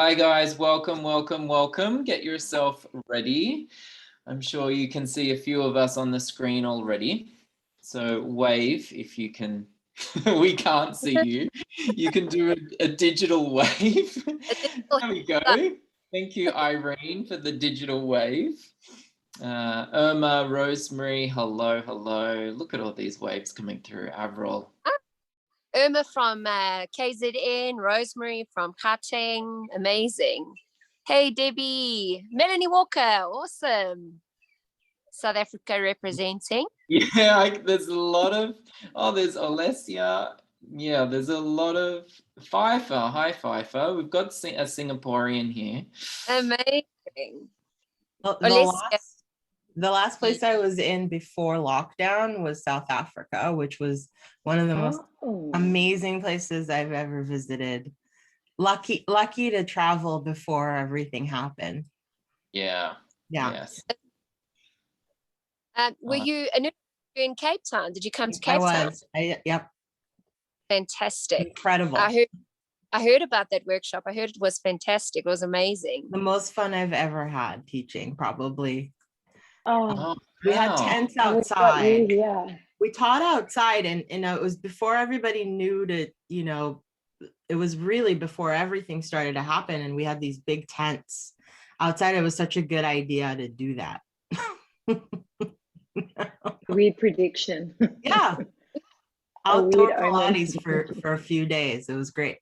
Hi guys, welcome, welcome, welcome. Get yourself ready. I'm sure you can see a few of us on the screen already. So wave if you can. We can't see you. You can do a digital wave. There we go. Thank you, Irene, for the digital wave. Irma, Rosemary, hello, hello. Look at all these waves coming through. Avril. Irma from KZN, Rosemary from Gauteng, amazing. Hey, Debbie. Melanie Walker, awesome. South Africa representing. Yeah, there's a lot of, there's Alessia. Yeah, there's a lot of Pfeiffer. Hi, Pfeiffer. We've got a Singaporean here. Amazing. The last place I was in before lockdown was South Africa, which was one of the most amazing places I've ever visited. Lucky to travel before everything happened. Yeah. Yes. Were you in Cape Town? Did you come to Cape Town? Yep. Fantastic. Incredible. I heard about that workshop. I heard it was fantastic. It was amazing. The most fun I've ever had teaching, probably. We had tents outside. We taught outside, and it was before everybody knew to, it was really before everything started to happen, and we had these big tents outside. It was such a good idea to do that. Weird prediction. Yeah. Outdoor Pilates for a few days. It was great.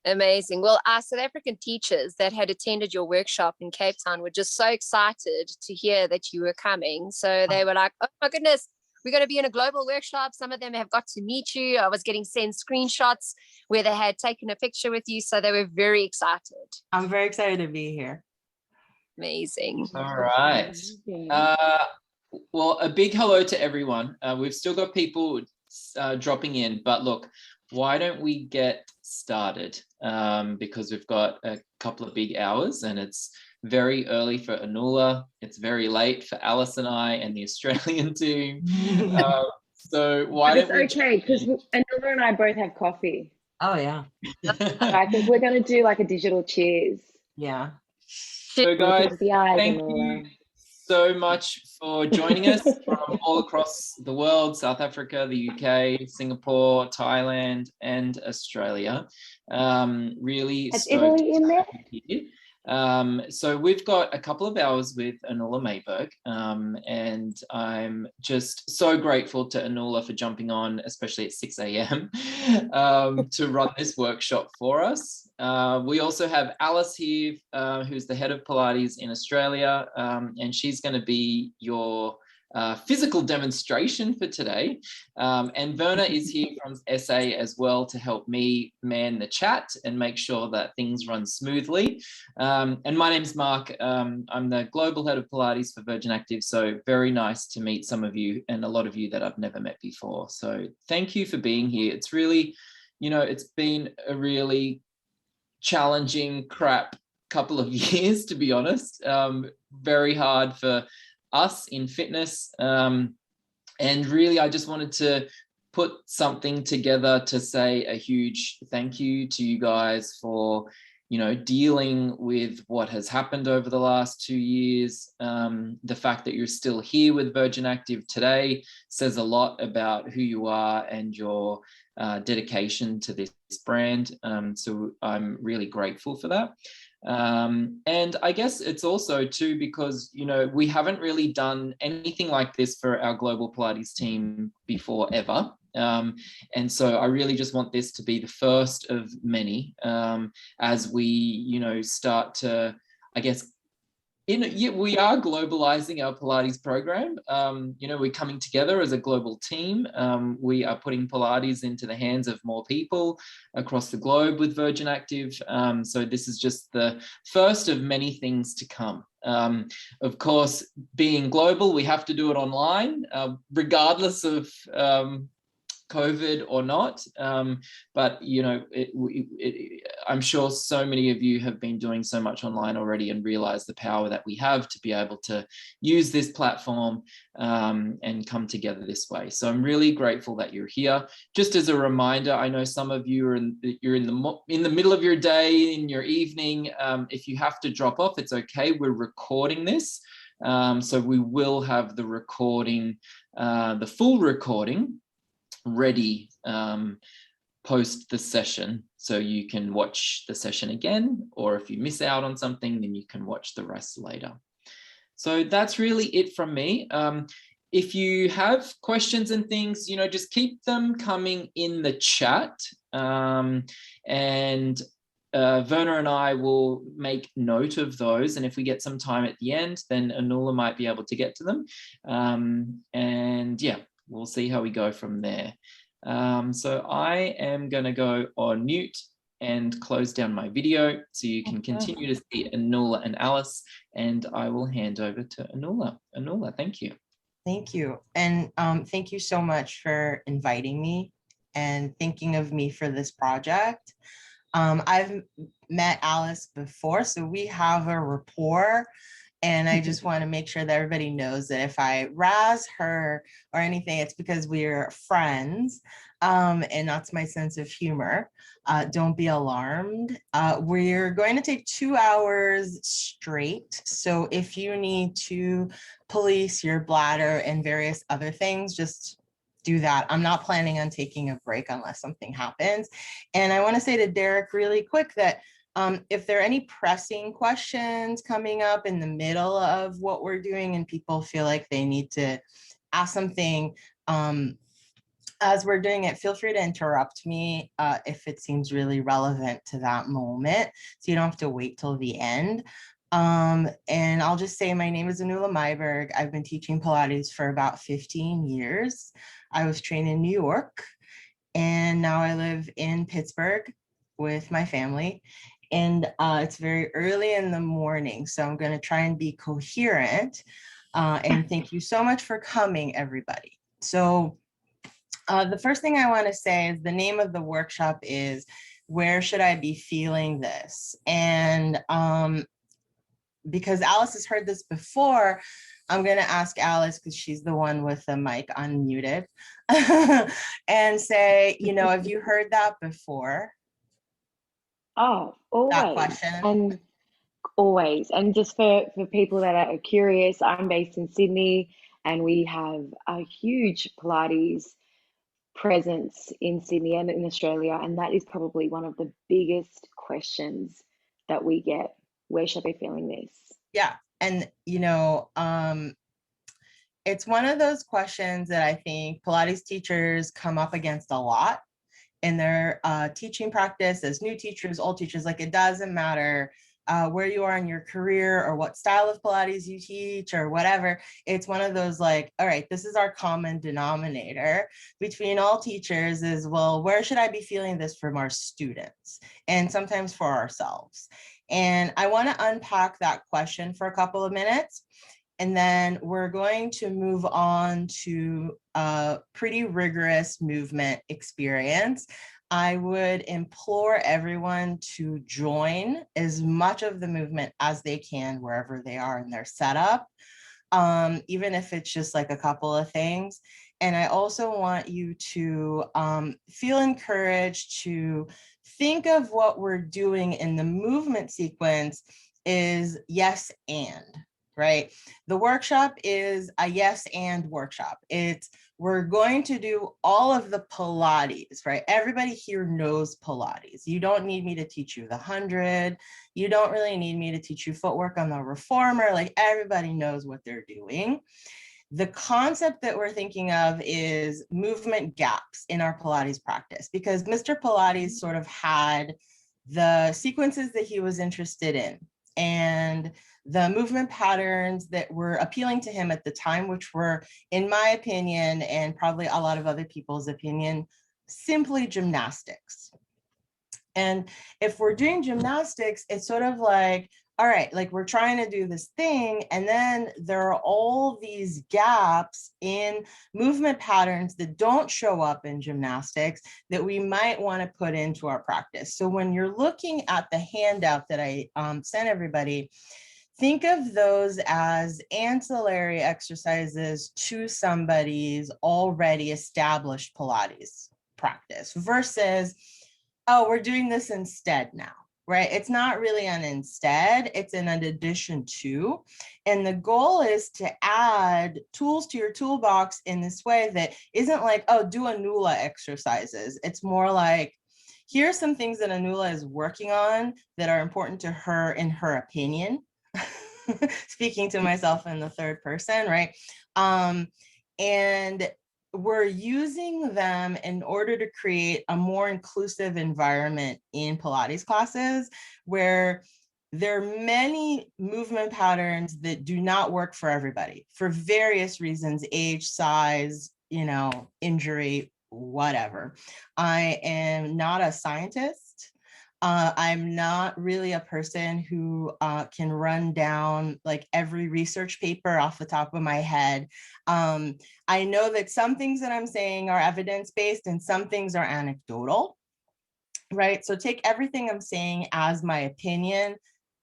Amazing. Well, our South African teachers that had attended your workshop in Cape Town were just so excited to hear that you were coming. So they were like, oh my goodness, we're going to be in a global workshop. Some of them have got to meet you. I was getting sent screenshots where they had taken a picture with you. So they were very excited. I'm very excited to be here. Amazing. All right. Well, a big hello to everyone. We've still got people dropping in, but look, why don't we get started? Because we've got a couple of big hours and it's very early for Anula. It's very late for Alice and I and the Australian team. So why don't we... It's okay, because Anula and I both have coffee. Oh, yeah. I think we're going to do like a digital cheers. Yeah. So guys, thank you so much for joining us from all across the world, South Africa, the UK, Singapore, Thailand, and Australia. Really stoked Italy in there? So we've got a couple of hours with Anula Maiberg, and I'm just so grateful to Anula for jumping on, especially at 6 a.m. To run this workshop for us. We also have Alice here, who's the head of Pilates in Australia, and she's going to be your physical demonstration for today. And Verna is here from SA as well to help me man the chat and make sure that things run smoothly. And my name's Mark. I'm the global head of Pilates for Virgin Active. So very nice to meet some of you and a lot of you that I've never met before. So thank you for being here. It's really, it's been a really challenging crap couple of years, to be honest. Very hard for us in fitness, and really I just wanted to put something together to say a huge thank you to you guys for dealing with what has happened over the last 2 years. The fact that you're still here with Virgin Active today says a lot about who you are and your dedication to this brand. So I'm really grateful for that. And I guess it's also too because we haven't really done anything like this for our global Pilates team before ever, and so I really just want this to be the first of many, as we start to, I guess, we are globalizing our Pilates program. We're coming together as a global team. We are putting Pilates into the hands of more people across the globe with Virgin Active. So this is just the first of many things to come. Of course, being global, we have to do it online, regardless of COVID or not. But, I'm sure so many of you have been doing so much online already and realize the power that we have to be able to use this platform and come together this way. So I'm really grateful that you're here. Just as a reminder, I know some of you you're in the middle of your day, in your evening. If you have to drop off, it's okay. We're recording this. So we will have the recording, the full recording ready post the session, so you can watch the session again, or if you miss out on something, then you can watch the rest later. So that's really it from me. If you have questions and things, just keep them coming in the chat, and Werner and I will make note of those. And if we get some time at the end, then Anula might be able to get to them. And yeah, we'll see how we go from there. So I am going to go on mute and close down my video so you can continue to see Anula and Alice, and I will hand over to Anula. Anula, thank you. Thank you. And thank you so much for inviting me and thinking of me for this project. I've met Alice before, so we have a rapport. And I just want to make sure that everybody knows that if I razz her or anything, it's because we're friends, and that's my sense of humor. Don't be alarmed. We're going to take 2 hours straight. So if you need to police your bladder and various other things, just do that. I'm not planning on taking a break unless something happens. And I want to say to Derek really quick that if there are any pressing questions coming up in the middle of what we're doing and people feel like they need to ask something as we're doing it, feel free to interrupt me if it seems really relevant to that moment, so you don't have to wait till the end. And I'll just say my name is Anula Maiberg. I've been teaching Pilates for about 15 years. I was trained in New York, and now I live in Pittsburgh with my family. And it's very early in the morning, so I'm going to try and be coherent. And thank you so much for coming, everybody. So the first thing I want to say is the name of the workshop is Where Should I Be Feeling This? And because Alice has heard this before, I'm going to ask Alice, because she's the one with the mic unmuted, and say, have you heard that before? Oh, always. That question. And always. And just for people that are curious, I'm based in Sydney, and we have a huge Pilates presence in Sydney and in Australia. And that is probably one of the biggest questions that we get. Where should I be feeling this? Yeah. And, it's one of those questions that I think Pilates teachers come up against a lot in their teaching practice, as new teachers, old teachers. Like, it doesn't matter where you are in your career or what style of Pilates you teach or whatever. It's one of those like, all right, this is our common denominator between all teachers is, well, where should I be feeling this from our students and sometimes for ourselves? And I want to unpack that question for a couple of minutes. And then we're going to move on to a pretty rigorous movement experience. I would implore everyone to join as much of the movement as they can wherever they are in their setup, even if it's just like a couple of things. And I also want you to feel encouraged to think of what we're doing in the movement sequence is yes and. Right? The workshop is a yes and workshop. We're going to do all of the Pilates, right? Everybody here knows Pilates. You don't need me to teach you the 100. You don't really need me to teach you footwork on the reformer. Like, everybody knows what they're doing. The concept that we're thinking of is movement gaps in our Pilates practice, because Mr. Pilates sort of had the sequences that he was interested in and the movement patterns that were appealing to him at the time, which were, in my opinion, and probably a lot of other people's opinion, simply gymnastics. And if we're doing gymnastics, it's sort of like, all right, like we're trying to do this thing, and then there are all these gaps in movement patterns that don't show up in gymnastics that we might want to put into our practice. So when you're looking at the handout that I sent everybody, think of those as ancillary exercises to somebody's already established Pilates practice versus, oh, we're doing this instead now, right? It's not really an instead, it's an addition to. And the goal is to add tools to your toolbox in this way that isn't like, oh, do Anula exercises. It's more like, here's some things that Anula is working on that are important to her in her opinion. Speaking to myself in the third person, right? And we're using them in order to create a more inclusive environment in Pilates classes where there are many movement patterns that do not work for everybody for various reasons, age, size, you know, injury, whatever. I am not a scientist. I'm not really a person who can run down like every research paper off the top of my head. I know that some things that I'm saying are evidence-based and some things are anecdotal, right? So take everything I'm saying as my opinion,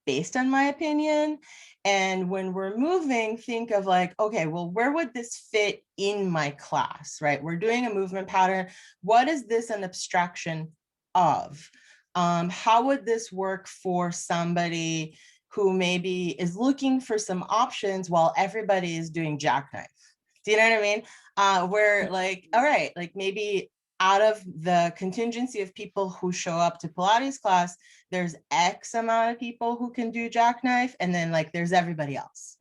based on my opinion. And when we're moving, think of like, okay, well, where would this fit in my class, right? We're doing a movement pattern. What is this an abstraction of? How would this work for somebody who maybe is looking for some options while everybody is doing jackknife? Do you know what I mean? Where like, all right, like maybe out of the contingency of people who show up to Pilates class, there's X amount of people who can do jackknife, and then like there's everybody else.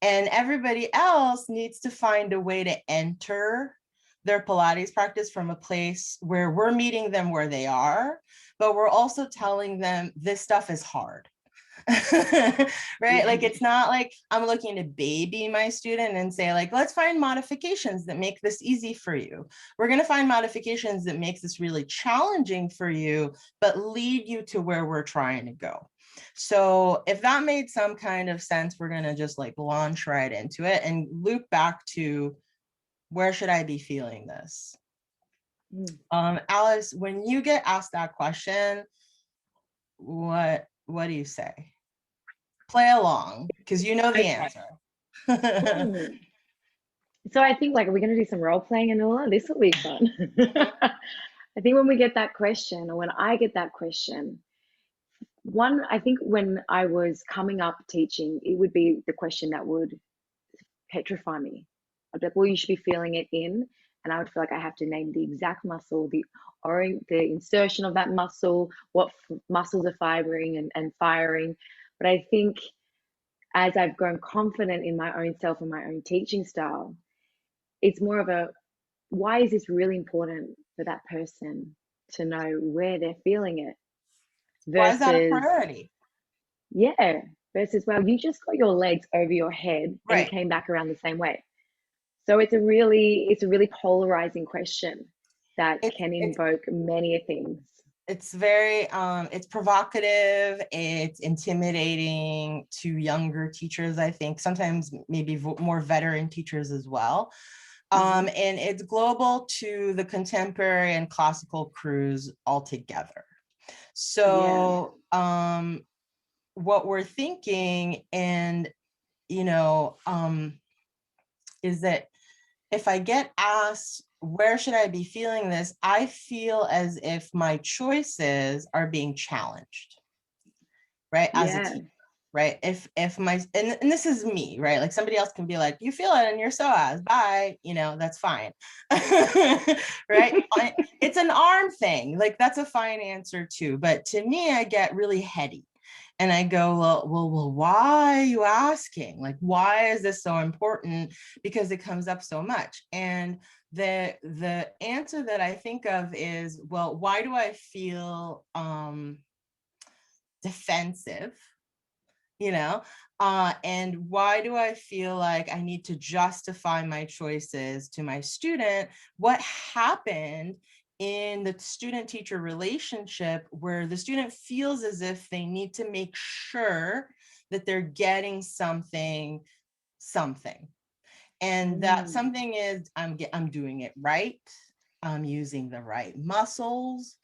And everybody else needs to find a way to enter their Pilates practice from a place where we're meeting them where they are, but we're also telling them this stuff is hard. Right? Like, it's not like I'm looking to baby my student and say like, let's find modifications that make this easy for you. We're going to find modifications that makes this really challenging for you, but lead you to where we're trying to go. So if that made some kind of sense, we're going to just like launch right into it and loop back to where should I be feeling this? Alice, when you get asked that question, what do you say? Play along, because you know the answer. So I think like, are we going to do some role playing and all that? This will be fun. I think when we get that question, or when I get that question, I think when I was coming up teaching, it would be the question that would petrify me. I'd be like, well, you should be feeling it in. And I would feel like I have to name the exact muscle, the insertion of that muscle, what muscles are fibering and firing. But I think as I've grown confident in my own self and my own teaching style, it's more of a, why is this really important for that person to know where they're feeling it? Versus, why is that a priority? Yeah, versus, well, you just got your legs over your head, right, and you came back around the same way. So it's a really polarizing question that can invoke many things. It's very, it's provocative, it's intimidating to younger teachers, I think, sometimes maybe more veteran teachers as well. And it's global to the contemporary and classical crews altogether. So what we're thinking, and, you know, is that if I get asked, where should I be feeling this? I feel as if my choices are being challenged, right? As a teacher, right? If my, and this is me, right? Like somebody else can be like, you feel it and you're so as, bye, you know, that's fine. Right? It's an arm thing. Like that's a fine answer too. But to me, I get really heady. And I go, well, why are you asking? Like, why is this so important? Because it comes up so much. And the answer that I think of is, well, why do I feel defensive? You know, and why do I feel like I need to justify my choices to my student? What happened in the student-teacher relationship where the student feels as if they need to make sure that they're getting something. And that something is I'm doing it right. I'm using the right muscles.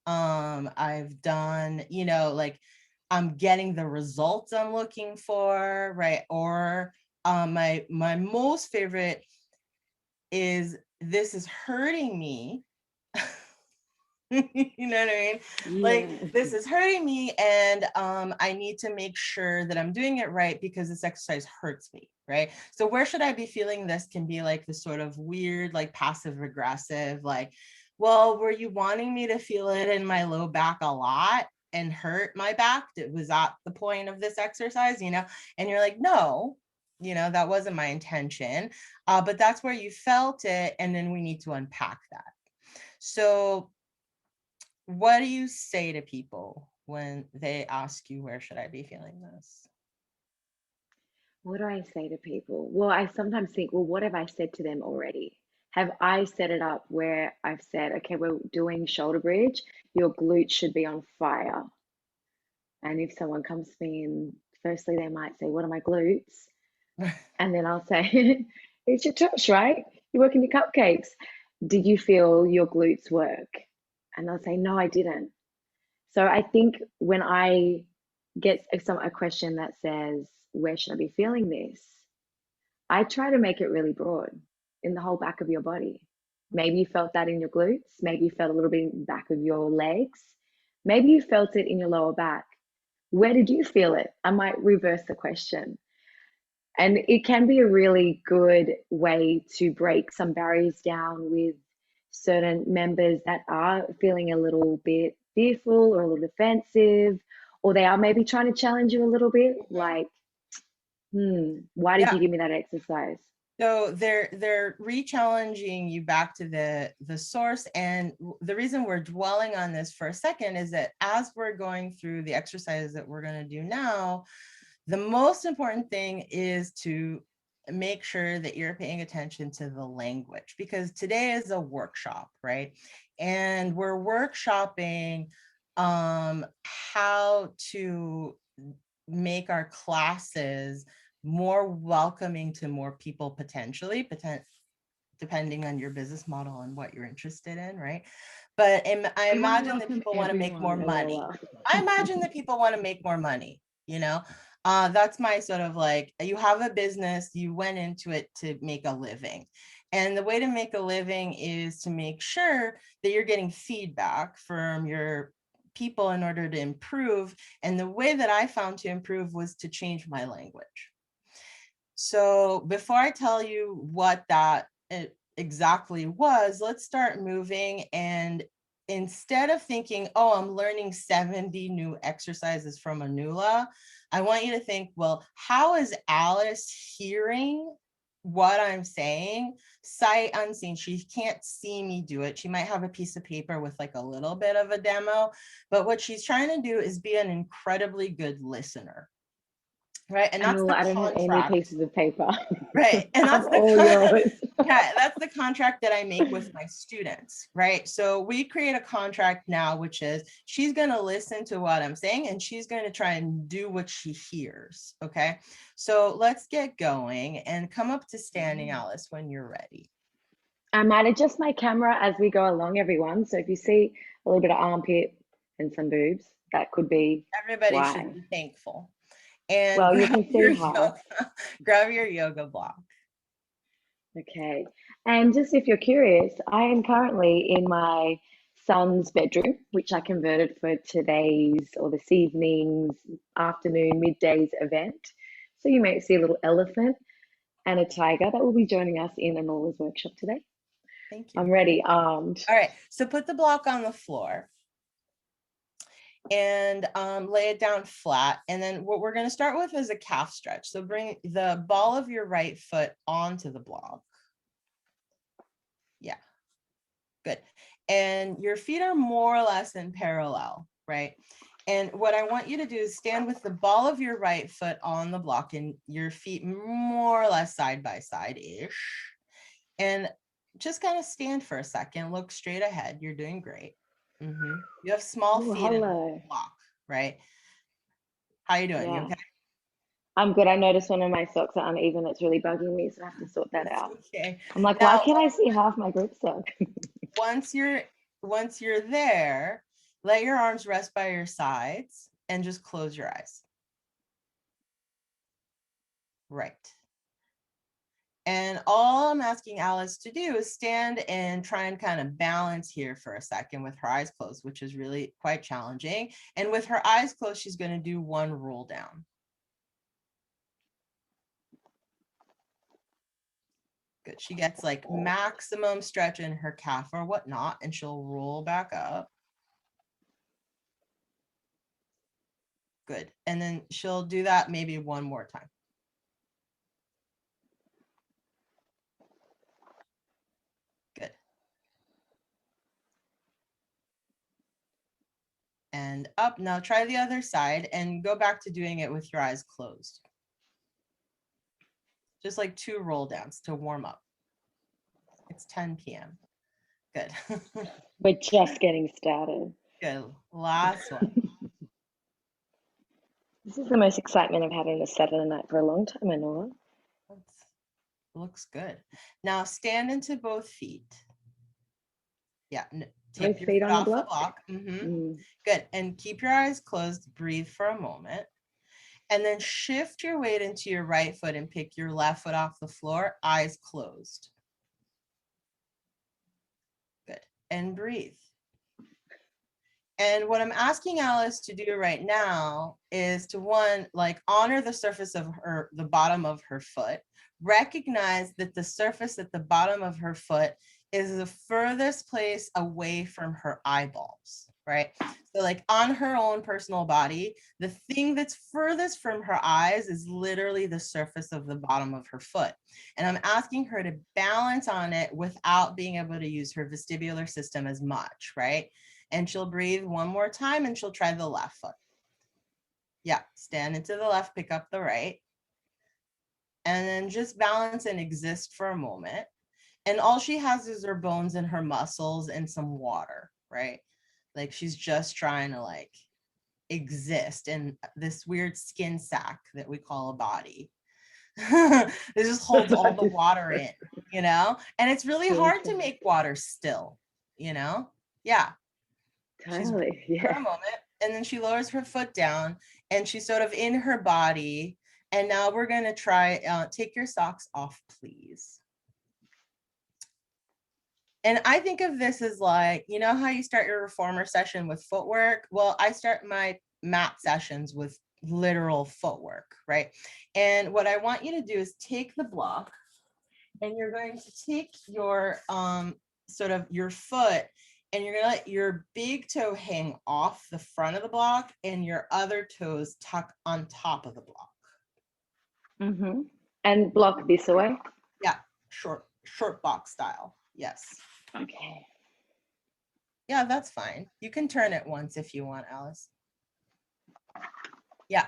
I've done, you know, like I'm getting the results I'm looking for, right? Or my most favorite is this is hurting me. You know what I mean? Like this is hurting me, and I need to make sure that I'm doing it right because this exercise hurts me, right? So where should I be feeling this can be like the sort of weird, like passive aggressive, like, well, were you wanting me to feel it in my low back a lot and hurt my back? Was that the point of this exercise, you know? And you're like, no, you know, that wasn't my intention, but that's where you felt it, and then we need to unpack that. So what do you say to people when they ask you, where should I be feeling this? What do I say to people? Well, I sometimes think, well, what have I said to them already? Have I set it up where I've said, okay, we're doing shoulder bridge, your glutes should be on fire. And if someone comes to me and firstly they might say, what are my glutes? And then I'll say, it's your tush, right? You're working your cupcakes. Did you feel your glutes work? And they'll say, no, I didn't. So I think when I get a question that says, where should I be feeling this? I try to make it really broad in the whole back of your body. Maybe you felt that in your glutes. Maybe you felt a little bit in the back of your legs. Maybe you felt it in your lower back. Where did you feel it? I might reverse the question. And it can be a really good way to break some barriers down with certain members that are feeling a little bit fearful or a little defensive, or they are maybe trying to challenge you a little bit, like, why did you give me that exercise? So they're re-challenging you back to the source. And the reason we're dwelling on this for a second is that as we're going through the exercises that we're going to do now, the most important thing is to make sure that you're paying attention to the language, because today is a workshop, right? And we're workshopping how to make our classes more welcoming to more people, potentially, depending on your business model and what you're interested in, right? But I imagine that people want to make more money. I imagine that people want to make more money, you know? That's my sort of like, you have a business, you went into it to make a living. And the way to make a living is to make sure that you're getting feedback from your people in order to improve. And the way that I found to improve was to change my language. So before I tell you what that exactly was, let's start moving. And instead of thinking, oh, I'm learning 70 new exercises from Anula, I want you to think, well, how is Alice hearing what I'm saying sight unseen? She can't see me do it. She might have a piece of paper with like a little bit of a demo, but what she's trying to do is be an incredibly good listener. Right. And that's I don't have any pieces of paper. Right. And that's all yours. Yeah, that's the contract that I make with my students. Right. So we create a contract now, which is she's going to listen to what I'm saying and she's going to try and do what she hears. Okay. So let's get going and come up to standing, Alice, when you're ready. I might adjust my camera as we go along, everyone. So if you see a little bit of armpit and some boobs, that could be everybody why. should be thankful. And well, you can see grab your yoga block. Okay. And just if you're curious, I am currently in my son's bedroom, which I converted for today's or this evening's afternoon, middays event. So you may see a little elephant and a tiger that will be joining us in Anula's workshop today. Thank you. I'm ready, armed. All right. So put the block on the floor and lay it down flat. And then what we're going to start with is a calf stretch. So bring the ball of your right foot onto the block. Yeah, good. And your feet are more or less in parallel, right? And what I want you to do is stand with the ball of your right foot on the block and your feet more or less side by side-ish. And just kind of stand for a second, look straight ahead. You're doing great. You have small feet in the block, right? How you doing? Yeah. You okay? I'm good. I noticed one of my socks are uneven. It's really bugging me, so I have to sort that out. Okay. I'm like, Now, why can't I see half my grip sock? once you're there, let your arms rest by your sides and just close your eyes. Right. And all I'm asking Alice to do is stand and try and kind of balance here for a second with her eyes closed, which is really quite challenging. And with her eyes closed, she's going to do one roll down. Good. She gets like maximum stretch in her calf or whatnot, and she'll roll back up. Good. And then she'll do that maybe one more time. Good. And up. Now try the other side and go back to doing it with your eyes closed. Just like 2 roll downs to warm up. It's 10 p.m. Good. We're just getting started. Good. Last one. This is the most excitement I've had in a Saturday night for a long time, Anula. Looks good. Now stand into both feet. Yeah. Both feet on the block. Good. And keep your eyes closed. Breathe for a moment. And then shift your weight into your right foot and pick your left foot off the floor, eyes closed. Good. And breathe. And what I'm asking Alice to do right now is to, one, like honor the surface of the bottom of her foot. Recognize that the surface at the bottom of her foot is the furthest place away from her eyeballs, right? So like on her own personal body, the thing that's furthest from her eyes is literally the surface of the bottom of her foot. And I'm asking her to balance on it without being able to use her vestibular system as much, right? And she'll breathe one more time and she'll try the left foot. Yeah, stand into the left, pick up the right. And then just balance and exist for a moment. And all she has is her bones and her muscles and some water, right? Like she's just trying to like exist in this weird skin sack that we call a body. It just holds all the water in, you know? And it's really hard to make water still, you know? Yeah. Totally. She's for a moment, and then she lowers her foot down and she's sort of in her body. And now we're going to try, take your socks off, please. And I think of this as like, you know how you start your reformer session with footwork? Well, I start my mat sessions with literal footwork, right? And what I want you to do is take the block and you're going to take your sort of your foot and you're gonna let your big toe hang off the front of the block and your other toes tuck on top of the block. And block this away? Yeah, short box style, yes. Okay. Yeah, that's fine. You can turn it once if you want, Alice. Yeah.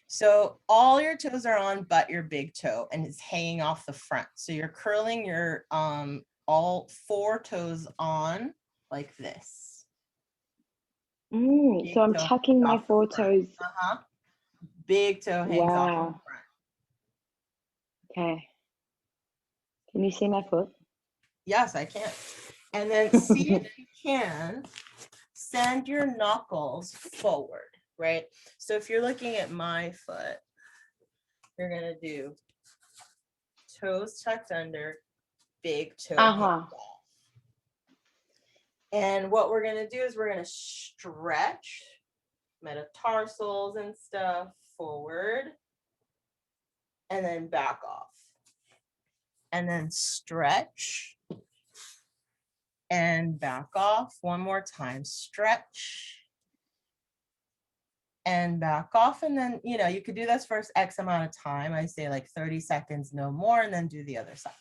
So all your toes are on but your big toe and it's hanging off the front. So you're curling your all 4 toes on like this. So I'm tucking my 4 toes. Big toe hangs off the front. Okay. Can you see my foot? Yes, I can. And then see if you can send your knuckles forward, right? So if you're looking at my foot, you're going to do toes tucked under, big toe hangs off. And what we're going to do is we're going to stretch metatarsals and stuff forward and then back off. And then stretch and back off. One more time, stretch and back off. And then, you know, you could do this for X amount of time. I say like 30 seconds, no more, and then do the other side.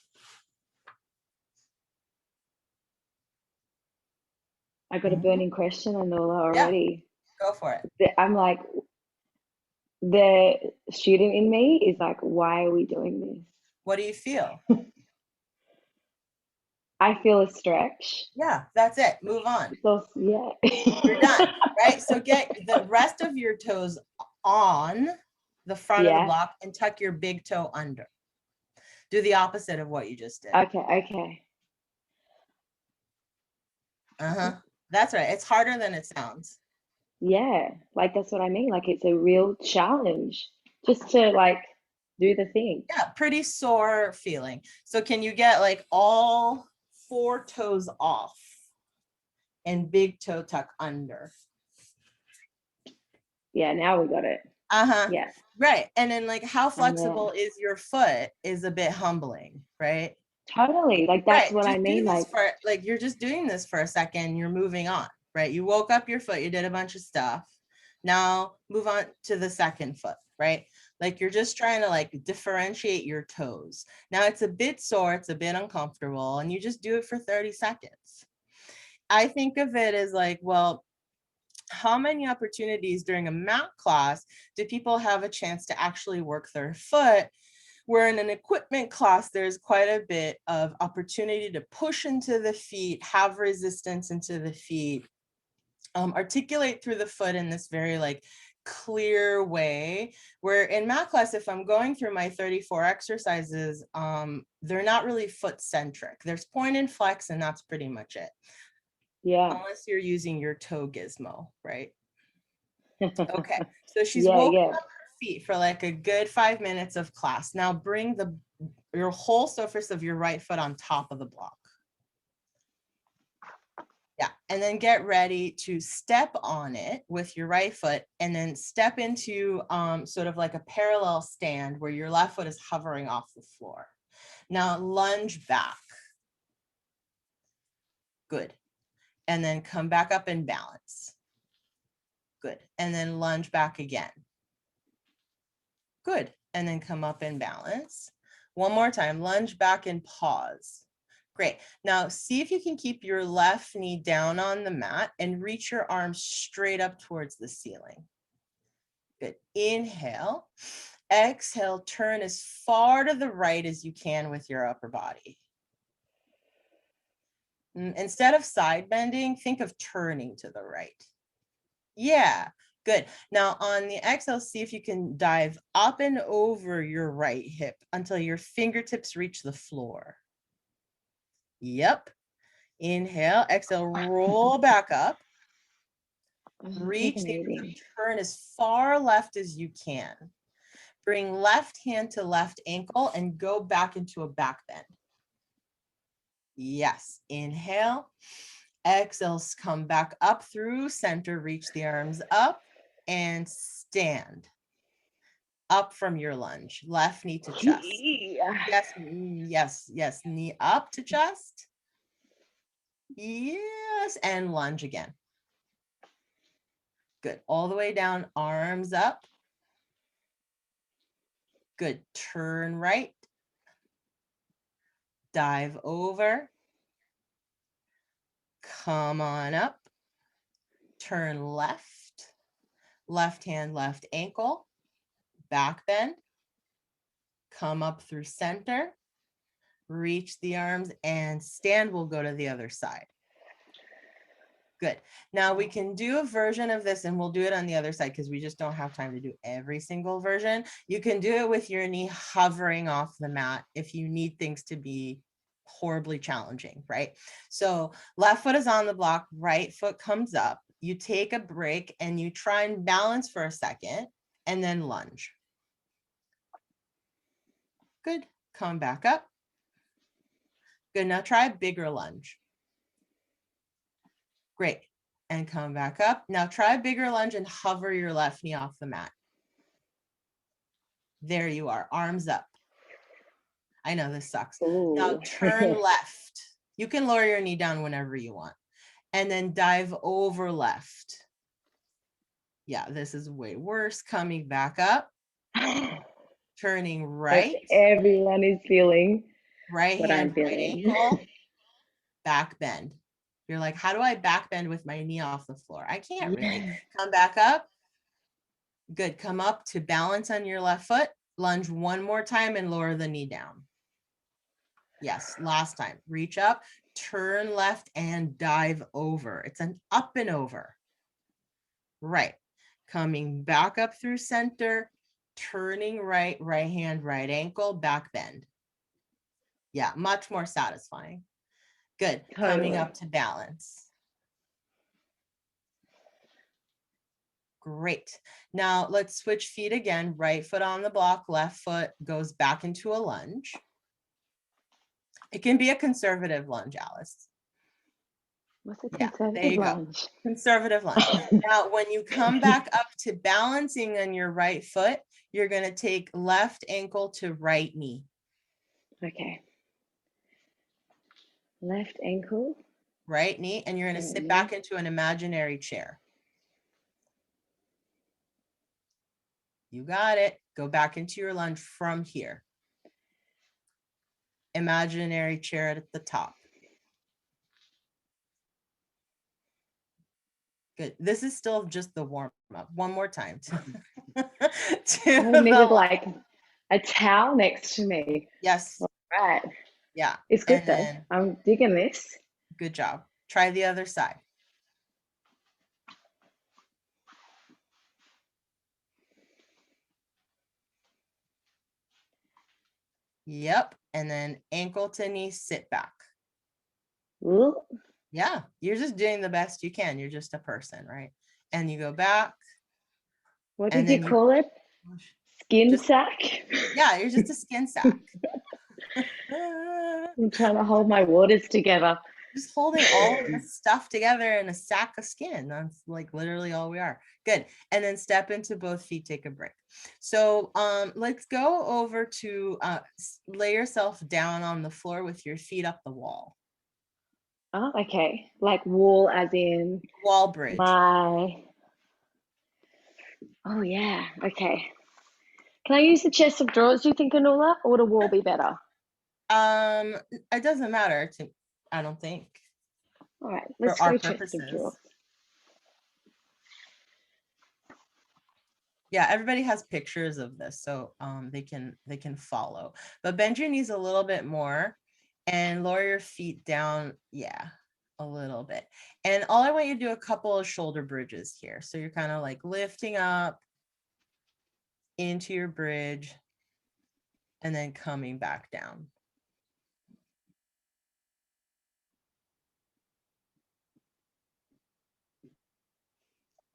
I got a burning question, Anula, already. Yeah, go for it. I'm like, the student in me is like, why are we doing this? What do you feel? I feel a stretch. Yeah, that's it. Move on. So, yeah. You're done, right? So get the rest of your toes on the front of the block and tuck your big toe under. Do the opposite of what you just did. Okay. That's right. It's harder than it sounds. Yeah, like that's what I mean. Like it's a real challenge just to like do the thing. Yeah, pretty sore feeling. So can you get like all 4 toes off and big toe tuck under? Yeah, now we got it. Yeah. Right. And then like how flexible is your foot is a bit humbling, right? Totally. Like that's what just I mean. Like you're just doing this for a second, you're moving on, right? You woke up your foot, you did a bunch of stuff. Now move on to the second foot, right? Like you're just trying to like differentiate your toes. Now it's a bit sore, it's a bit uncomfortable, and you just do it for 30 seconds. I think of it as like, well, how many opportunities during a mat class do people have a chance to actually work their foot? Where in an equipment class, there's quite a bit of opportunity to push into the feet, have resistance into the feet, articulate through the foot in this very like clear way. Where in mat class, if I'm going through my 34 exercises, they're not really foot centric. There's point and flex, and that's pretty much it. Yeah. Unless you're using your toe gizmo, right? Okay, so she's woken up her feet for like a good 5 minutes of class. Now bring your whole surface of your right foot on top of the block. Yeah, and then get ready to step on it with your right foot, and then step into sort of like a parallel stand where your left foot is hovering off the floor. Now lunge back. Good. And then come back up and balance. Good. And then lunge back again. Good. And then come up and balance. One more time, lunge back and pause. Great. Now see if you can keep your left knee down on the mat and reach your arms straight up towards the ceiling. Good. Inhale. Exhale, turn as far to the right as you can with your upper body. Instead of side bending, think of turning to the right. Yeah, good. Now on the exhale, see if you can dive up and over your right hip until your fingertips reach the floor. Yep. Inhale, exhale, roll back up. Reach the arm, turn as far left as you can. Bring left hand to left ankle and go back into a back bend. Yes. Inhale. Exhale, come back up through center, reach the arms up and stand. Up from your lunge, left knee to chest. Yes. Knee up to chest. Yes, and lunge again. Good. All the way down, arms up. Good. Turn right. Dive over. Come on up. Turn left. Left hand, left ankle. Back bend. Come up through center. Reach the arms and stand. We'll go to the other side. Good. Now we can do a version of this, and we'll do it on the other side because we just don't have time to do every single version. You can do it with your knee hovering off the mat if you need things to be horribly challenging, right? So left foot is on the block, right foot comes up. You take a break and you try and balance for a second and then lunge. Good. Come back up. Good. Now try a bigger lunge. Great. And come back up. Now try a bigger lunge and hover your left knee off the mat. There you are. Arms up. I know this sucks. Ooh. Now turn left. You can lower your knee down whenever you want. And then dive over left. Yeah, this is way worse. Coming back up. Turning right. Everyone is feeling right what hand, I'm feeling. right ankle, back bend. You're like, how do I back bend with my knee off the floor? I can't really. Come back up. Good. Come up to balance on your left foot. Lunge one more time and lower the knee down. Yes, last time. Reach up, turn left and dive over. It's an up and over. Right. Coming back up through center, turning right, right hand, right ankle, back bend. Yeah, much more satisfying. Good. Coming up to balance. Great. Now let's switch feet again. Right foot on the block, left foot goes back into a lunge. It can be a conservative lunge, Alice. What's a conservative there you lunge? go. Conservative lunge. Now, when you come back up to balancing on your right foot, you're going to take left ankle to right knee. Okay. Left ankle. Right knee, and you're going to sit back into an imaginary chair. You got it. Go back into your lunge from here. Imaginary chair at the top. Good. This is still just the warm up. One more time. I needed like a towel next to me. Yes. All right. Yeah. It's good though. I'm digging this. Good job. Try the other side. Yep. And then ankle to knee, sit back. Ooh. Yeah. You're just doing the best you can. You're just a person, right? And you go back. What did you call it? Skin sack? Yeah, you're just a skin sack. I'm trying to hold my waters together. Just holding all of this stuff together in a sack of skin. That's like literally all we are. Good. And then step into both feet, take a break. So let's go over to lay yourself down on the floor with your feet up the wall. Oh, okay. Like wall as in wall bridge. Oh yeah. Okay. Can I use the chest of drawers, do you think, Anula, or would a wall be better? It doesn't matter I don't think. All right, let's go chest of drawers. Yeah, everybody has pictures of this, so they can follow. But bend your knees a little bit more and lower your feet down. Yeah, a little bit. And all I want you to do a couple of shoulder bridges here. So you're kind of like lifting up into your bridge and then coming back down.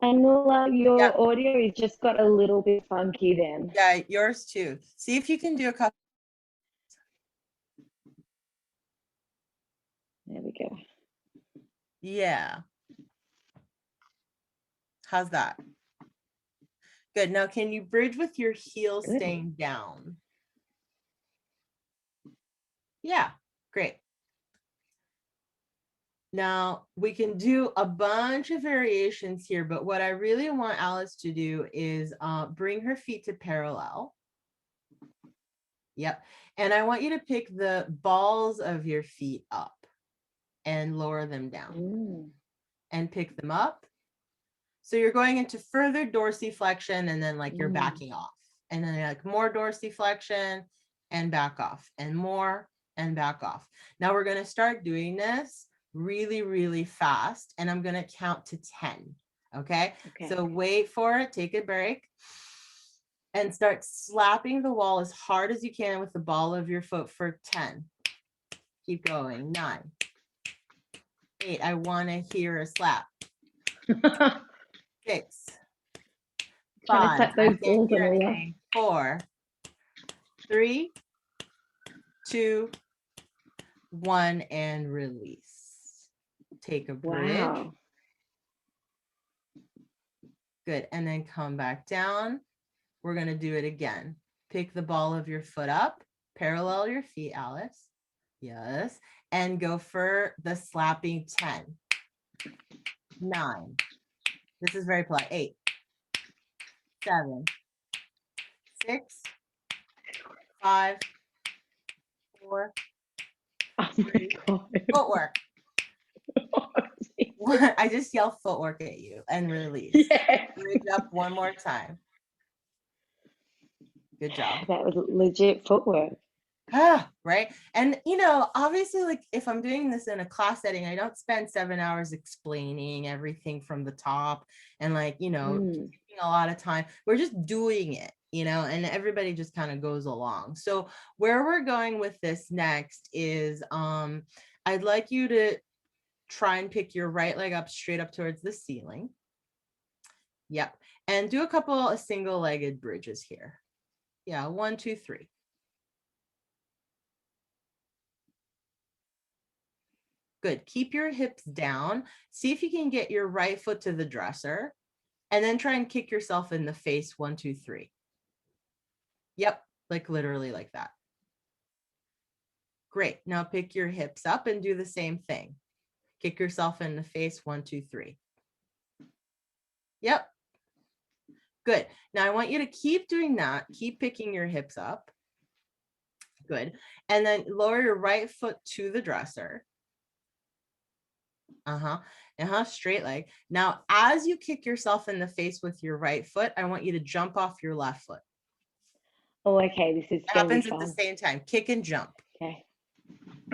Anula, your audio is just got a little bit funky then. Yeah, yours too. See if you can do a couple. There we go. Yeah. How's that? Good. Now, can you bridge with your heels staying down? Yeah, great. Now, we can do a bunch of variations here, but what I really want Alice to do is bring her feet to parallel. Yep. And I want you to pick the balls of your feet up and lower them down and pick them up. So you're going into further dorsiflexion and then like you're backing off. And then like more dorsiflexion and back off and more and back off. Now we're going to start doing this really, really fast. And I'm going to count to 10. Okay. So wait for it. Take a break. And start slapping the wall as hard as you can with the ball of your foot for 10. Keep going. 9. 8. I want to hear a slap. 6. 5. 4. 3. 2. 1. And release. Take a bridge. Wow. Good. And then come back down. We're going to do it again. Pick the ball of your foot up. Parallel your feet, Alice. Yes. And go for the slapping 10. 9. This is very polite. 8. 7. 6. 5. 4. Oh my God. Footwork. I just yell footwork at you and release. Yes. Bridge up one more time. Good job. That was legit footwork. Right. And, obviously, like if I'm doing this in a class setting, I don't spend 7 hours explaining everything from the top and like, a lot of time. We're just doing it, you know, and everybody just kind of goes along. So where we're going with this next is I'd like you to try and pick your right leg up straight up towards the ceiling. Yep. And do a couple of single-legged bridges here. Yeah, 1, 2, 3. Good. Keep your hips down. See if you can get your right foot to the dresser and then try and kick yourself in the face. 1, 2, 3. Yep. Like literally like that. Great. Now pick your hips up and do the same thing. Kick yourself in the face. 1, 2, 3. Yep. Good. Now I want you to keep doing that. Keep picking your hips up. Good. And then lower your right foot to the dresser. Straight leg. Now, as you kick yourself in the face with your right foot, I want you to jump off your left foot. Oh, okay. This is Happens at the same time. Kick and jump. Okay.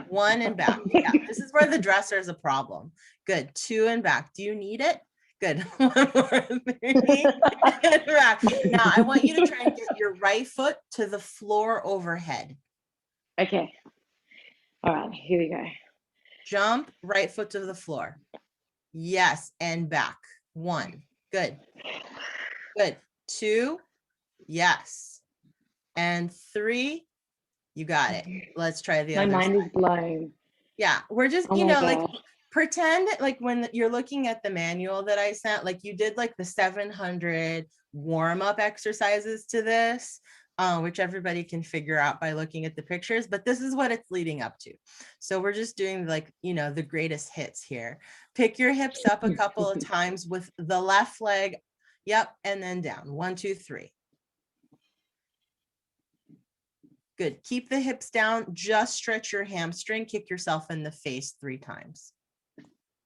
1 and back. Yeah, this is where the dresser is a problem. Good. 2 and back. Do you need it? Good. 1 more. 3 and back. Now, I want you to try and get your right foot to the floor overhead. Okay. All right. Here we go. Jump, right foot to the floor. Yes, and back. 1. Good. Good. 2. Yes. And 3. You got it. Let's try the other My mind side. is blown. Yeah, we're just, Oh you my know, like gosh. pretend like when you're looking at the manual that I sent, like you did like the 700 warm-up exercises to this, which everybody can figure out by looking at the pictures, but this is what it's leading up to. So we're just doing like, you know, the greatest hits here. Pick your hips up a couple of times with the left leg. Yep. And then down. 1, 2, 3. Good. Keep the hips down. Just stretch your hamstring. Kick yourself in the face 3 times.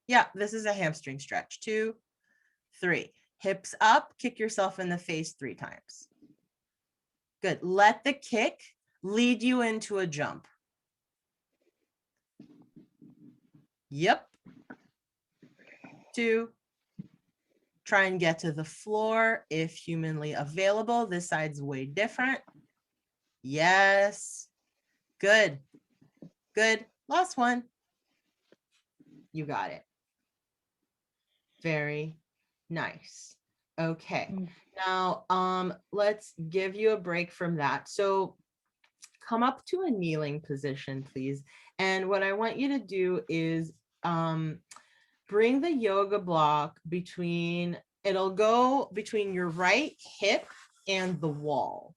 Yeah, this is a hamstring stretch. 2, 3. Hips up. Kick yourself in the face 3 times. Good. Let the kick lead you into a jump. Yep. 2. Try and get to the floor if humanly available. This side's way different. Yes. Good. Good. Last one. You got it. Very nice. Okay. Now, let's give you a break from that. So come up to a kneeling position, please. And what I want you to do is bring the yoga block between, it'll go between your right hip and the wall.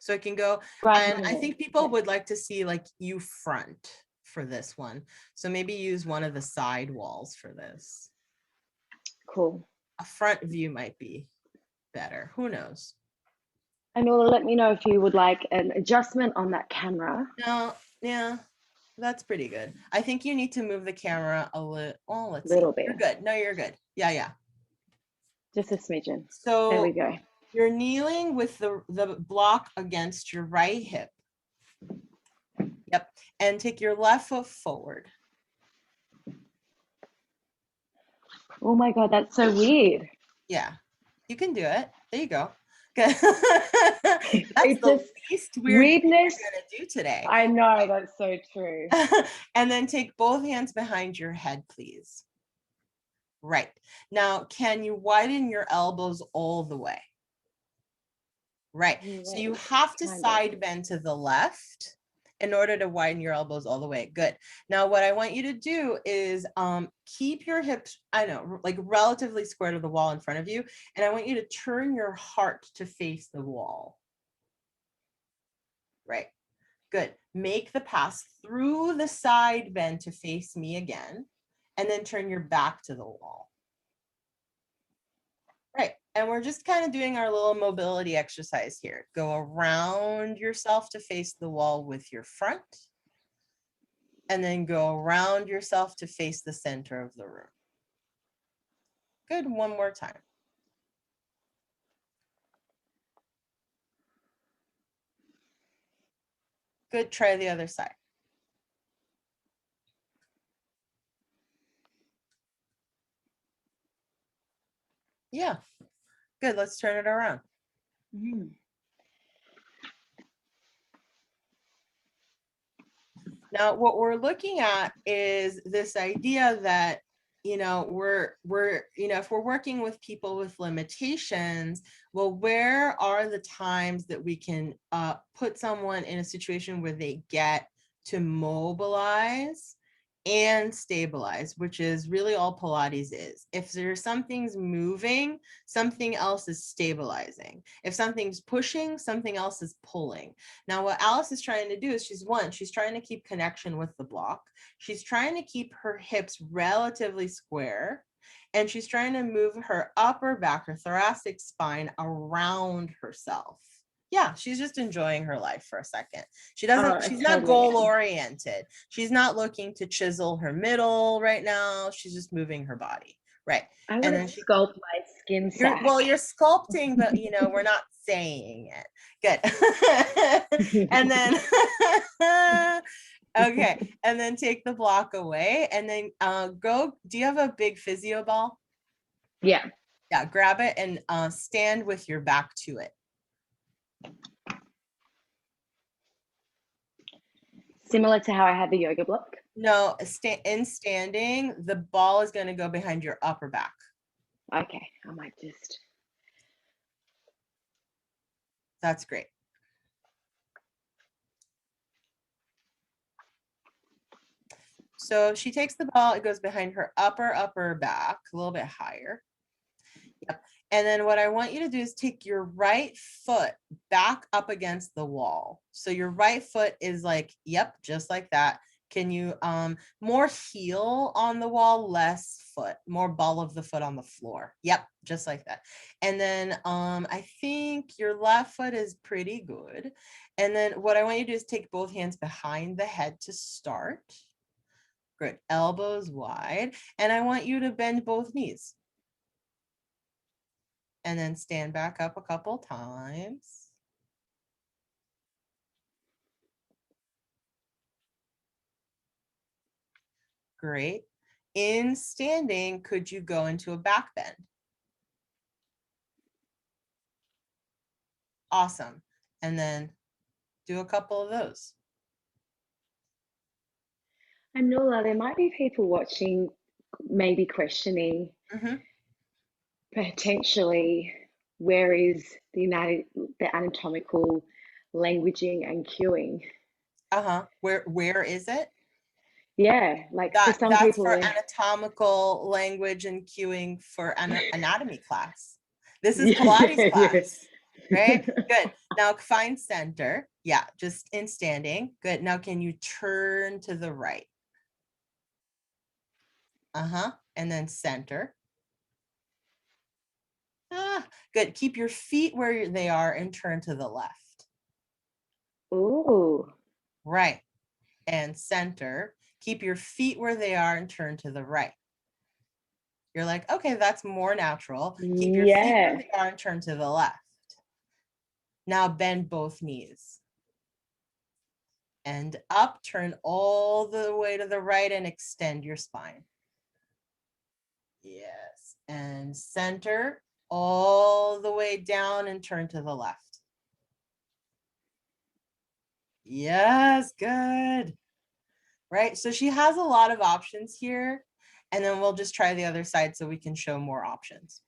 So it can go, and I think people would like to see like you front for this one. So maybe use one of the side walls for this. Cool. A front view might be better. Who knows? Anula, let me know if you would like an adjustment on that camera. No, yeah, that's pretty good. I think you need to move the camera a little. Oh, let's see. Bit. You're good. No, you're good. Yeah. Just a smidgen. So there we go. You're kneeling with the block against your right hip. Yep. And take your left foot forward. Oh my God, that's so weird. Yeah, you can do it. There you go. Good. That's it's the least weird weirdness thing we're gonna do today. I know, that's so true. And then take both hands behind your head, please. Right. Now, can you widen your elbows all the way? Right. So you have to side bend to the left in order to widen your elbows all the way. Good. Now, what I want you to do is keep your hips, I know, like relatively square to the wall in front of you. And I want you to turn your heart to face the wall. Right. Good. Make the pass through the side bend to face me again, and then turn your back to the wall. Right. And we're just kind of doing our little mobility exercise here. Go around yourself to face the wall with your front, and then go around yourself to face the center of the room. Good. One more time. Good. Try the other side. Yeah. Good. Let's turn it around. Mm. Now, what we're looking at is this idea that, you know, if we're working with people with limitations, well, where are the times that we can put someone in a situation where they get to mobilize and stabilize, which is really all Pilates is. If there's something's moving, something else is stabilizing. If something's pushing, something else is pulling. Now, what Alice is trying to do is she's trying to keep connection with the block. She's trying to keep her hips relatively square, and she's trying to move her upper back, her thoracic spine around herself. Yeah, she's just enjoying her life for a second. She's not goal oriented. She's not looking to chisel her middle right now. She's just moving her body. Right. I want to sculpt my skin sack. You're sculpting, but you know, we're not saying it. Good. And then okay. And then take the block away and then do you have a big physio ball? Yeah. Yeah, grab it and stand with your back to it. Similar to how I had the yoga block? No, in standing, the ball is going to go behind your upper back. Okay, I might just. That's great. So she takes the ball, it goes behind her upper back, a little bit higher. Yep. And then what I want you to do is take your right foot back up against the wall. So your right foot is like, yep, just like that. Can you more heel on the wall, less foot, more ball of the foot on the floor. Yep, just like that. And then I think your left foot is pretty good. And then what I want you to do is take both hands behind the head to start. Good, elbows wide. And I want you to bend both knees. And then stand back up a couple times. Great. In standing, could you go into a back bend? Awesome. And then do a couple of those. Anula, there might be people watching, maybe questioning, potentially, where is the anatomical languaging and cueing? Where is it? Yeah, like for some that's people, for anatomical language and cueing for an anatomy class. This is Pilates class, right? Good. Now find center. Yeah, just in standing. Good. Now can you turn to the right? And then center. Good. Keep your feet where they are and turn to the left. Ooh. Right. And center. Keep your feet where they are and turn to the right. You're like, okay, that's more natural. Keep your feet where they are and turn to the left. Now bend both knees. And up, turn all the way to the right and extend your spine. Yes. And center all the way down and turn to the left. Yes, good. Right, so she has a lot of options here, and then we'll just try the other side so we can show more options.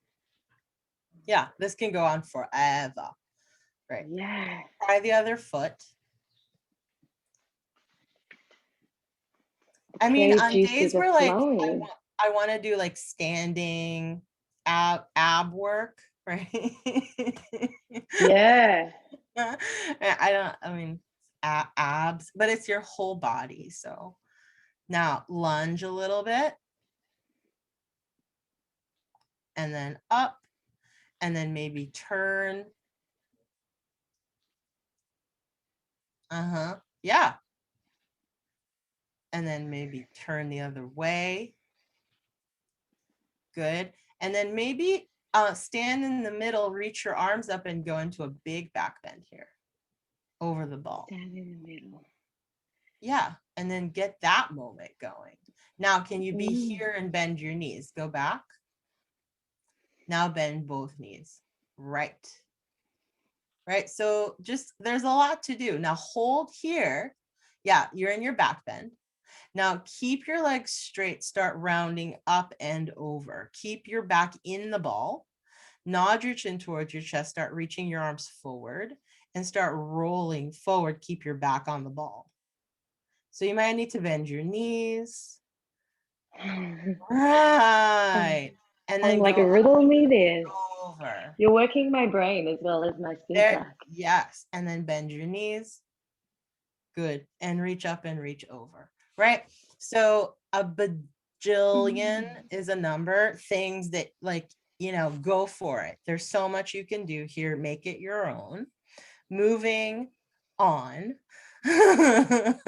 Yeah, this can go on forever. Right. Yeah. Try the other foot. I mean, on days where like I want to do like standing ab work, right? Yeah. I mean abs, but it's your whole body. So now lunge a little bit and then up and then maybe turn. Yeah. And then maybe turn the other way. Good. And then maybe stand in the middle, reach your arms up and go into a big back bend here over the ball. Stand in the middle. Yeah. And then get that moment going. Now, can you be here and bend your knees? Go back. Now bend both knees. right. Right, so just, there's a lot to do. Now hold here. Yeah, you're in your back bend. Now keep your legs straight, start rounding up and over. Keep your back in the ball. Nod your chin towards your chest, start reaching your arms forward and start rolling forward. Keep your back on the ball. So you might need to bend your knees. Right. And then I'm like, go riddle me this. over. You're working my brain as well as my spin There, track. yes. And then bend your knees. Good. And reach up and reach over. Right. So a bajillion is a number. Things that, like, you know, go for it. There's so much you can do here. Make it your own. Moving on. Good.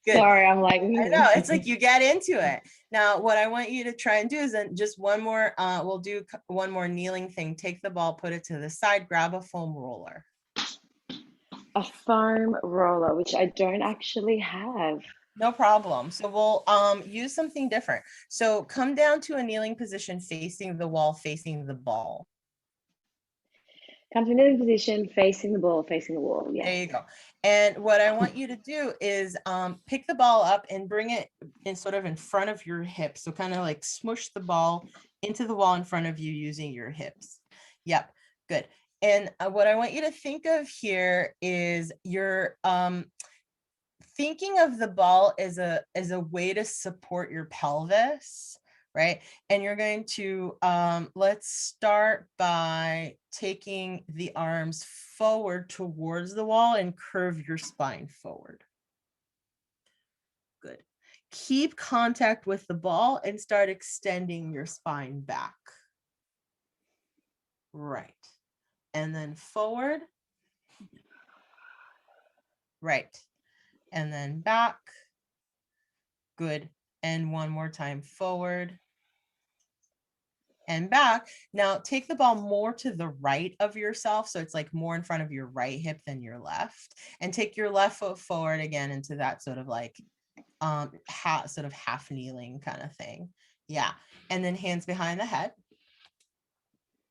Sorry, I'm like, I know, it's like you get into it. Now, what I want you to try and do is then just one more, we'll do one more kneeling thing. Take the ball, put it to the side, grab a foam roller. a foam roller, which I don't actually have. No problem. So we'll use something different. So come down to a kneeling position, facing the wall, facing the ball. Come to kneeling position, facing the ball, facing the wall. Yes. There you go. And what I want you to do is pick the ball up and bring it in sort of in front of your hips. So kind of like smush the ball into the wall in front of you using your hips. Yep, good. And what I want you to think of here is you're thinking of the ball as a way to support your pelvis, right? And you're going to, let's start by taking the arms forward towards the wall and curve your spine forward. Good. Keep contact with the ball and start extending your spine back. Right. And then forward. Right. And then back. Good. And one more time forward and back. Now take the ball more to the right of yourself. So it's like more in front of your right hip than your left. And take your left foot forward again into that sort of like half kneeling kind of thing. Yeah. And then hands behind the head.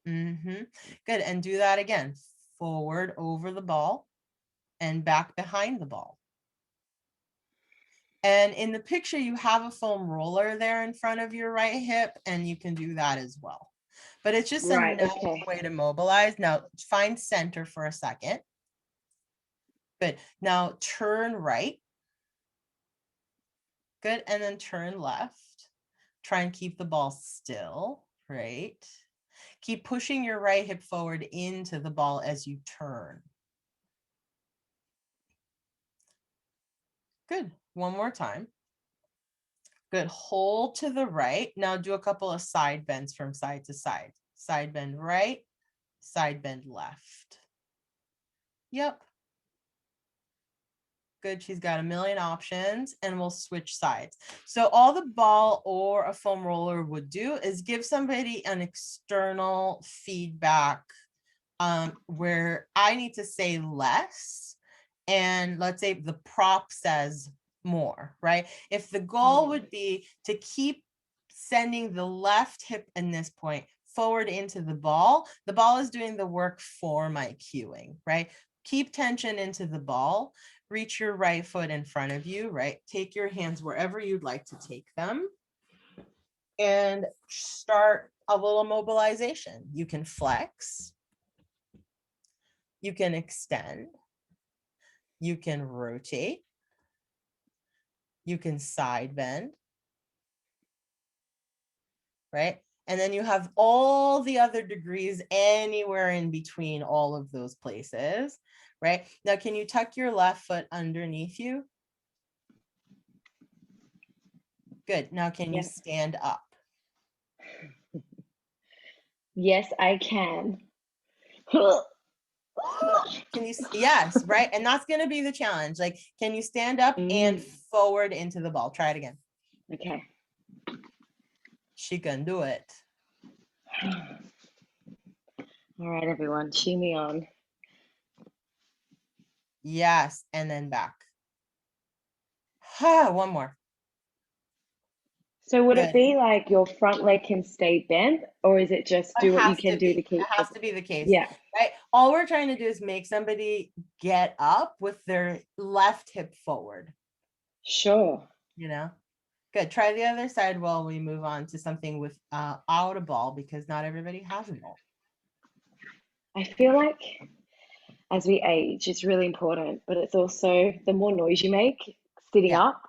Good. And do that again. Forward over the ball and back behind the ball. And in the picture, you have a foam roller there in front of your right hip, and you can do that as well. But it's just another way to mobilize. Now, find center for a second. Good. Now, turn right. Good. And then turn left. Try and keep the ball still. Right. Keep pushing your right hip forward into the ball as you turn. Good. One more time. Good. Hold to the right. Now do a couple of side bends from side to side. Side bend right, side bend left. Yep. Good. She's got a million options, and we'll switch sides. So all the ball or a foam roller would do is give somebody an external feedback where I need to say less. And let's say the prop says more, right? If the goal would be to keep sending the left hip in this point forward into the ball is doing the work for my cueing, right? Keep tension into the ball, reach your right foot in front of you, right? Take your hands wherever you'd like to take them and start a little mobilization. You can flex, you can extend, you can rotate, you can side bend, right? And then you have all the other degrees anywhere in between all of those places, right? Now, can you tuck your left foot underneath you? Good. Now, can you stand up? Yes, I can. Can you, yes, right? And that's going to be the challenge. Like, can you stand up and forward into the ball? Try it again. Okay. She can do it. All right, everyone, cheer me on. Yes, and then back. One more. So would it Good. be like your front leg can stay bent, or is it just do what you can do to keep? It has to be the case. Yeah. Right. All we're trying to do is make somebody get up with their left hip forward. Sure. You know. Good. Try the other side while we move on to something without a ball, because not everybody has a ball. I feel like as we age, it's really important, but it's also the more noise you make sitting up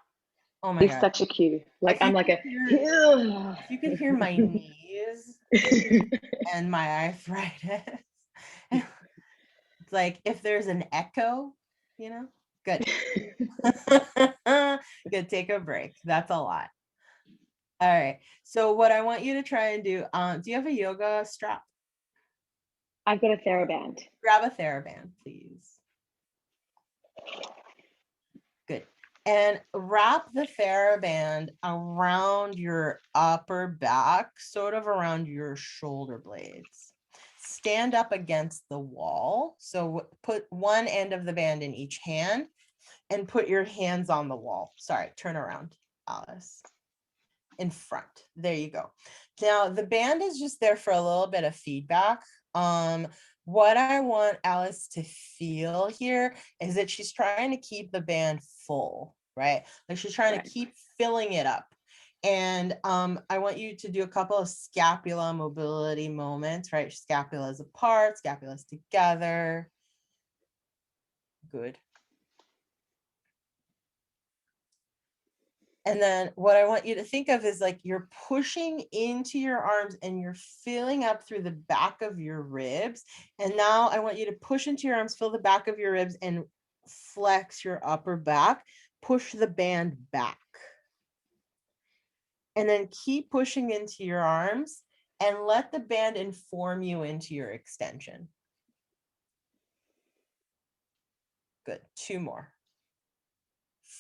Oh my is God. such a cue. Like If I'm you like if you can hear my knees and my arthritis, it's like if there's an echo, you know, good. Good. Take a break. That's a lot. All right. So what I want you to try and do you have a yoga strap? I've got a TheraBand. Grab a TheraBand, please. Good. And wrap the TheraBand around your upper back, sort of around your shoulder blades. Stand up against the wall. So put one end of the band in each hand and put your hands on the wall. Sorry, turn around, Alice. In front. There you go. Now the band is just there for a little bit of feedback. What I want Alice to feel here is that she's trying to keep the band full, right? Like she's trying to keep filling it up. And I want you to do a couple of scapula mobility moments, right? Scapulas apart, scapulas together. Good. And then what I want you to think of is like you're pushing into your arms and you're filling up through the back of your ribs. And now I want you to push into your arms, fill the back of your ribs and flex your upper back, push the band back. And then keep pushing into your arms and let the band inform you into your extension. Good. 2 more.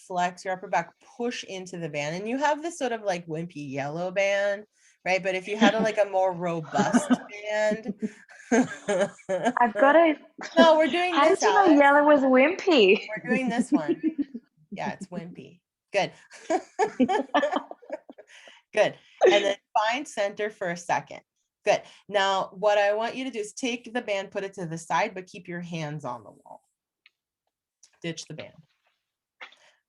Flex your upper back, push into the band. And you have this sort of like wimpy yellow band, right? But if you had a more robust band. I've got a. No, we're doing How this, did you know Alex. yellow was wimpy? We're doing this one. Yeah, it's wimpy. Good. Good. And then find center for a second. Good. Now, what I want you to do is take the band, put it to the side, but keep your hands on the wall. Ditch the band.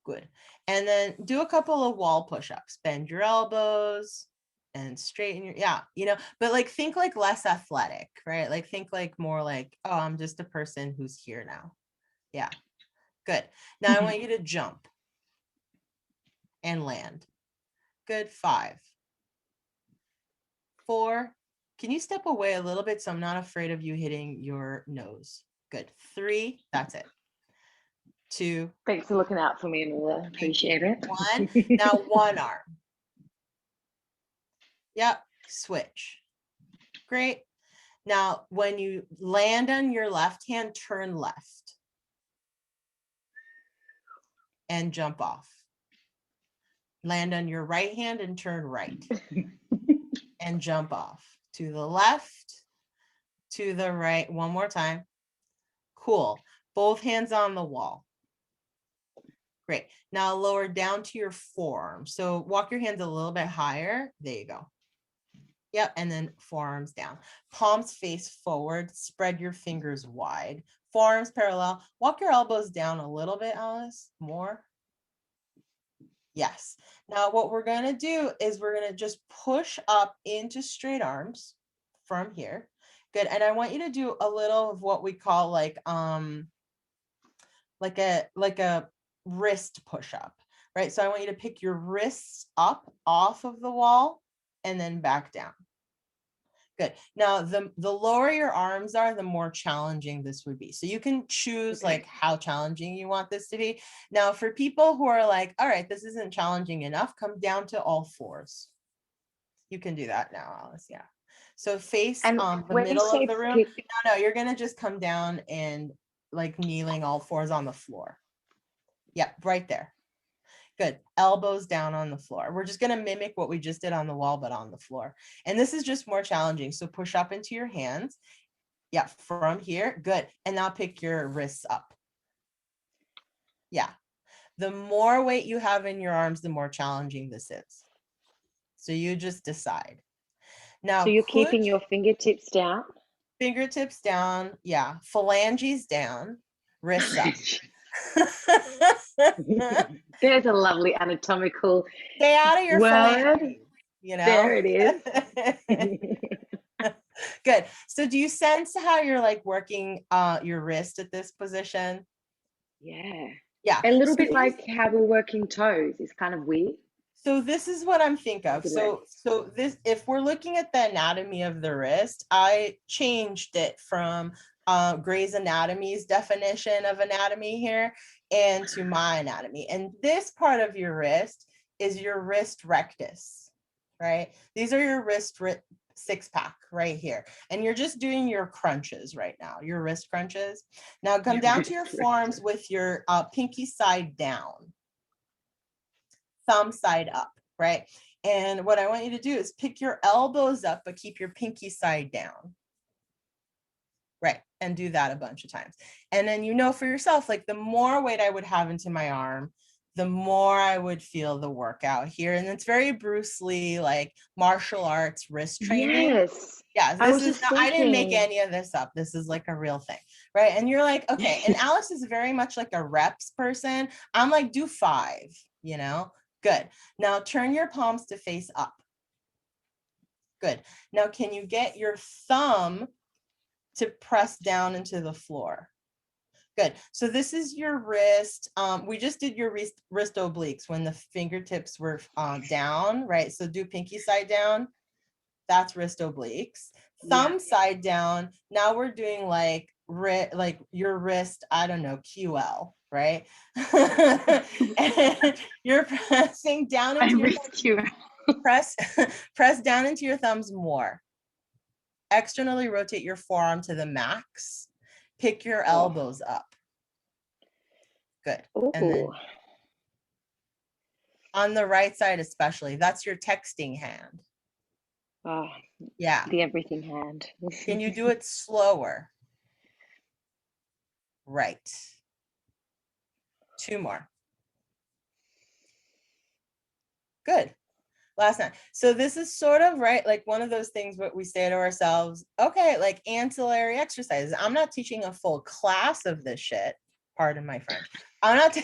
Good. And then do a couple of wall push-ups. Bend your elbows and straighten your, but like think like less athletic, right? Like think like more like, oh, I'm just a person who's here now. Yeah. Good. Now I want you to jump and land. Good. 5, 4. Can you step away a little bit so I'm not afraid of you hitting your nose? Good. 3. That's it. 2. Thanks for looking out for me, Anula. Appreciate it. 1. Now one arm. Yep. Switch. Great. Now, when you land on your left hand, turn left and jump off. Land on your right hand and turn right and jump off. To the left, to the right. One more time. Cool. Both hands on the wall. Great. Now lower down to your forearm. So walk your hands a little bit higher. There you go. Yep. And then forearms down. Palms face forward. Spread your fingers wide. Forearms parallel. Walk your elbows down a little bit, Alice. More. Yes. Now what we're going to do is we're going to just push up into straight arms from here. Good. And I want you to do a little of what we call like a wrist push up, right? So I want you to pick your wrists up off of the wall and then back down. Good. Now, the lower your arms are, the more challenging this would be. So you can choose like how challenging you want this to be. Now, for people who are like, all right, this isn't challenging enough, come down to all fours. You can do that now, Alice. Yeah. So face the middle of the room. No, you're going to just come down and like kneeling all fours on the floor. Yep, right there. Good. Elbows down on the floor. We're just going to mimic what we just did on the wall, but on the floor. And this is just more challenging. So push up into your hands. Yeah, from here. Good. And now pick your wrists up. Yeah. The more weight you have in your arms, the more challenging this is. So you just decide. Now, So you're keeping your fingertips down? Fingertips down. Yeah. Phalanges down. Wrists up. There's a lovely anatomical Stay out of your word. phalanges, you know? There it is. Good. So do you sense how you're like working your wrist at this position? Yeah. Yeah. A little bit like how we're working toes. It's kind of weird. So this is what I'm thinking of. So this, if we're looking at the anatomy of the wrist, I changed it from Gray's Anatomy's definition of anatomy here and to my anatomy. And this part of your wrist is your wrist rectus, right? These are your wrist six pack right here. And you're just doing your crunches right now, your wrist crunches. Now come down to your forearms with your pinky side down. Thumb side up, right? And what I want you to do is pick your elbows up, but keep your pinky side down. Right, and do that a bunch of times. And then you know for yourself, like the more weight I would have into my arm, the more I would feel the workout here. And it's very Bruce Lee, like martial arts wrist training. Yes. Yeah, this is not, I didn't make any of this up. This is like a real thing, right? And you're like, okay, and Alice is very much like a reps person. I'm like, do 5, you know? Good. Now turn your palms to face up. Good. Now, can you get your thumb to press down into the floor? Good. So this is your wrist. We just did your wrist obliques when the fingertips were down, right? So do pinky side down. That's wrist obliques. Thumb side down. Now we're doing like your wrist, I don't know, QL, right? And you're pressing down into your QL. press down into your thumbs more. Externally rotate your forearm to the max. Pick your elbows up. Good. Ooh. And then on the right side especially, that's your texting hand. Oh, yeah. The everything hand. Can you do it slower? Right. 2 more. Good. Last night. So this is sort of right, like one of those things what we say to ourselves, okay, like ancillary exercises. I'm not teaching a full class of this shit. Pardon my French. I'm not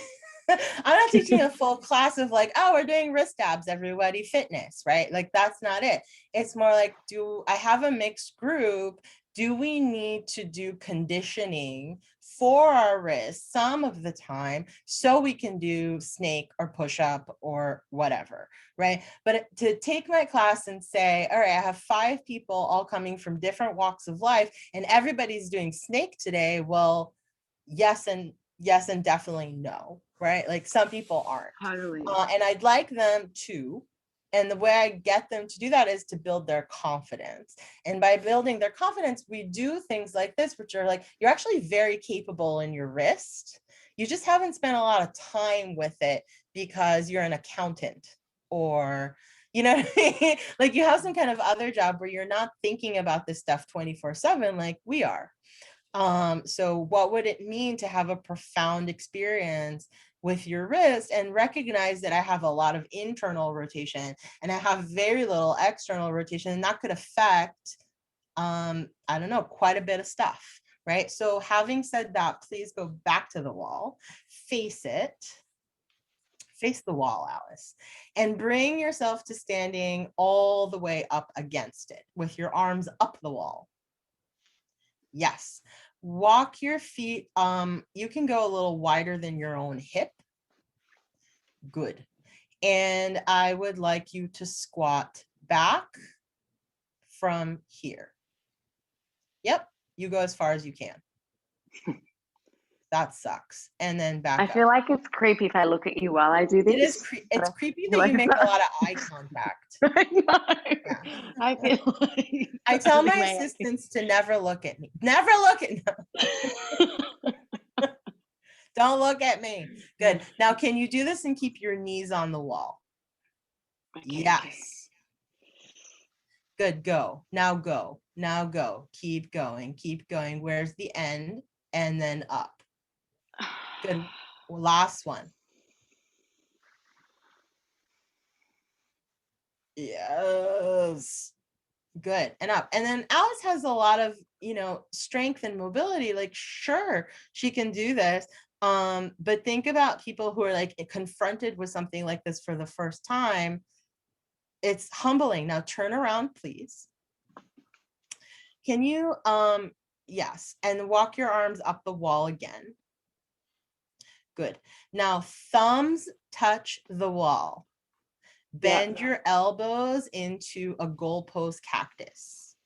teaching a full class of like, oh, we're doing wrist abs, everybody, fitness, right? Like that's not it. It's more like, do I have a mixed group? Do we need to do conditioning for our wrists some of the time so we can do snake or push up or whatever, right? But to take my class and say, all right, I have 5 people all coming from different walks of life and everybody's doing snake today. Well, yes and definitely no, right? Like some people aren't. Totally. And I'd like them to. And the way I get them to do that is to build their confidence. And by building their confidence, we do things like this, which are like, you're actually very capable in your wrist. You just haven't spent a lot of time with it because you're an accountant or, you know what I mean? Like you have some kind of other job where you're not thinking about this stuff 24/7 like we are. So what would it mean to have a profound experience with your wrist and recognize that I have a lot of internal rotation and I have very little external rotation, and that could affect, I don't know, quite a bit of stuff, right? So having said that, please go back to the wall, face it, face the wall, Alice, and bring yourself to standing all the way up against it with your arms up the wall. Yes. Walk your feet. You can go a little wider than your own hip. Good. And I would like you to squat back from here. Yep. You go as far as you can. That sucks. And then back up. I feel like it's creepy if I look at you while I do this. It is it's creepy that you make a lot of eye contact. I know. Yeah. I feel like I tell my assistants to never look at me. Never look at me. Don't look at me. Good. Now, can you do this and keep your knees on the wall? Okay. Yes. Good. Go. Now go. Now go. Keep going. Keep going. Where's the end? And then up. Good. Last one. Yes. Good. And up. And then Alice has a lot of, you know, strength and mobility. Like, sure, she can do this. But think about people who are like confronted with something like this for the first time. It's humbling. Now turn around, please. Can you, yes, and walk your arms up the wall again. Good. Now thumbs touch the wall. Bend your elbows into a goalpost cactus.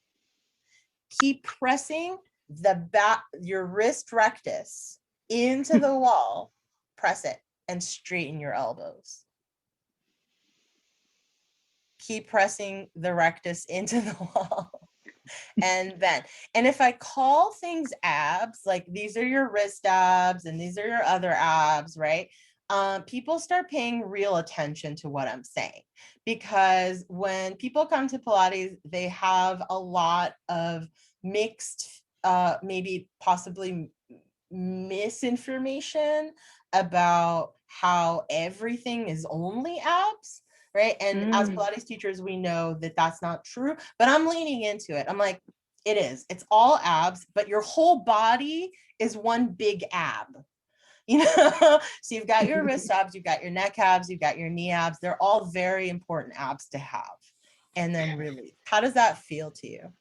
Keep pressing the back, your wrist rectus into the wall. Press it and straighten your elbows. Keep pressing the rectus into the wall and bend. And if I call things abs, like these are your wrist abs and these are your other abs, right? People start paying real attention to what I'm saying, because when people come to Pilates, they have a lot of mixed, maybe possibly misinformation about how everything is only abs, right? And as Pilates teachers, we know that that's not true, but I'm leaning into it. I'm like, it is. It's all abs, but your whole body is one big ab. You know, so you've got your wrist abs, you've got your neck abs, you've got your knee abs. They're all very important abs to have. And then release. How does that feel to you?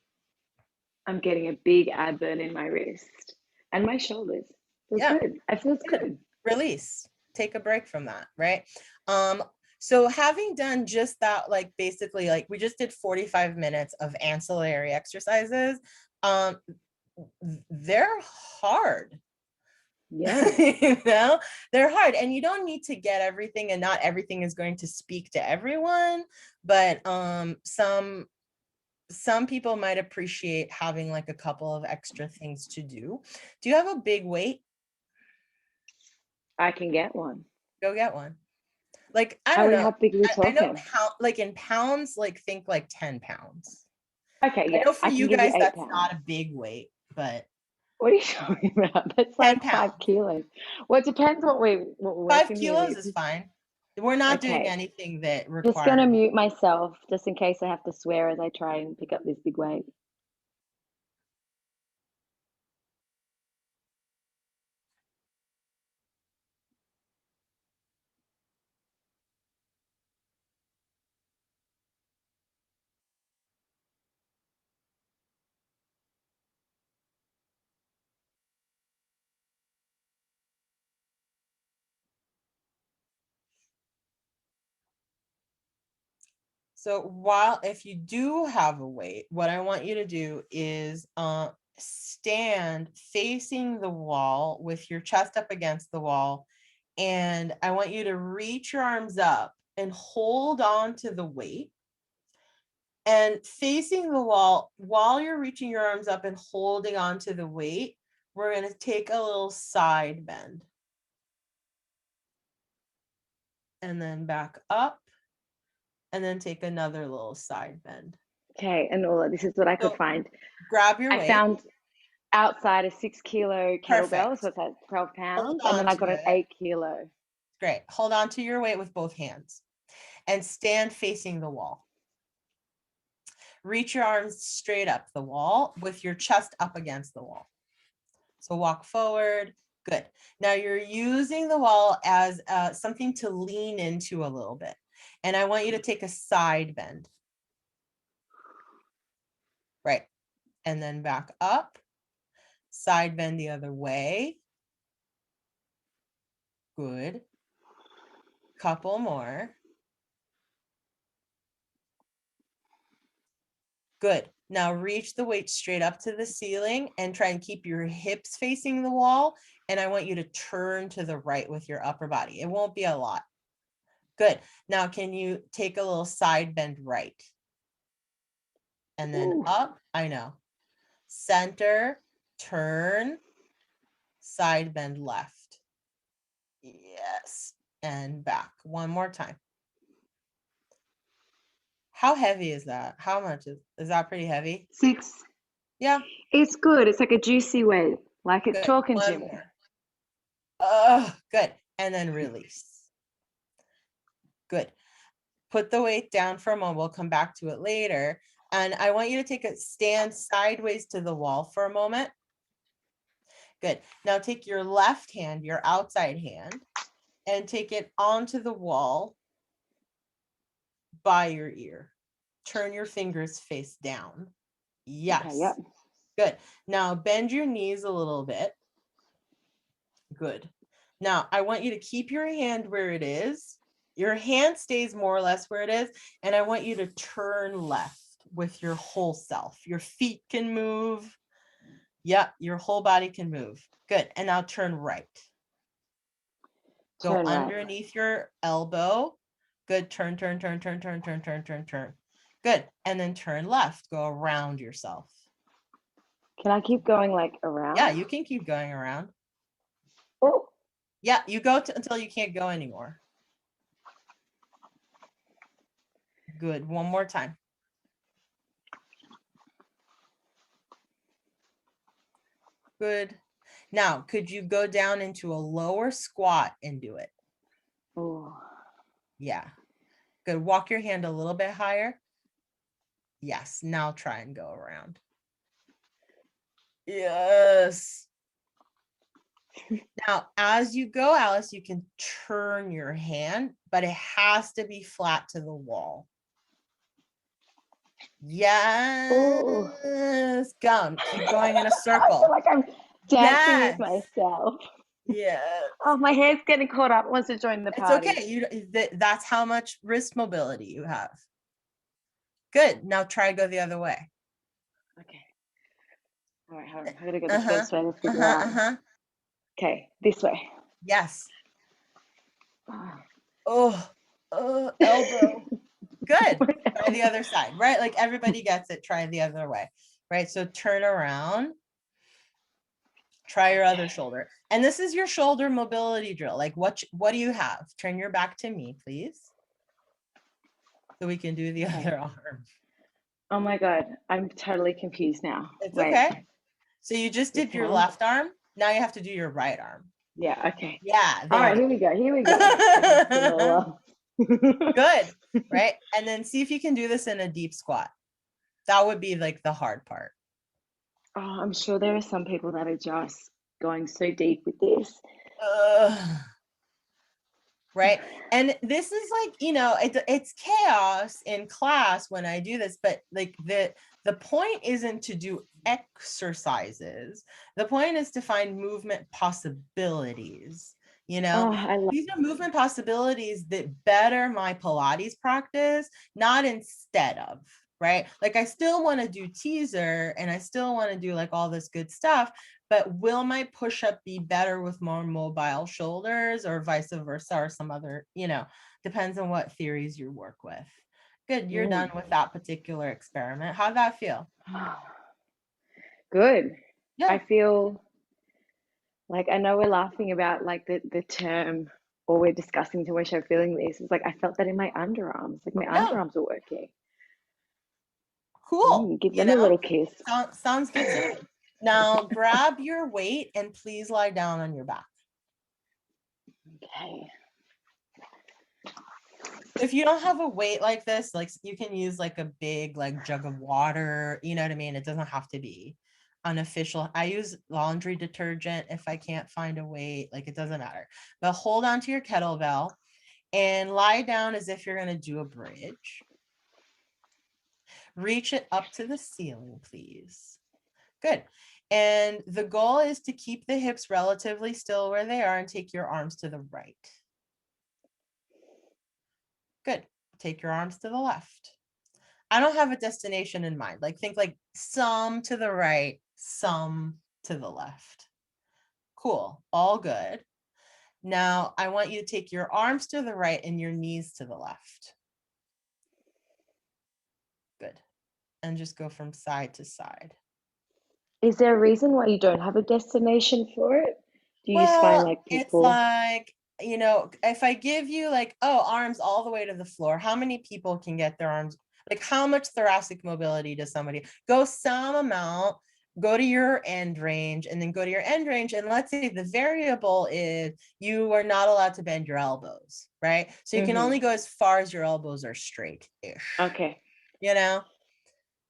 I'm getting a big ab burn in my wrist and my shoulders. Feels good. It feels good. Release. Take a break from that, right? So having done just that, like basically, like we just did 45 minutes of ancillary exercises. They're hard. Yeah. You know, they're hard, and you don't need to get everything, and not everything is going to speak to everyone, but some people might appreciate having like a couple of extra things to do. Do you have a big weight? I can get one. Go get one. Like, I don't know. How big are we I know talking? how, like in pounds, like think like 10 pounds. Okay, yeah. I know for you give guys, 8 that's pounds. not a big weight, but What are you talking about? That's 10 like pounds. 5 kilos. Well, it depends what we're 5 working kilos with. is fine. We're not doing Okay. anything that Just gonna requires. mute myself just in case I have to swear as I try and pick up this big weight. So if you do have a weight, what I want you to do is stand facing the wall with your chest up against the wall. And I want you to reach your arms up and hold on to the weight. And facing the wall, while you're reaching your arms up and holding on to the weight, we're going to take a little side bend. And then back up. And then take another little side bend. Okay, Anula, this is what I could find. Grab your weight. I found outside a 6 kilo kettlebell, so it's at 12 pounds, and then I got an 8 kilo. Great. Hold on to your weight with both hands and stand facing the wall. Reach your arms straight up the wall with your chest up against the wall. So walk forward. Good. Now you're using the wall as something to lean into a little bit. And I want you to take a side bend. Right. And then back up. Side bend the other way. Good. Couple more. Good. Now reach the weight straight up to the ceiling and try and keep your hips facing the wall. And I want you to turn to the right with your upper body. It won't be a lot. Good. Now, can you take a little side bend right? And then up, I know. Center, turn, side bend left. Yes. And back. One more time. How heavy is that? How much is that pretty heavy? 6. Yeah. It's good. It's like a juicy weight. Like it's Good. talking One to me. more. Oh, good. And then release. Good. put the weight down for a moment. We'll come back to it later. And I want you to take a stand sideways to the wall for a moment. Good. Now take your left hand, your outside hand, and take it onto the wall by your ear. Turn your fingers face down. Yes. Okay, yep. Good. Now bend your knees a little bit. Good. Now I want you to keep your hand where it is. Your hand stays more or less where it is. And I want you to turn left with your whole self. Your feet can move. Yep, your whole body can move. Good. And now turn right. Go Turn right. underneath your elbow. Good. Turn. Good. And then turn left. Go around yourself. Can I keep going like around? Yeah, you can keep going around. Oh. Yeah, you go until you can't go anymore. Good. One more time. Good. Now, could you go down into a lower squat and do it? Oh. Yeah. Good. Walk your hand a little bit higher. Yes. Now try and go around. Yes. Now, as you go, Alice, you can turn your hand, but it has to be flat to the wall. Yes. Ooh. Go. Keep going in a circle. I feel like I'm dancing Yes. with myself. Yeah. Oh, my hair's getting caught up. Wants to join the It's party. okay. That's how much wrist mobility you have. Good. Now try to go the other way. Okay. All right, hold on. I gotta go the first way to figure out. Okay, this way. Yes. Oh, elbow. Good. Try the other side, right? Like everybody gets it. Try the other way, right? So turn around. Try your other shoulder. And this is your shoulder mobility drill. Like what do you have? Turn your back to me, please. So we can do the other arm. Oh my God, I'm totally confused now. It's Wait. okay. So you just did your left arm. Now you have to do your right arm. Yeah, okay. Yeah. All right, here we go. Good. Right. And then see if you can do this in a deep squat. That would be like the hard part. Oh, I'm sure there are some people that are just going so deep with this. Right. And this is like, it's chaos in class when I do this, but like the point isn't to do exercises. The point is to find movement possibilities. These are movement possibilities that better my Pilates practice, not instead of, right? Like I still want to do teaser and I still want to do like all this good stuff, but will my push-up be better with more mobile shoulders or vice versa or some other, depends on what theories you work with. Good, you're done with that particular experiment. How'd that feel? Good. Yeah. I feel like, I know we're laughing about like the term, or we're discussing to wish I'm feeling this. It's like I felt that in my underarms, like my underarms are working. Cool. Give them a little kiss. Sounds good to me. Now grab your weight and please lie down on your back. Okay. If you don't have a weight like this, like you can use like a big like jug of water, you know what I mean? It doesn't have to be unofficial. I use laundry detergent if I can't find a weight, like it doesn't matter. But hold on to your kettlebell and lie down as if you're going to do a bridge. Reach it up to the ceiling, please. Good. And the goal is to keep the hips relatively still where they are and take your arms to the right. Good. Take your arms to the left. I don't have a destination in mind. Like think like some to the right, some to the left. Cool. All good. Now I want you to take your arms to the right and your knees to the left. Good. And just go from side to side. Is there a reason why you don't have a destination for it? Do you just find like people? It's like, if I give you like, arms all the way to the floor, how many people can get their arms? Like how much thoracic mobility does somebody go some amount, go to your end range, and then go to your end range. And let's say the variable is you are not allowed to bend your elbows, right? So you can only go as far as your elbows are straight-ish. Okay. You know?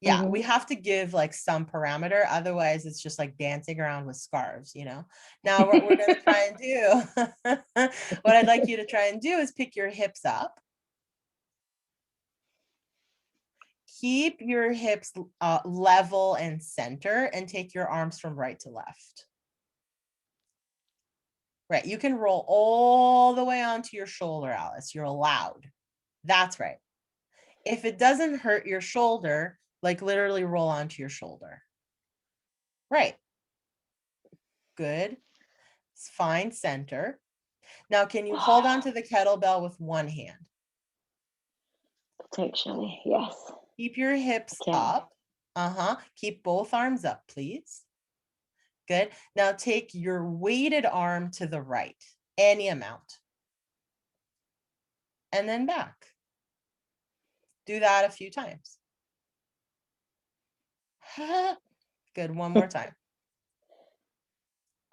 Yeah, we have to give like some parameter. Otherwise, it's just like dancing around with scarves, you know? Now, what we're going to try and do, what I'd like you to try and do is pick your hips up. Keep your hips level and center, and take your arms from right to left. Right, you can roll all the way onto your shoulder, Alice. You're allowed. That's right. If it doesn't hurt your shoulder, like literally roll onto your shoulder. Right. Good. Find center. Now, can you hold on to the kettlebell with one hand? Potentially, yes. Keep your hips up. Keep both arms up, please. Good. Now take your weighted arm to the right, any amount. And then back. Do that a few times. Good. One more time.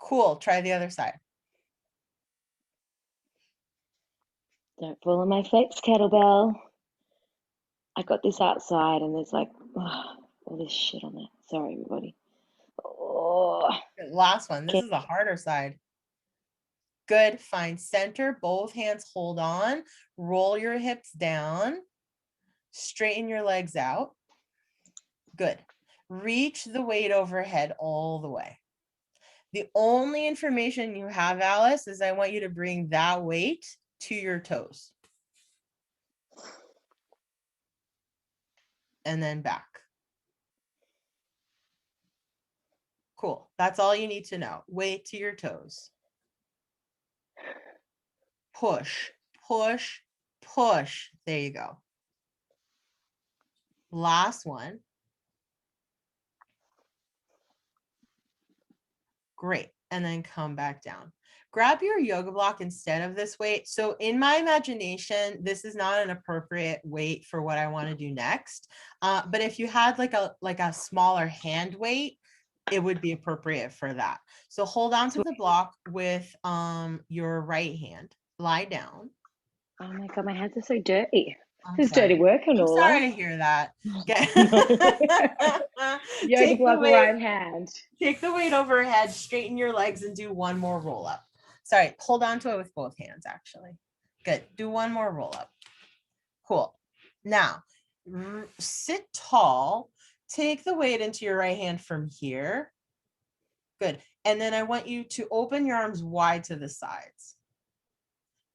Cool. Try the other side. Don't fall on my flex kettlebell. I got this outside and there's like all this shit on it. Sorry, everybody. Oh. Good. Last one. This is the harder side. Good. Find center. Both hands hold on. Roll your hips down. Straighten your legs out. Good. Reach the weight overhead all the way. The only information you have, Alice, is I want you to bring that weight to your toes. And then back. Cool. That's all you need to know. Weight to your toes. Push, push, push. There you go. Last one. Great. And then come back down. Grab your yoga block instead of this weight. So in my imagination, this is not an appropriate weight for what I want to do next. But if you had like a smaller hand weight, it would be appropriate for that. So hold on to the block with your right hand. Lie down. Oh my God, my hands are so dirty. This is dirty work, Anula. I'm sorry to hear that. Yoga block right hand. Take the weight overhead, straighten your legs, and do one more roll up. Sorry, hold on to it with both hands, actually. Good. Do one more roll up. Cool. Now, sit tall. Take the weight into your right hand from here. Good. And then I want you to open your arms wide to the sides.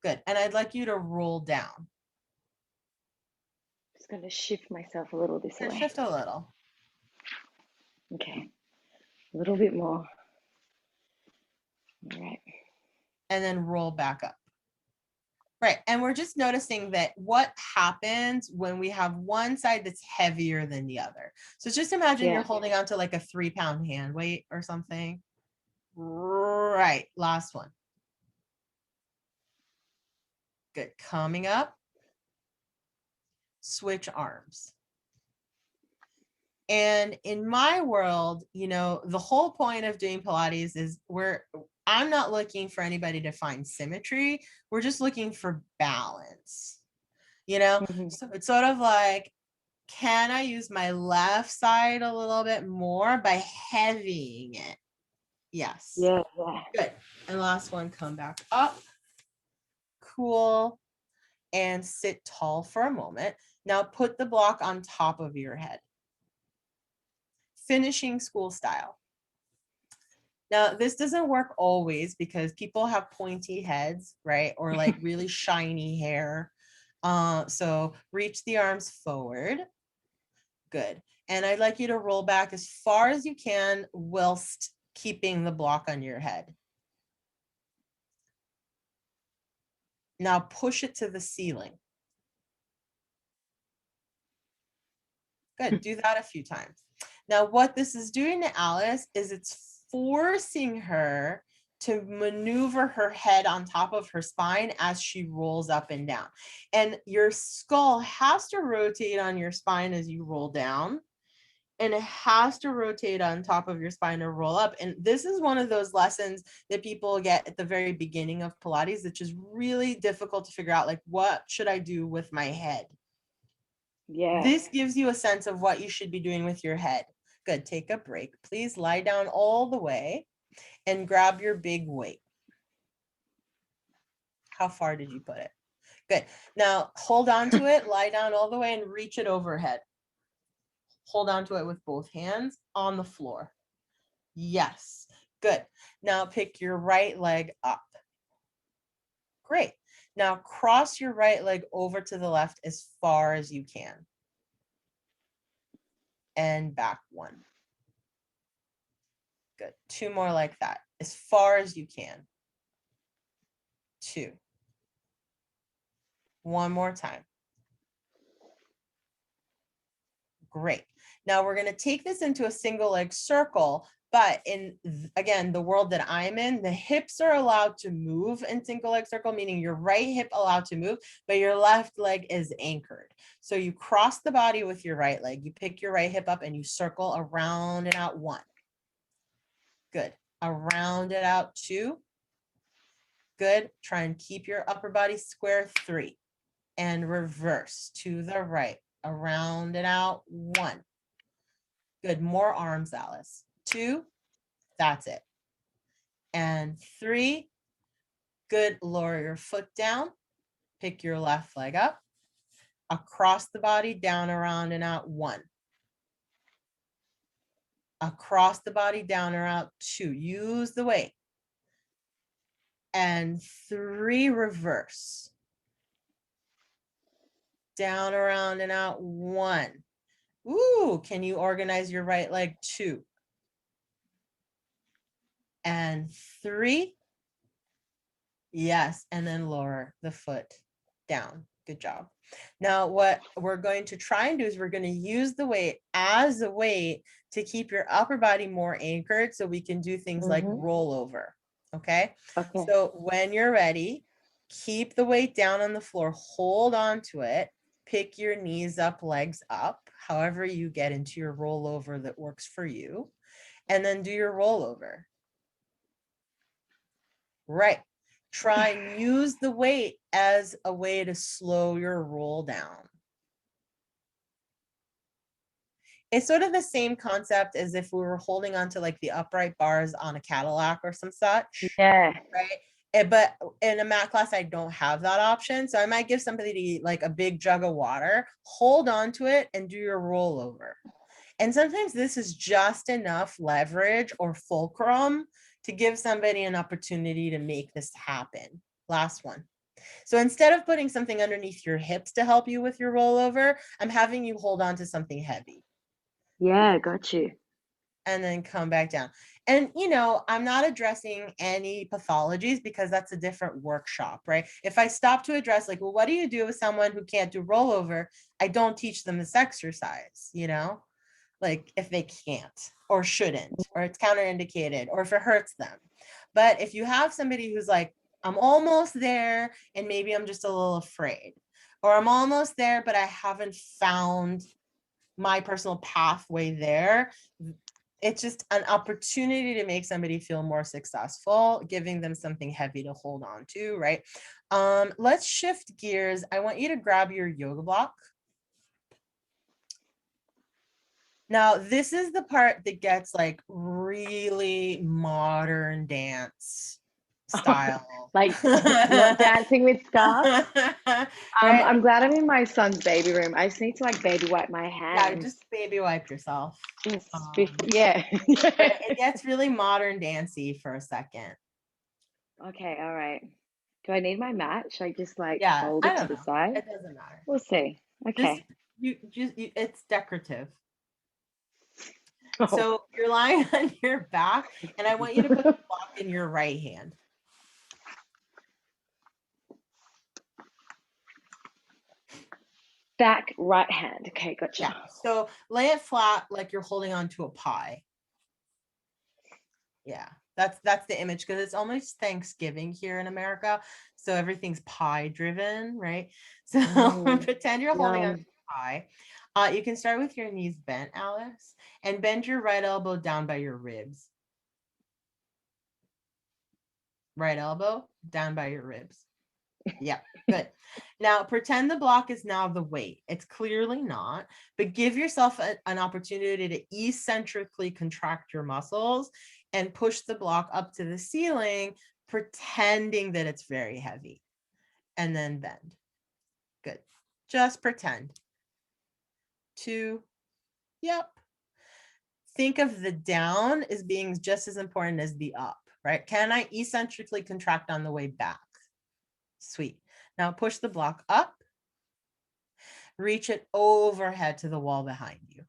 Good. And I'd like you to roll down. Just going to shift myself a little this way. Shift a little. Okay. A little bit more. All right. And then roll back up. Right. And we're just noticing that what happens when we have one side that's heavier than the other. So just imagine you're holding on to like a 3-pound hand weight or something. Right. Last one. Good. Coming up. Switch arms. And in my world, you know, the whole point of doing Pilates is I'm not looking for anybody to find symmetry. We're just looking for balance, you know? So it's sort of like, can I use my left side a little bit more by heavying it? Yes. Yeah. Good. And last one, come back up. Cool. And sit tall for a moment. Now put the block on top of your head. Finishing school style. Now, this doesn't work always because people have pointy heads, right? Or like really shiny hair. So reach the arms forward. Good. And I'd like you to roll back as far as you can whilst keeping the block on your head. Now push it to the ceiling. Good. Do that a few times. Now, what this is doing to Alice is it's forcing her to maneuver her head on top of her spine as she rolls up and down. And your skull has to rotate on your spine as you roll down. and it has to rotate on top of your spine to roll up. And this is one of those lessons that people get at the very beginning of Pilates, which is really difficult to figure out, like, what should I do with my head? Yeah. This gives you a sense of what you should be doing with your head. Good. Take a break. Please lie down all the way and grab your big weight. How far did you put it? Good. Now hold on to it, lie down all the way and reach it overhead. Hold on to it with both hands on the floor. Yes. Good. Now pick your right leg up. Great. Now cross your right leg over to the left as far as you can. And back one. Good. Two more like that, as far as you can. Two. One more time. Great. Now we're going to take this into a single leg circle, but in, again, the world that I'm in, the hips are allowed to move in single leg circle, meaning your right hip allowed to move, but your left leg is anchored. So you cross the body with your right leg, you pick your right hip up and you circle around and out one. Good. Around it out two. Good. Try and keep your upper body square, three. And reverse to the right. Around and out one. Good. More arms, Alice. Two. That's it. And three. Good. Lower your foot down. Pick your left leg up. Across the body, down, around, and out one. Across the body, down or out two. Use the weight. And three, reverse. Down, around, and out one. Ooh, can you organize your right leg? Two. And three. Yes, and then lower the foot down. Good job. Now, what we're going to try and do is we're going to use the weight as a weight to keep your upper body more anchored so we can do things like rollover. Okay? Okay. So when you're ready, keep the weight down on the floor, hold on to it, pick your knees up, legs up, however you get into your rollover that works for you, and then do your rollover. Right. Try and use the weight as a way to slow your roll down. It's sort of the same concept as if we were holding onto like the upright bars on a Cadillac or some such. Yeah. Right. But in a mat class, I don't have that option. So I might give somebody like a big jug of water, hold on to it and do your rollover. And sometimes this is just enough leverage or fulcrum to give somebody an opportunity to make this happen. Last one. So instead of putting something underneath your hips to help you with your rollover, I'm having you hold on to something heavy. Yeah, got you. And then come back down. And, you know, I'm not addressing any pathologies because that's a different workshop, right? If I stop to address like, well, what do you do with someone who can't do rollover? I don't teach them this exercise, you know, like if they can't or shouldn't, or it's counterindicated, or if it hurts them. But if you have somebody who's like, I'm almost there and maybe I'm just a little afraid, or I'm almost there, but I haven't found my personal pathway there. It's just an opportunity to make somebody feel more successful, giving them something heavy to hold on to, right? Let's shift gears. I want you to grab your yoga block. Now, this is the part that gets like really modern dance style. Like not dancing with scarves. Right? I'm glad I'm in my son's baby room. I just need to like baby wipe my hands. Yeah, just baby wipe yourself. Just yeah. It gets really modern dancey for a second. Okay, all right. Do I need my mat? Should I just like Yeah, fold it to the side? It doesn't matter. We'll see. Okay. It's decorative. Oh. So you're lying on your back, and I want you to put the block in your right hand. Back right hand. Okay, gotcha. Yeah. So lay it flat like you're holding onto a pie. Yeah, that's the image because it's almost Thanksgiving here in America. So everything's pie driven, right? So pretend you're holding on to a high. You can start with your knees bent, Alice, and bend your right elbow down by your ribs. Right elbow down by your ribs. Yeah, good. Now pretend the block is now the weight. It's clearly not, but give yourself an opportunity to eccentrically contract your muscles and push the block up to the ceiling, pretending that it's very heavy, and then bend. Good. Just pretend. 2. Yep. Think of the down as being just as important as the up, right? Can I eccentrically contract on the way back? Sweet. Now push the block up. Reach it overhead to the wall behind you.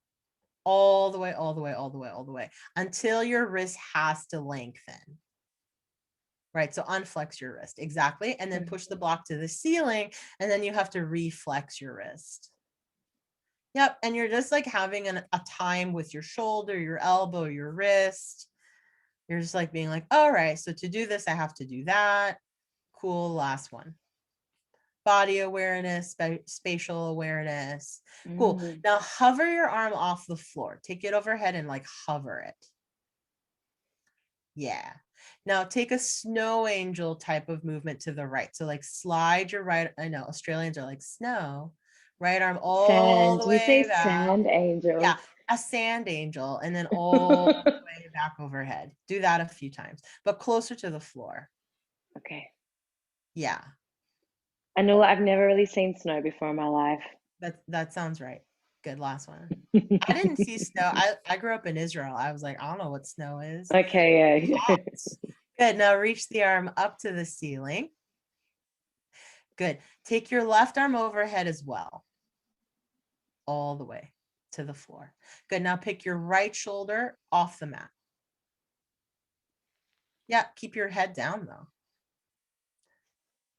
All the way, all the way, all the way, all the way, until your wrist has to lengthen. Right, so unflex your wrist, exactly. And then push the block to the ceiling, and then you have to reflex your wrist. Yep, and you're just like having a time with your shoulder, your elbow, your wrist. You're just like being like, all right, so to do this, I have to do that. Cool, last one. Body awareness, spatial awareness. Cool. Now hover your arm off the floor. Take it overhead and like hover it. Yeah. Now take a snow angel type of movement to the right. So like slide your right. I know Australians are like snow. Right arm all the way back. Sand angel. Yeah, a sand angel, and then all the way back overhead. Do that a few times, but closer to the floor. Okay. Yeah. Anula, I've never really seen snow before in my life. That sounds right. Good, last one. I didn't see snow. I grew up in Israel. I was like, I don't know what snow is. Okay, yeah. Good. Now reach the arm up to the ceiling. Good. Take your left arm overhead as well. All the way to the floor. Good. Now pick your right shoulder off the mat. Yeah, keep your head down though.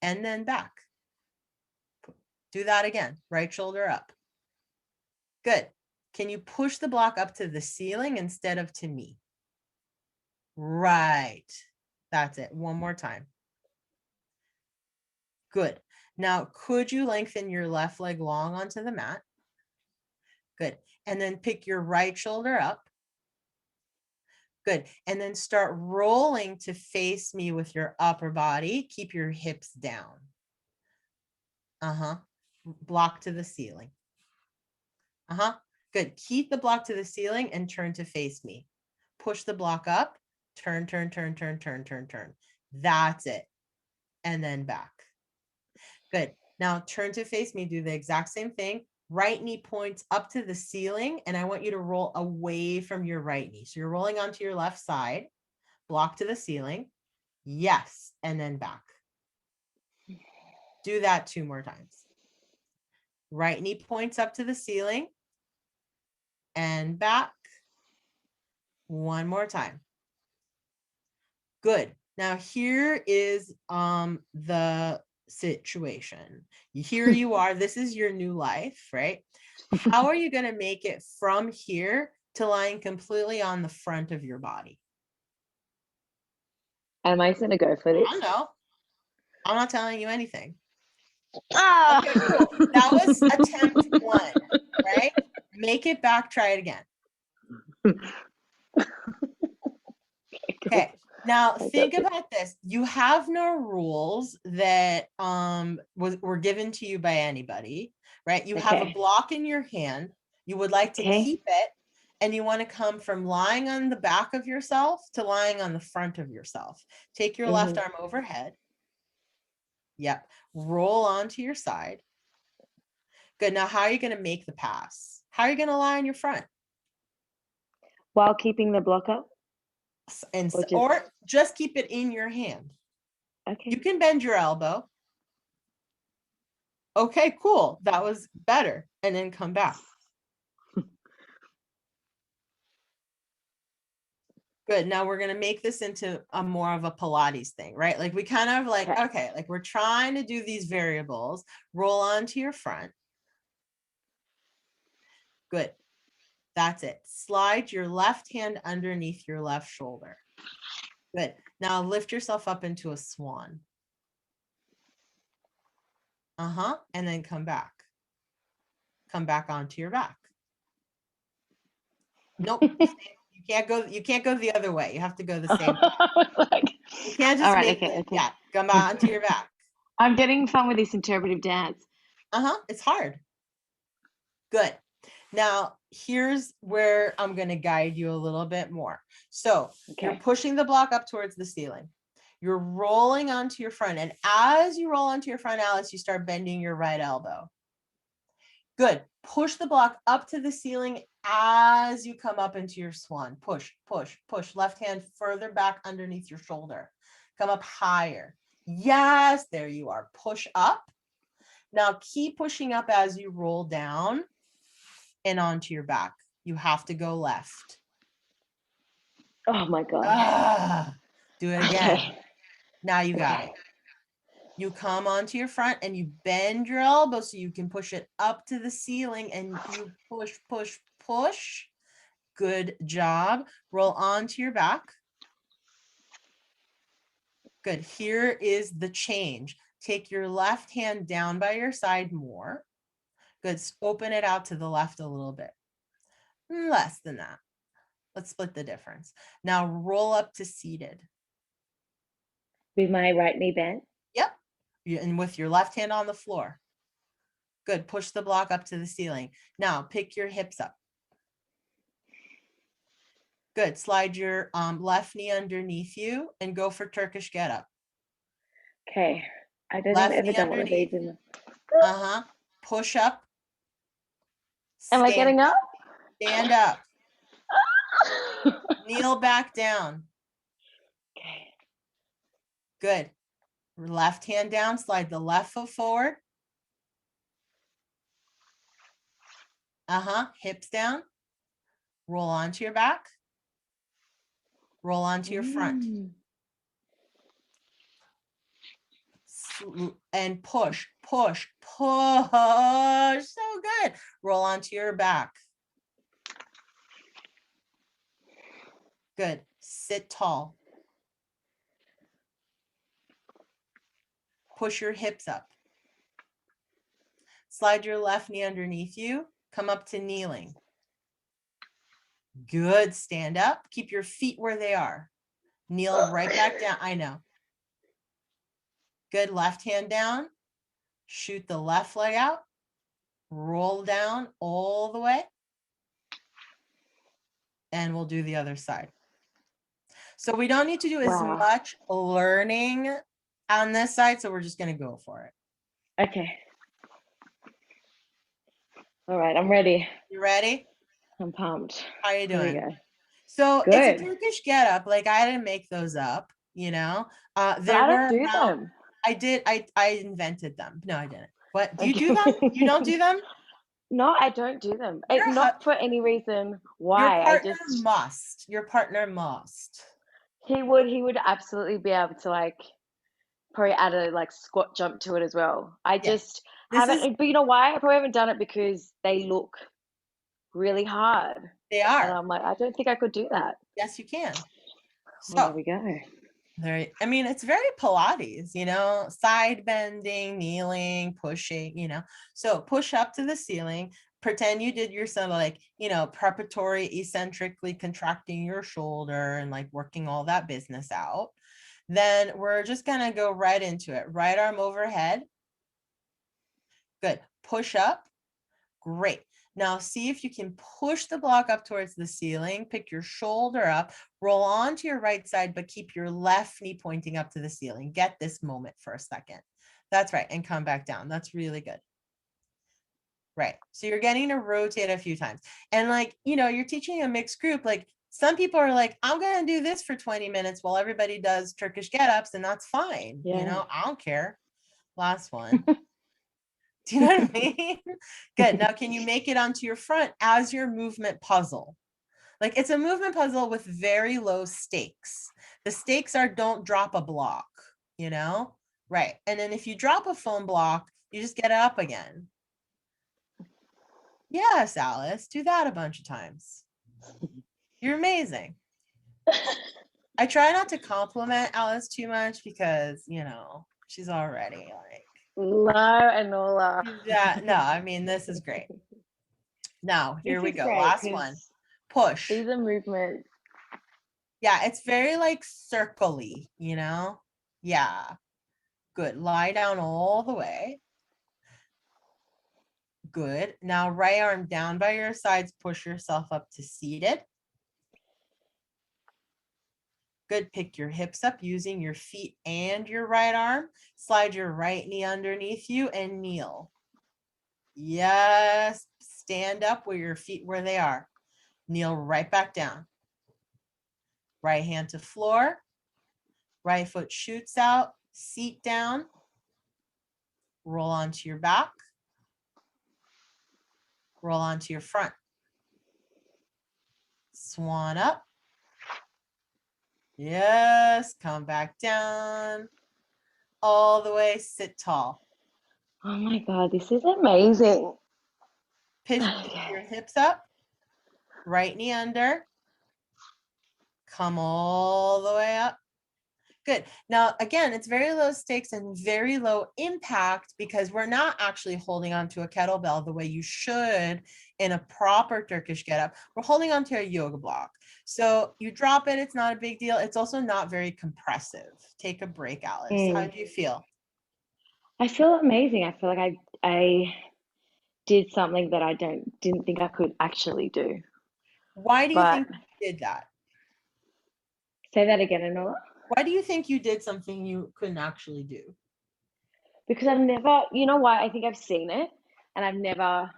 And then back. Do that again. Right shoulder up. Good. Can you push the block up to the ceiling instead of to me? Right. That's it. One more time. Good. Now, could you lengthen your left leg long onto the mat? Good. And then pick your right shoulder up. Good. And then start rolling to face me with your upper body. Keep your hips down. Block to the ceiling. Good. Keep the block to the ceiling and turn to face me. Push the block up. Turn, turn, turn, turn, turn, turn, turn. That's it. And then back. Good. Now turn to face me. Do the exact same thing. Right knee points up to the ceiling, and I want you to roll away from your right knee. So you're rolling onto your left side, block to the ceiling. Yes. And then back. Do that 2 more times. Right knee points up to the ceiling and back. 1 more time. Good. Now here is the situation. Here you are. This is your new life, right? How are you going to make it from here to lying completely on the front of your body? Am I going to go for this? I don't know. I'm not telling you anything. Ah! Okay, cool. That was attempt 1, right? Make it back. Try it again. Okay. Now think about this. You have no rules that were given to you by anybody, right? You have a block in your hand. You would like to keep it, and you want to come from lying on the back of yourself to lying on the front of yourself. Take your left arm overhead. Yep. Roll onto your side. Good. Now, how are you going to make the pass? How are you going to lie on your front? While keeping the block up? Or just keep it in your hand. Okay. You can bend your elbow. Okay, cool. That was better. And then come back. Good. Now we're going to make this into a more of a Pilates thing, right? Like we kind of like, okay, like we're trying to do these variables. Roll onto your front. Good. That's it. Slide your left hand underneath your left shoulder. Good. Now lift yourself up into a swan. And then come back. come back onto your back. Nope. You can't go the other way. You have to go the same way. Like, You can't just all right, make okay. yeah, come onto your back. I'm getting fun with this interpretive dance. It's hard. Good. Now, here's where I'm going to guide you a little bit more. So you're pushing the block up towards the ceiling. You're rolling onto your front. And as you roll onto your front, Alice, you start bending your right elbow. Good. Push the block up to the ceiling as you come up into your swan. Push, push, push. Left hand further back underneath your shoulder. Come up higher. Yes, there you are. Push up. Now keep pushing up as you roll down and onto your back. You have to go left. Oh my God. Do it again. Okay. Now you got it. You come onto your front and you bend your elbow so you can push it up to the ceiling and you push, push, push. Good job. Roll onto your back. Good. Here is the change. Take your left hand down by your side more. Good. Open it out to the left a little bit. Less than that. Let's split the difference. Now roll up to seated. With my right knee bent? Yep. And with your left hand on the floor. Good. Push the block up to the ceiling. Now pick your hips up. Good. Slide your left knee underneath you and go for Turkish get up. Okay. I don't think I've ever done one of these. Push up. Am I getting up? Stand up. Kneel back down. Okay. Good. Left hand down. Slide the left foot forward. Hips down. Roll onto your back. Roll onto your front. And push, push, push. So good. Roll onto your back. Good. Sit tall. Push your hips up. Slide your left knee underneath you. Come up to kneeling. Good. Stand up. Keep your feet where they are. Kneel right back down. I know. Good. Left hand down. Shoot the left leg out. Roll down all the way. And we'll do the other side. So we don't need to do as much learning on this side. So we're just going to go for it. Okay. All right. I'm ready. You ready? I'm pumped. How are you doing? So good. It's a Turkish get up. Like I didn't make those up, you know. I don't do them. I did. I invented them. No, I didn't. What? Do you do them? You don't do them? No, I don't do them. It's not for any reason why. Your partner must. He would absolutely be able to like probably add a like squat jump to it as well. I just haven't, but you know why? I probably haven't done it because they look really hard. They are. And I'm like, I don't think I could do that. Yes, you can. So there we go. I mean, it's very Pilates, you know, side bending, kneeling, pushing, you know. So push up to the ceiling, pretend you did your sort of like, you know, preparatory eccentrically contracting your shoulder and like working all that business out. Then we're just going to go right into it. Right arm overhead. Good. Push up. Great. Now see if you can push the block up towards the ceiling, pick your shoulder up, roll onto your right side, but keep your left knee pointing up to the ceiling. Get this moment for a second. That's right. And come back down. That's really good. Right. So you're getting to rotate a few times. And like, you know, you're teaching a mixed group. Like some people are like, I'm going to do this for 20 minutes while everybody does Turkish get-ups, and that's fine. Yeah. You know, I don't care. Last one. Do you know what I mean? Good. Now, can you make it onto your front as your movement puzzle? Like it's a movement puzzle with very low stakes. The stakes are don't drop a block, you know? Right. And then if you drop a foam block, you just get it up again. Yes, Alice, do that a bunch of times. You're amazing. I try not to compliment Alice too much because, you know, she's already like. No, Anula. Yeah, no, I mean, this is great. Now, here we is go. great Last one. 'cause Push. these are movements. Yeah, it's very like circle-y, you know? Yeah. Good. Lie down all the way. Good. Now, right arm down by your sides, push yourself up to seated. Good. Pick your hips up using your feet and your right arm. Slide your right knee underneath you and kneel. Yes. Stand up with your feet where they are. Kneel right back down. Right hand to floor. Right foot shoots out. Seat down. Roll onto your back. Roll onto your front. Swan up. Yes. Come back down. All the way. Sit tall. Oh my God, this is amazing. Pick your hips up. Right knee under. Come all the way up. Good. Now, again, it's very low stakes and very low impact because we're not actually holding onto a kettlebell the way you should in a proper Turkish getup. We're holding onto a yoga block. So you drop it, it's not a big deal. It's also not very compressive. Take a break, Alice. How do you feel? I feel amazing. I feel like I did something that I didn't think I could actually do. Why do you But think you did that? say that again, Anula. Why do you think you did something you couldn't actually do? Because I've never, you know what? I think I've seen it and I've never,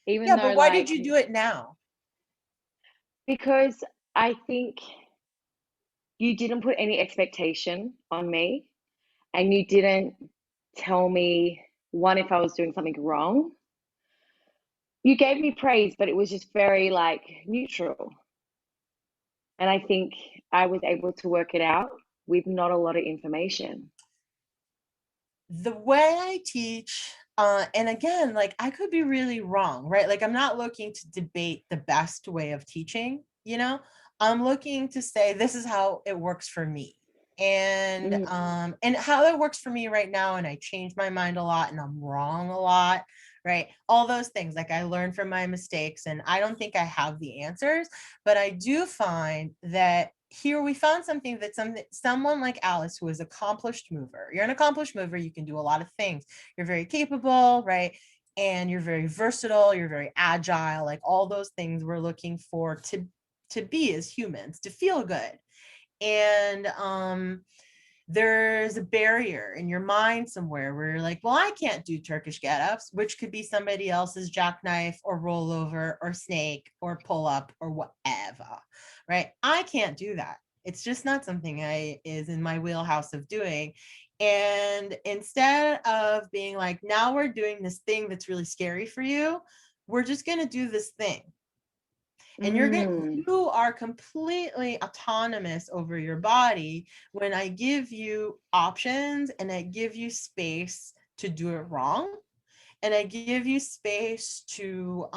even Yeah, though but why like, did you do it now? because I think you didn't put any expectation on me and you didn't tell me, one, if I was doing something wrong. You gave me praise, but it was just very like neutral. And I think I was able to work it out with not a lot of information. The way I teach, and again, like I could be really wrong, right? Like I'm not looking to debate the best way of teaching, you know, I'm looking to say this is how it works for me. And how it works for me right now, and I change my mind a lot and I'm wrong a lot, right? All those things, like I learn from my mistakes and I don't think I have the answers, but I do find that here we found something that someone like Alice, who is an accomplished mover. You're an accomplished mover. You can do a lot of things. You're very capable, right? And you're very versatile. You're very agile. Like all those things we're looking for to be as humans, to feel good. And there's a barrier in your mind somewhere where you're like, well, I can't do Turkish get-ups, which could be somebody else's jackknife or rollover or snake or pull up or whatever, right? I can't do that. It's just not something is in my wheelhouse of doing. And instead of being like, now we're doing this thing that's really scary for you, we're just going to do this thing. And you are completely autonomous over your body when I give you options and I give you space to do it wrong. And I give you space to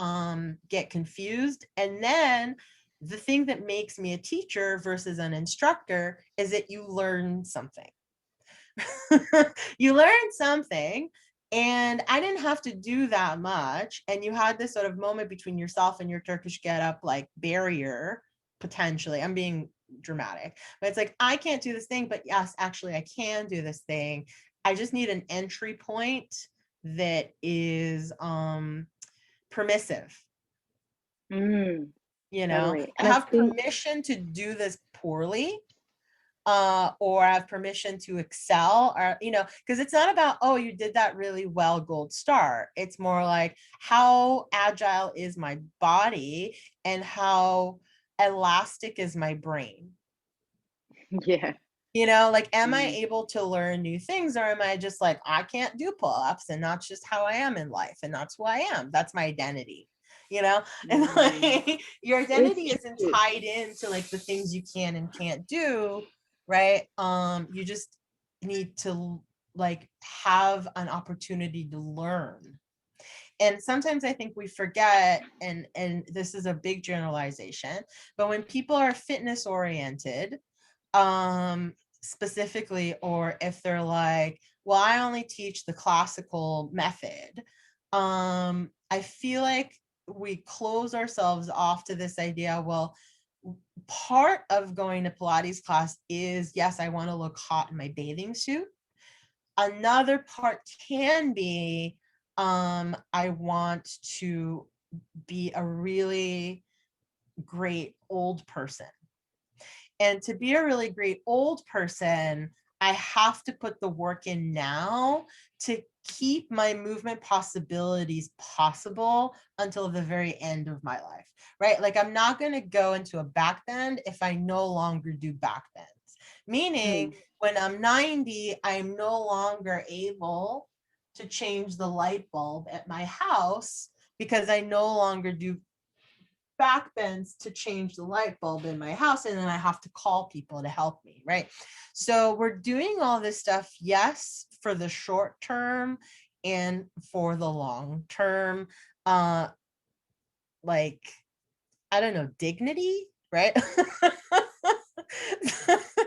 get confused. And then the thing that makes me a teacher versus an instructor is that you learn something. You learn something. And I didn't have to do that much. And you had this sort of moment between yourself and your Turkish getup, like barrier, potentially. I'm being dramatic, but it's like, I can't do this thing, but yes, actually, I can do this thing. I just need an entry point that is permissive. You know, Totally. I And I have think, permission to do this poorly. Or I have permission to excel, or, you know, because it's not about, oh, you did that really well, gold star. It's more like, how agile is my body and how elastic is my brain? yeah. You know, like, am I able to learn new things, or am I just like, I can't do pull-ups and that's just how I am in life and that's who I am. That's my identity. You know, and like your identity isn't tied into like the things you can and can't do, right? You just need to like have an opportunity to learn. And sometimes I think we forget, and this is a big generalization, but when people are fitness oriented, specifically, or if they're like, well, I only teach the classical method, I feel like we close ourselves off to this idea, well, part of going to Pilates class is, yes, I want to look hot in my bathing suit. Another part can be, I want to be a really great old person. And to be a really great old person, I have to put the work in now to keep my movement possibilities possible until the very end of my life, right? Like I'm not going to go into a back bend if I no longer do back bends. Meaning when I'm 90, I'm no longer able to change the light bulb at my house because I no longer do back bends to change the light bulb in my house, and then I have to call people to help me, right? So we're doing all this stuff, yes, for the short term and for the long term, like, I don't know, dignity, right?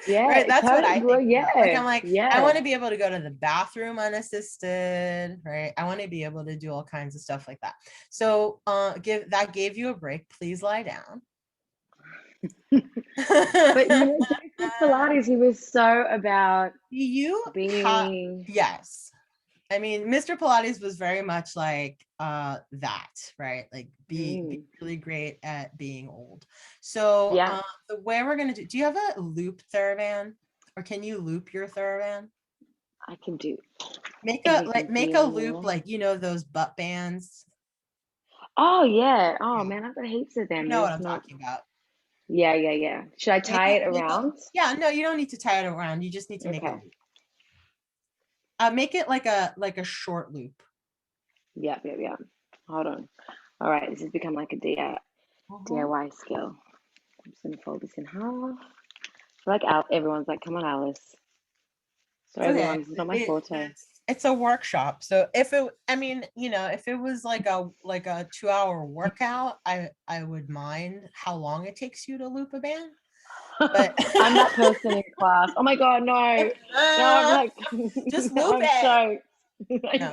Yeah, right, that's what I well, think about. Like I'm like, yeah. I want to be able to go to the bathroom unassisted, right? I want to be able to do all kinds of stuff like that. So gave you a break. Please lie down. But you know, Joseph Pilates, he was so about being. Yes. I mean, Mr. Pilates was very much like that, right? Like be really great at being old. So Yeah. the way we're gonna do you have a loop TheraBand, or can you loop your TheraBand? I can do. Make a loop, like, you know, those butt bands. Oh yeah. Oh man, I've got heaps of them. You know what I'm talking about. Yeah. Should I tie it around? Yeah, no, you don't need to tie it around. You just need to make a loop. Make it like a short loop. Yeah. Hold on. All right, this has become like a DIY skill. I'm just gonna fold this in half. Like everyone's like, come on, Alice. So everyone, this is not my forte. It's a workshop. So if it, I mean, you know, if it was like a 2-hour workout, I would mind how long it takes you to loop a band. But I'm that person in class. Oh my God, no. I'm like, just loop it. I know.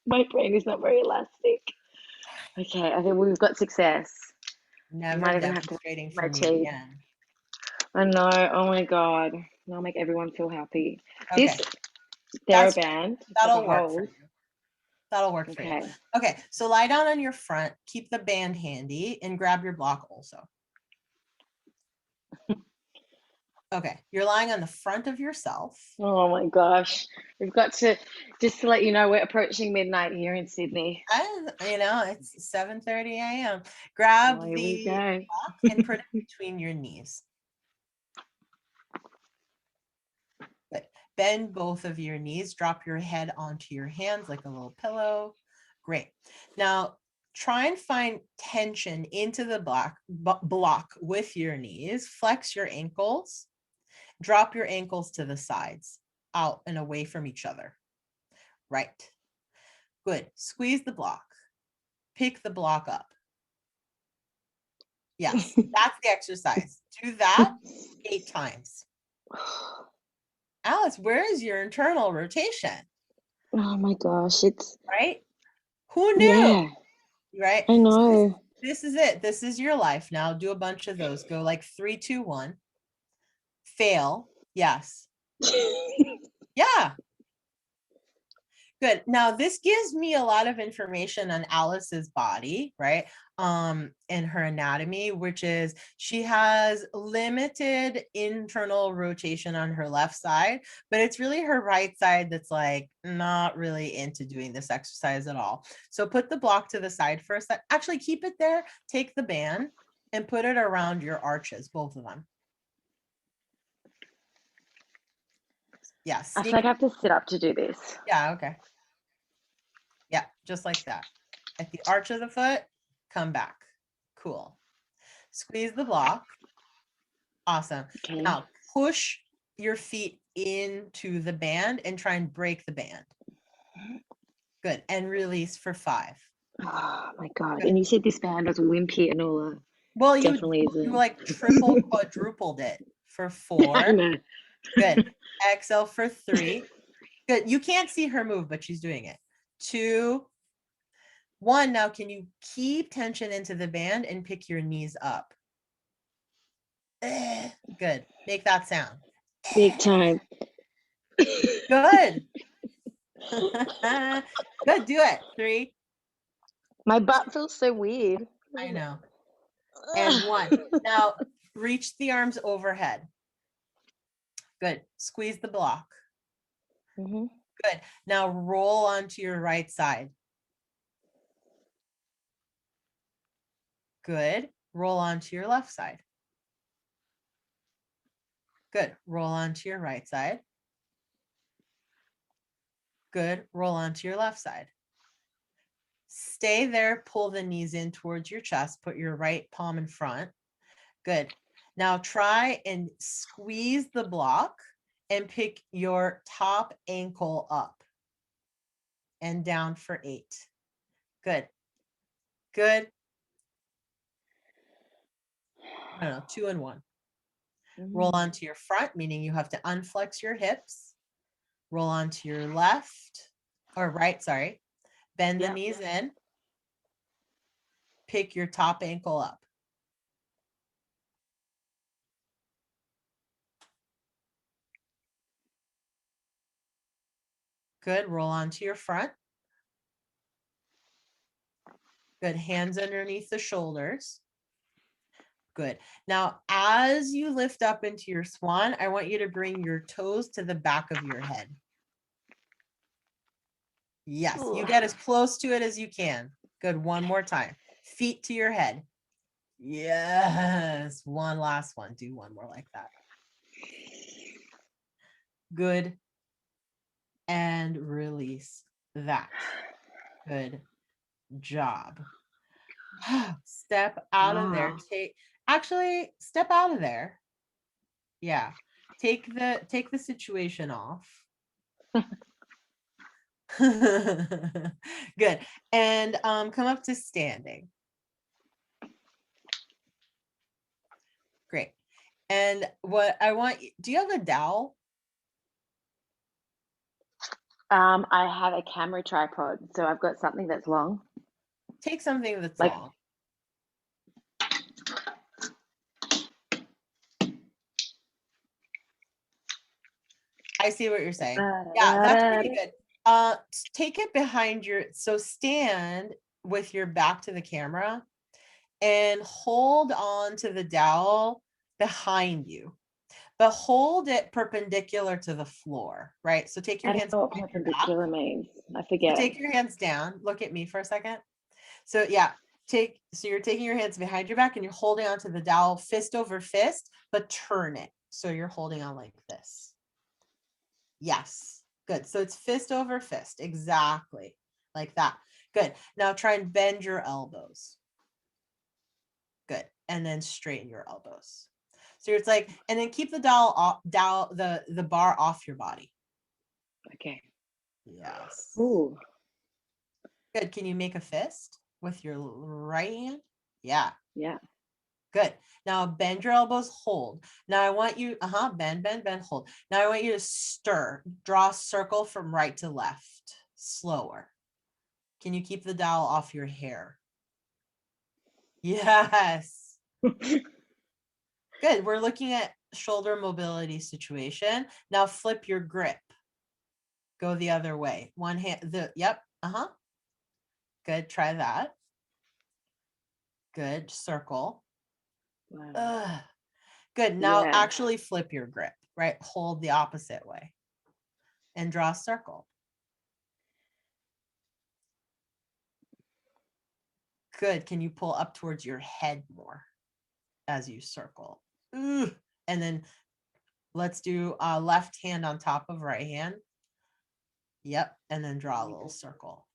My brain is not very elastic. Okay, I think we've got success. Never demonstrating for me again. I know. Oh my God. I'll make everyone feel happy. Okay. This TheraBand. That'll work for you. That'll work for you. Okay, so lie down on your front, keep the band handy, and grab your block also. Okay, you're lying on the front of yourself. Oh my gosh. We've got to, just to let you know, we're approaching midnight here in Sydney. You know, it's 7:30 a.m. Grab the block and put it between your knees. Bend both of your knees, drop your head onto your hands like a little pillow. Great. Now, try and find tension into the block with your knees. Flex your ankles. Drop your ankles to the sides, out and away from each other. Right. Good. Squeeze the block. Pick the block up. Yes, that's the exercise. Do that 8 times. Alice, where is your internal rotation? Oh my gosh, it's right. Who knew? Yeah, right. I know. So this is it. This is your life now. Do a bunch of those. Go like 3, 2, 1. Fail. Yes. Yeah. Good. Now this gives me a lot of information on Alice's body, right? And her anatomy, which is she has limited internal rotation on her left side, but it's really her right side that's like not really into doing this exercise at all. So put the block to the side for a sec. Actually, keep it there. Take the band and put it around your arches, both of them. Yes. I feel like I have to sit up to do this. Yeah, okay. Yeah, just like that. At the arch of the foot, come back. Cool. Squeeze the block. Awesome. Okay. Now push your feet into the band and try and break the band. Good. And release for 5. Oh my God. Good. And you said this band was wimpy, Anula. Well, you like triple, quadrupled it for 4. Good. Exhale for 3. Good. You can't see her move, but she's doing it. 2, 1. Now, can you keep tension into the band and pick your knees up? Good. Make that sound. Big time. Good. Good. Do it. 3. My butt feels so weird. I know. And 1. Now, reach the arms overhead. Good. Squeeze the block. Mm-hmm. Good. Now roll onto your right side. Good. Roll onto your left side. Good. Roll onto your right side. Good. Roll onto your left side. Stay there. Pull the knees in towards your chest. Put your right palm in front. Good. Now try and squeeze the block and pick your top ankle up and down for 8. Good. Good. No, 2 and 1. Roll onto your front, meaning you have to unflex your hips. Roll onto your left or right, sorry. Bend the knees in. Pick your top ankle up. Good. Roll onto your front. Good. Hands underneath the shoulders. Good. Now, as you lift up into your swan, I want you to bring your toes to the back of your head. Yes, you get as close to it as you can. Good. One more time. Feet to your head. Yes. One last one. Do one more like that. Good. And release that. Good job. Step out of there. Step out of there. Yeah. Take the situation off. Good. And come up to standing. Great. And what I want, do you have a dowel? I have a camera tripod, so I've got something that's long. Take something that's like, long. I see what you're saying. Yeah, that's pretty good. Take it behind your, so stand with your back to the camera and hold on to the dowel behind you, but hold it perpendicular to the floor, right? So take your hands. I don't know what perpendicular means. I forget. So take your hands down. Look at me for a second. So yeah, so you're taking your hands behind your back and you're holding onto the dowel fist over fist, but turn it. So you're holding on like this. Yes, good. So it's fist over fist, exactly like that. Good. Now try and bend your elbows. Good. And then straighten your elbows. So it's like, and then keep the the bar off your body. Okay. Yes. Ooh. Good. Can you make a fist with your right hand? Yeah. Yeah. Good. Now bend your elbows, hold. Now I want you, bend, hold. Now I want you to stir, draw a circle from right to left, slower. Can you keep the dowel off your hair? Yes. Good. We're looking at shoulder mobility situation. Now flip your grip. Go the other way. One hand, yep. Good. Try that. Good. Circle. Wow. Good. Now actually flip your grip, right? Hold the opposite way and draw a circle. Good. Can you pull up towards your head more as you circle? And then let's do left hand on top of right hand. Yep. And then draw a little circle.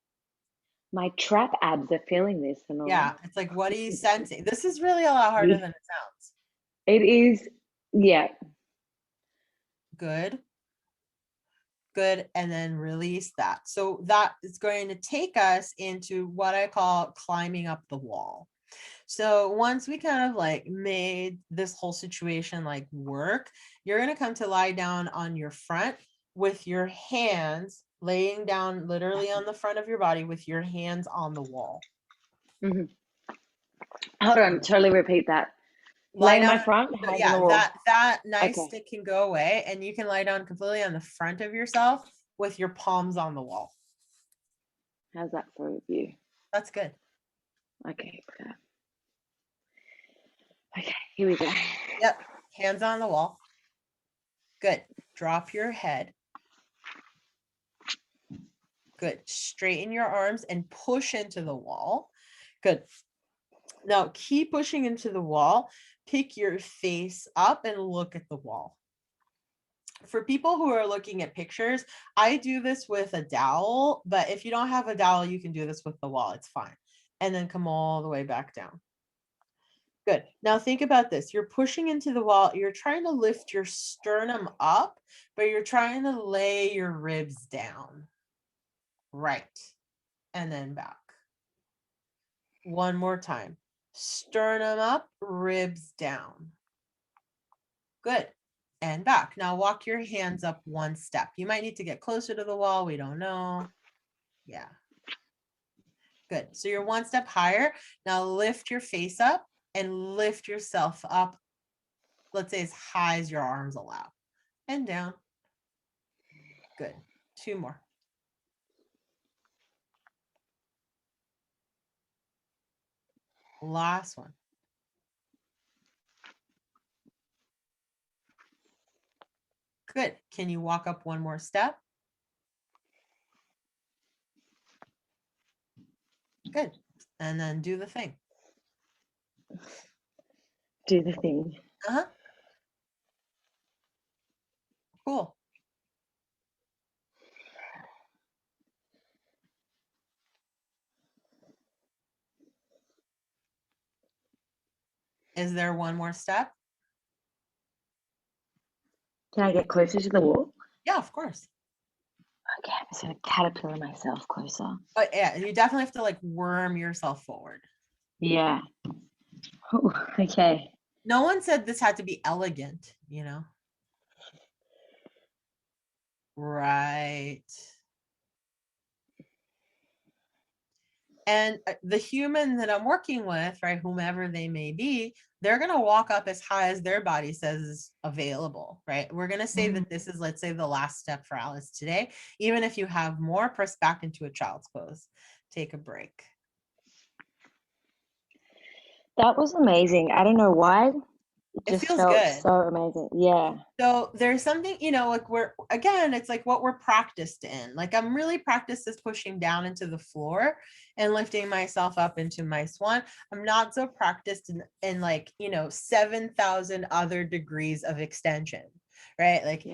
My trap abs are feeling this. Yeah. It's like, what are you sensing? This is really a lot harder than it sounds. It is. Yeah. Good. Good. And then release that. So that is going to take us into what I call climbing up the wall. So once we kind of like made this whole situation like work, you're going to come to lie down on your front with your hands laying down literally on the front of your body with your hands on the wall. Mm-hmm. Hold on, totally repeat that. Lie Lay on down, my front, hands on the yeah, wall. that nice Okay. stick can go away, and you can lie down completely on the front of yourself with your palms on the wall. How's that for you? That's good. Okay. Okay, here we go. Yep, hands on the wall. Good. Drop your head. Good. Straighten your arms and push into the wall. Good. Now keep pushing into the wall. Pick your face up and look at the wall. For people who are looking at pictures, I do this with a dowel, but if you don't have a dowel, you can do this with the wall. It's fine. And then come all the way back down. Good. Now think about this. You're pushing into the wall. You're trying to lift your sternum up, but you're trying to lay your ribs down. Right. And then back. One more time. Sternum up, ribs down. Good. And back. Now walk your hands up one step. You might need to get closer to the wall. We don't know. Yeah. Good. So you're one step higher. Now lift your face up and lift yourself up. Let's say as high as your arms allow. And down. Good. Two more. Last one. Good. Can you walk up one more step? Good. And then do the thing. Do the thing. Uh-huh. Cool. Is there one more step? Can I get closer to the wall? Yeah, of course. Okay, I'm just gonna caterpillar myself closer. But yeah, you definitely have to like worm yourself forward. Yeah. Ooh, okay. No one said this had to be elegant, you know? Right. And the human that I'm working with, right, whomever they may be, they're going to walk up as high as their body says is available, right? We're going to say that this is, let's say, the last step for Alice today. Even if you have more, press back into a child's pose. Take a break. That was amazing. I don't know why. It Just feels felt good. so amazing. Yeah. So there's something, you know, like again, it's like what we're practiced in. Like I'm really practiced as pushing down into the floor and lifting myself up into my swan. I'm not so practiced in like, you know, 7,000 other degrees of extension, right? Like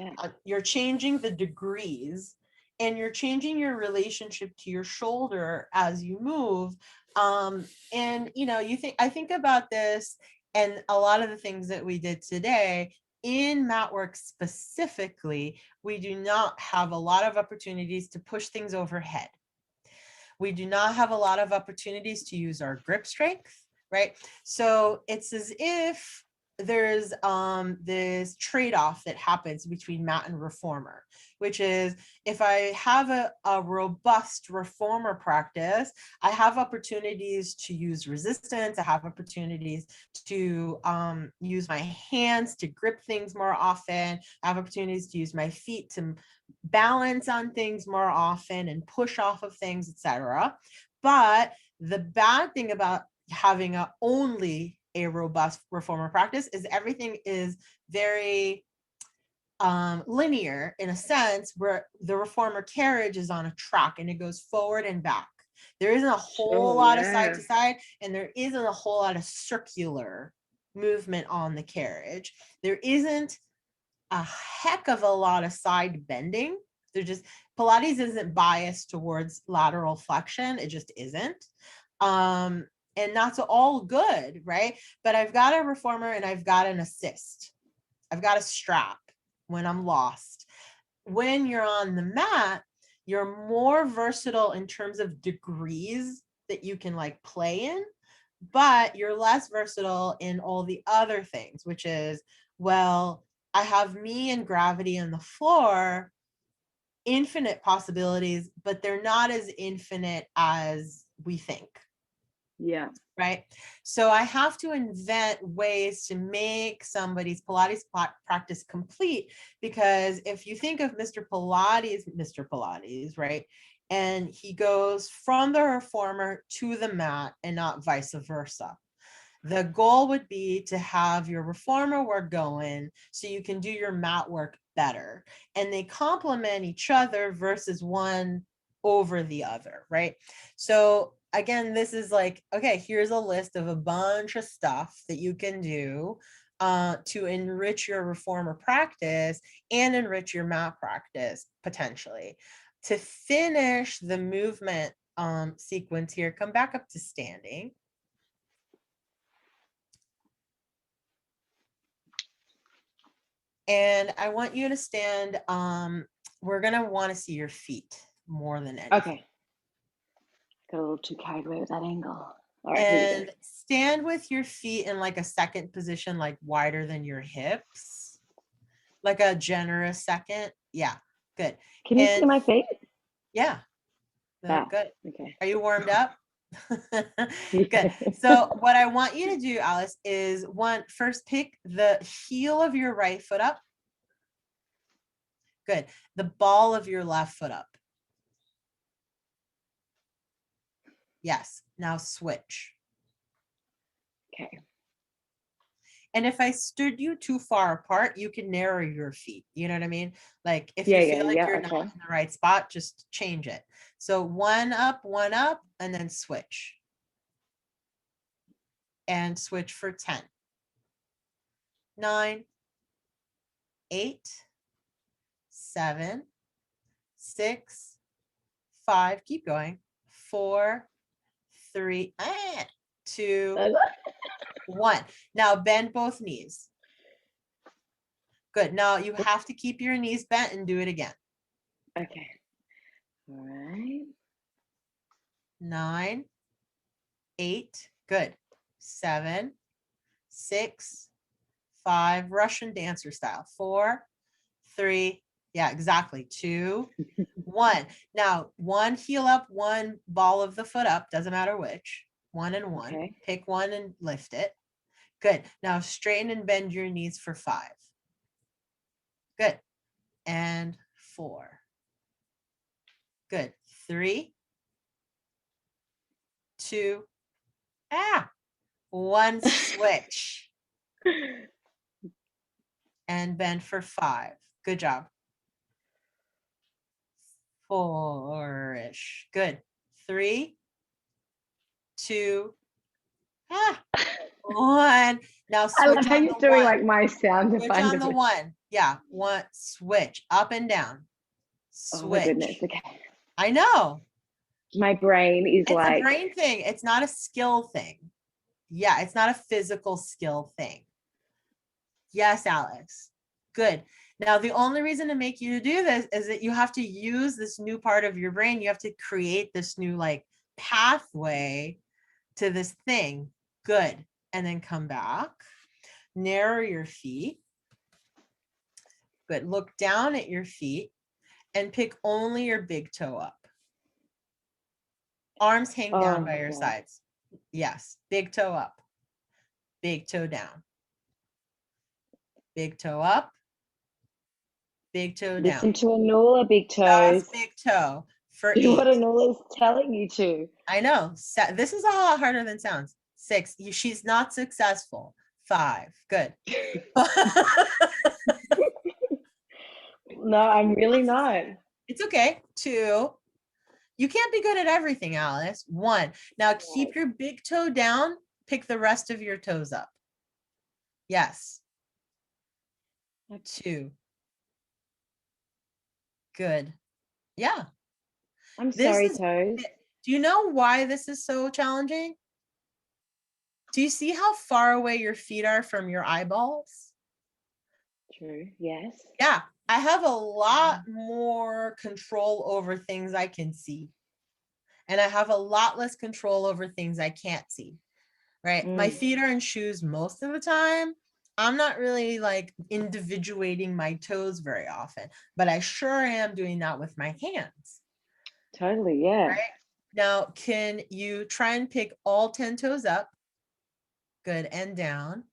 you're changing the degrees and you're changing your relationship to your shoulder as you move. And, you know, I think about this and a lot of the things that we did today in mat work specifically, we do not have a lot of opportunities to push things overhead. We do not have a lot of opportunities to use our grip strength, right? So it's as if there's this trade-off that happens between mat and reformer, which is if I have a robust reformer practice, I have opportunities to use resistance. I have opportunities to use my hands to grip things more often. I have opportunities to use my feet to balance on things more often and push off of things, etc. But the bad thing about having only a robust reformer practice is everything is very linear in a sense, where the reformer carriage is on a track and it goes forward and back. There isn't a whole lot of side to side, and there isn't a whole lot of circular movement on the carriage. There isn't a heck of a lot of side bending. Pilates isn't biased towards lateral flexion. It just isn't. And that's all good, right? But I've got a reformer and I've got an assist. I've got a strap when I'm lost. When you're on the mat, you're more versatile in terms of degrees that you can like play in, but you're less versatile in all the other things, which is, well, I have me and gravity on the floor, infinite possibilities, but they're not as infinite as we think. Yeah. Right. So I have to invent ways to make somebody's Pilates practice complete, because if you think of Mr. Pilates, right? And he goes from the reformer to the mat and not vice versa. The goal would be to have your reformer work going so you can do your mat work better. And they complement each other versus one over the other, right? So again, this is like, okay, here's a list of a bunch of stuff that you can do to enrich your reformer practice and enrich your mat practice potentially. To finish the movement sequence here, come back up to standing. And I want you to stand, we're gonna wanna see your feet more than anything. Okay. Got a little too carried away with that angle. All right, And stand with your feet in like a second position, like wider than your hips. Like a generous second. Yeah, good. Can you see my feet? Yeah, Ah, good. okay. Are you warmed up? Good. So what I want you to do, Alice, is first pick the heel of your right foot up. Good. The ball of your left foot up. Yes. Now switch. Okay. And if I stood you too far apart, you can narrow your feet. You know what I mean? Like if you feel like you're not in the right spot, just change it. So one up, and then switch. And switch for 10. 9, 8, 7, 6, 5. Keep going. 4, 3, 2, 1. Now bend both knees. Good. Now you have to keep your knees bent and do it again. Okay. All right. 9, 8. Good. 7, 6, 5. Russian dancer style. 4, 3. Yeah, exactly. 2, 1. Now, one heel up, one ball of the foot up. Doesn't matter which. 1 and 1. Okay. Pick one and lift it. Good. Now straighten and bend your knees for 5. Good. And 4. Good. 3, 2, 1. Switch. And bend for 5. Good job. 4-ish. Good. 3, 2, 1. Now switch. I love how you're doing like my sound. Switch on the 1. Yeah. 1. Switch up and down. Switch. Oh my goodness. Okay. I know. My brain is It's like a brain thing. It's not a skill thing. Yeah, it's not a physical skill thing. Yes, Alex. Good. Now, the only reason to make you do this is that you have to use this new part of your brain. You have to create this new like pathway to this thing. Good. And then come back. Narrow your feet. Good. Look down at your feet and pick only your big toe up. Arms hang down by your sides. Yes. Big toe up. Big toe down. Big toe up. Big toe down. Listen to Anula, big toes. Just big toe for Do 8. what Anula's telling you to. I know. This is a lot harder than sounds. 6. She's not successful. 5. Good. No, I'm really not. It's okay. 2. You can't be good at everything, Alice. 1. Now keep your big toe down. Pick the rest of your toes up. Yes. 2. Good. Yeah. I'm sorry, toes. Do you know why this is so challenging? Do you see how far away your feet are from your eyeballs? True. Yes. Yeah. I have a lot more control over things I can see. And I have a lot less control over things I can't see. Right? My feet are in shoes most of the time. I'm not really like individuating my toes very often, but I sure am doing that with my hands. Totally, yeah. Right? Now, can you try and pick all 10 toes up? Good, and down.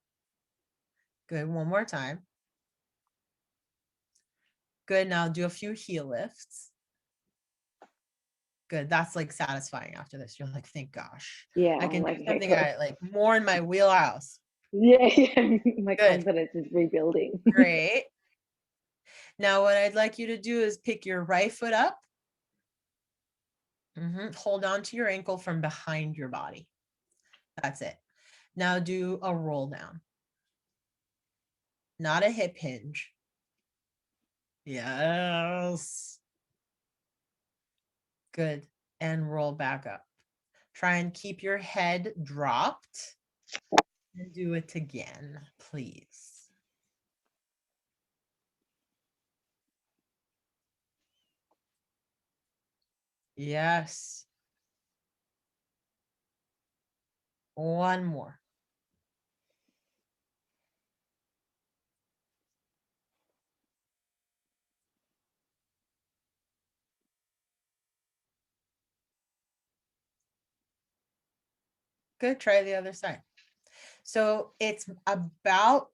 Good, one more time. Good, now do a few heel lifts. Good, that's like satisfying after this. You're like, thank gosh. Yeah, I can like, do okay, something cool. I like more in my wheelhouse. Yeah, yeah. My Good. confidence is rebuilding. Great. Now what I'd like you to do is pick your right foot up. Hold on to your ankle from behind your body. That's it. Now do a roll down. Not a hip hinge. Yes. Good. And roll back up. Try and keep your head dropped. And do it again, please. Yes. One more. Good. Try the other side. So it's about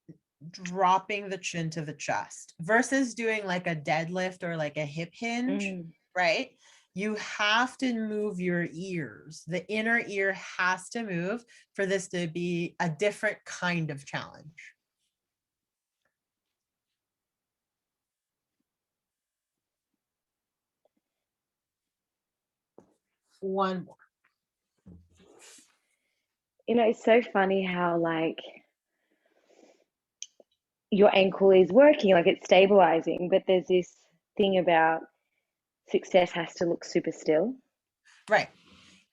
dropping the chin to the chest versus doing like a deadlift or like a hip hinge, right? You have to move your ears. The inner ear has to move for this to be a different kind of challenge. One more. You know, it's so funny how like your ankle is working, like it's stabilizing, but there's this thing about success has to look super still. Right.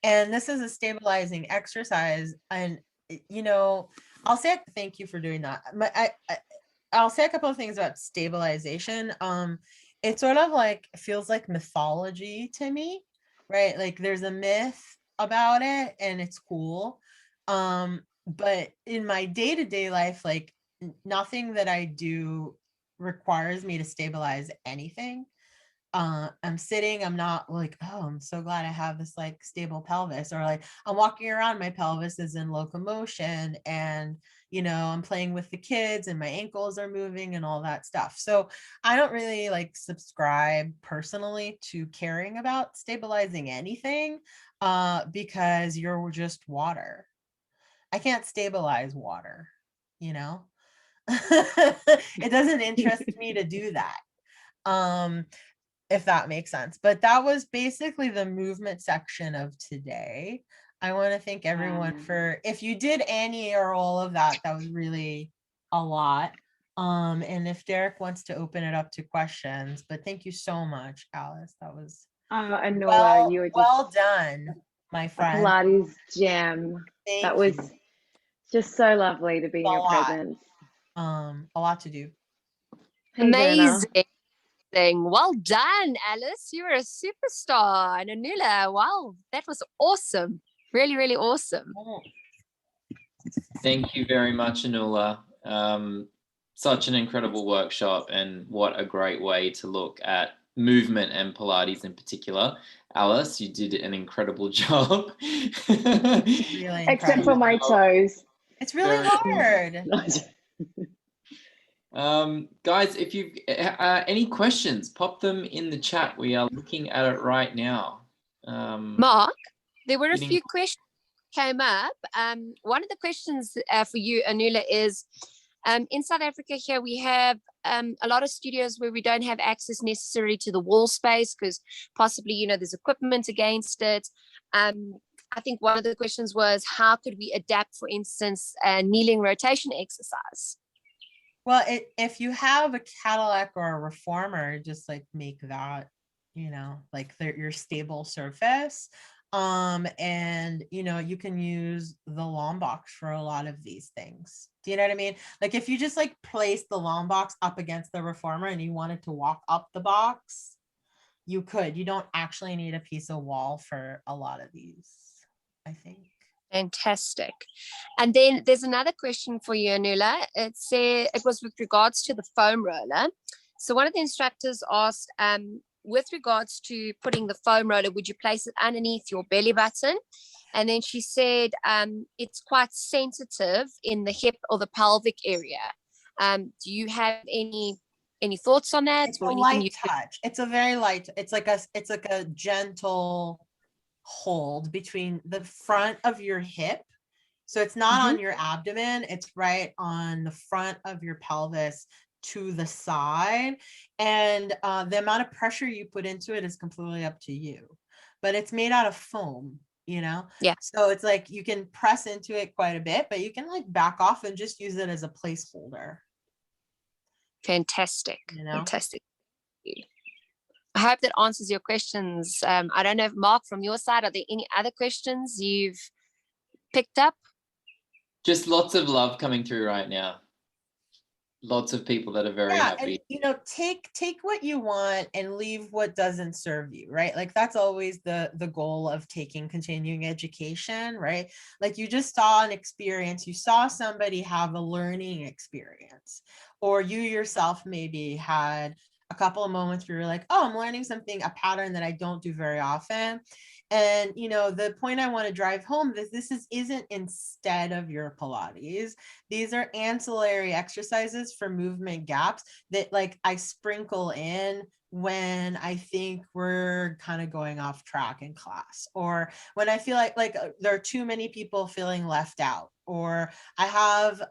And this is a stabilizing exercise. And, you know, I'll say thank you for doing that. I'll say a couple of things about stabilization. It sort of like feels like mythology to me, right? Like there's a myth about it and it's cool. But in my day-to-day life, like nothing that I do requires me to stabilize anything. I'm sitting, I'm not like, oh, I'm so glad I have this like stable pelvis, or like I'm walking around, my pelvis is in locomotion, and you know, I'm playing with the kids and my ankles are moving and all that stuff. So I don't really like subscribe personally to caring about stabilizing anything because you're just water. I can't stabilize water, you know. It doesn't interest me to do that. If that makes sense. But that was basically the movement section of today. I want to thank everyone for, if you did any or all of that, that was really a lot. And if Derek wants to open it up to questions, but thank you so much, Alice. That was Anula, you were just well done, my a friend. Pilates gem. That was just so lovely to be in your presence. A lot to do. Hey, Amazing. Well done, Alice. You're a superstar. And Anula, wow, that was awesome. Really, really awesome. Thank you very much, Anula. Such an incredible workshop, and what a great way to look at movement and Pilates in particular. Alice, you did an incredible job. Really except for my toes. It's really hard. Guys, if you've any questions, pop them in the chat. We are looking at it right now. Mark, there were a few questions came up. One of the questions for you, Anula, is in South Africa here, we have a lot of studios where we don't have access necessarily to the wall space because possibly, you know, there's equipment against it. I think one of the questions was, how could we adapt, for instance, a kneeling rotation exercise? Well, if you have a Cadillac or a reformer, just like make that, you know, like your stable surface. And you know, you can use the long box for a lot of these things. Do you know what I mean? Like if you just like place the long box up against the reformer and you wanted to walk up the box, you could. You don't actually need a piece of wall for a lot of these, I think. Fantastic. And then there's another question for you, Anula. It was with regards to the foam roller. So one of the instructors asked, with regards to putting the foam roller, would you place it underneath your belly button? And then she said it's quite sensitive in the hip or the pelvic area. Do you have any thoughts on that? It's a light touch. It's a very light. It's like a gentle hold between the front of your hip. So it's not on your abdomen. It's right on the front of your pelvis to the side. And the amount of pressure you put into it is completely up to you. But it's made out of foam, you know? Yeah. So it's like you can press into it quite a bit, but you can like back off and just use it as a placeholder. Fantastic. You know? Fantastic. I hope that answers your questions. I don't know if Mark, from your side, are there any other questions you've picked up? Just lots of love coming through right now. Lots of people that are very happy. And, take what you want and leave what doesn't serve you, right? Like that's always the goal of taking continuing education, right? Like you just saw an experience, you saw somebody have a learning experience, or you yourself maybe had a couple of moments where you're like, oh, I'm learning something, a pattern that I don't do very often. And, the point I want to drive home is this isn't instead of your Pilates. These are ancillary exercises for movement gaps that like I sprinkle in when I think we're kind of going off track in class, or when I feel like there are too many people feeling left out, or I have,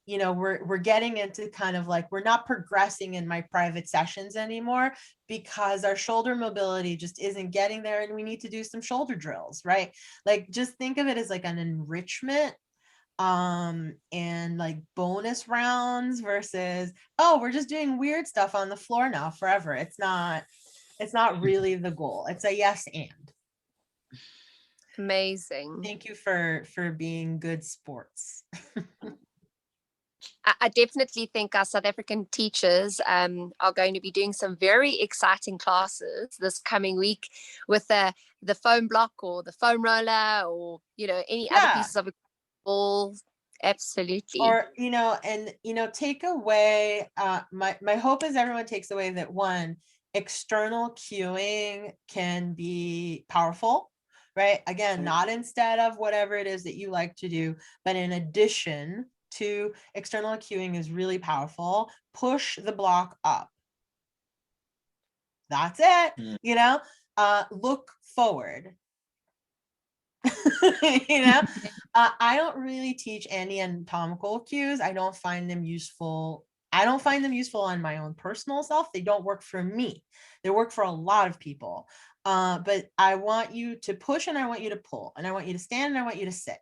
we're getting into kind of like, we're not progressing in my private sessions anymore because our shoulder mobility just isn't getting there. And we need to do some shoulder drills, right? Like, just think of it as like an enrichment and like bonus rounds versus, oh, we're just doing weird stuff on the floor now forever. It's not really the goal. It's a yes and. Amazing. Thank you for being good sports. I definitely think our South African teachers are going to be doing some very exciting classes this coming week with the foam block or the foam roller, or any other pieces of ball. Absolutely. Or take away my hope is everyone takes away that, one, external cueing can be powerful, right? Again, not instead of whatever it is that you like to do, but in addition to external cueing is really powerful. Push the block up. That's it. Look forward. I don't really teach any anatomical cues. I don't find them useful. On my own personal self. They don't work for me. They work for a lot of people. But I want you to push and I want you to pull and I want you to stand and I want you to sit.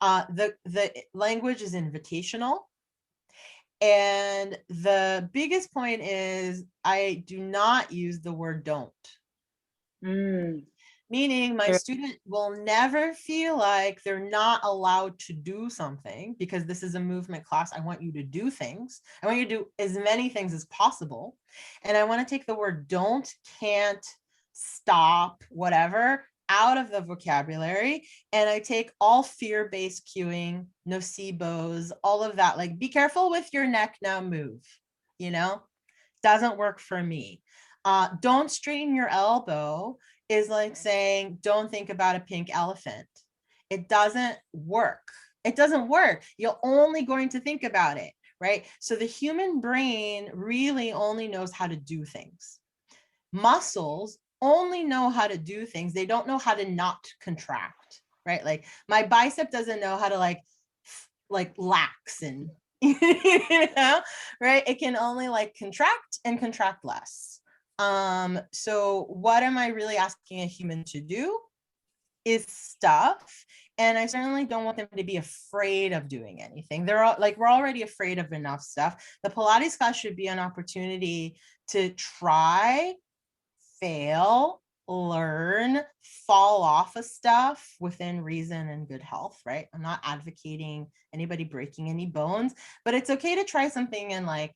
The language is invitational. And the biggest point is I do not use the word don't. Meaning my student will never feel like they're not allowed to do something, because this is a movement class. I want you to do things. I want you to do as many things as possible. And I want to take the word don't, can't, stop, whatever, out of the vocabulary. And I take all fear-based cueing, nocebos, all of that. Like, be careful with your neck, now move, doesn't work for me. Don't straighten your elbow is like saying, don't think about a pink elephant. It doesn't work. You're only going to think about it, right? So the human brain really only knows how to do things. Muscles only know how to do things. They don't know how to not contract, right? Like my bicep doesn't know how to like lax and, right? It can only like contract and contract less. So what am I really asking a human to do is stuff. And I certainly don't want them to be afraid of doing anything. They're all like, we're already afraid of enough stuff. The Pilates class should be an opportunity to try, fail, learn, fall off of stuff within reason and good health, right? I'm not advocating anybody breaking any bones, but it's okay to try something and like,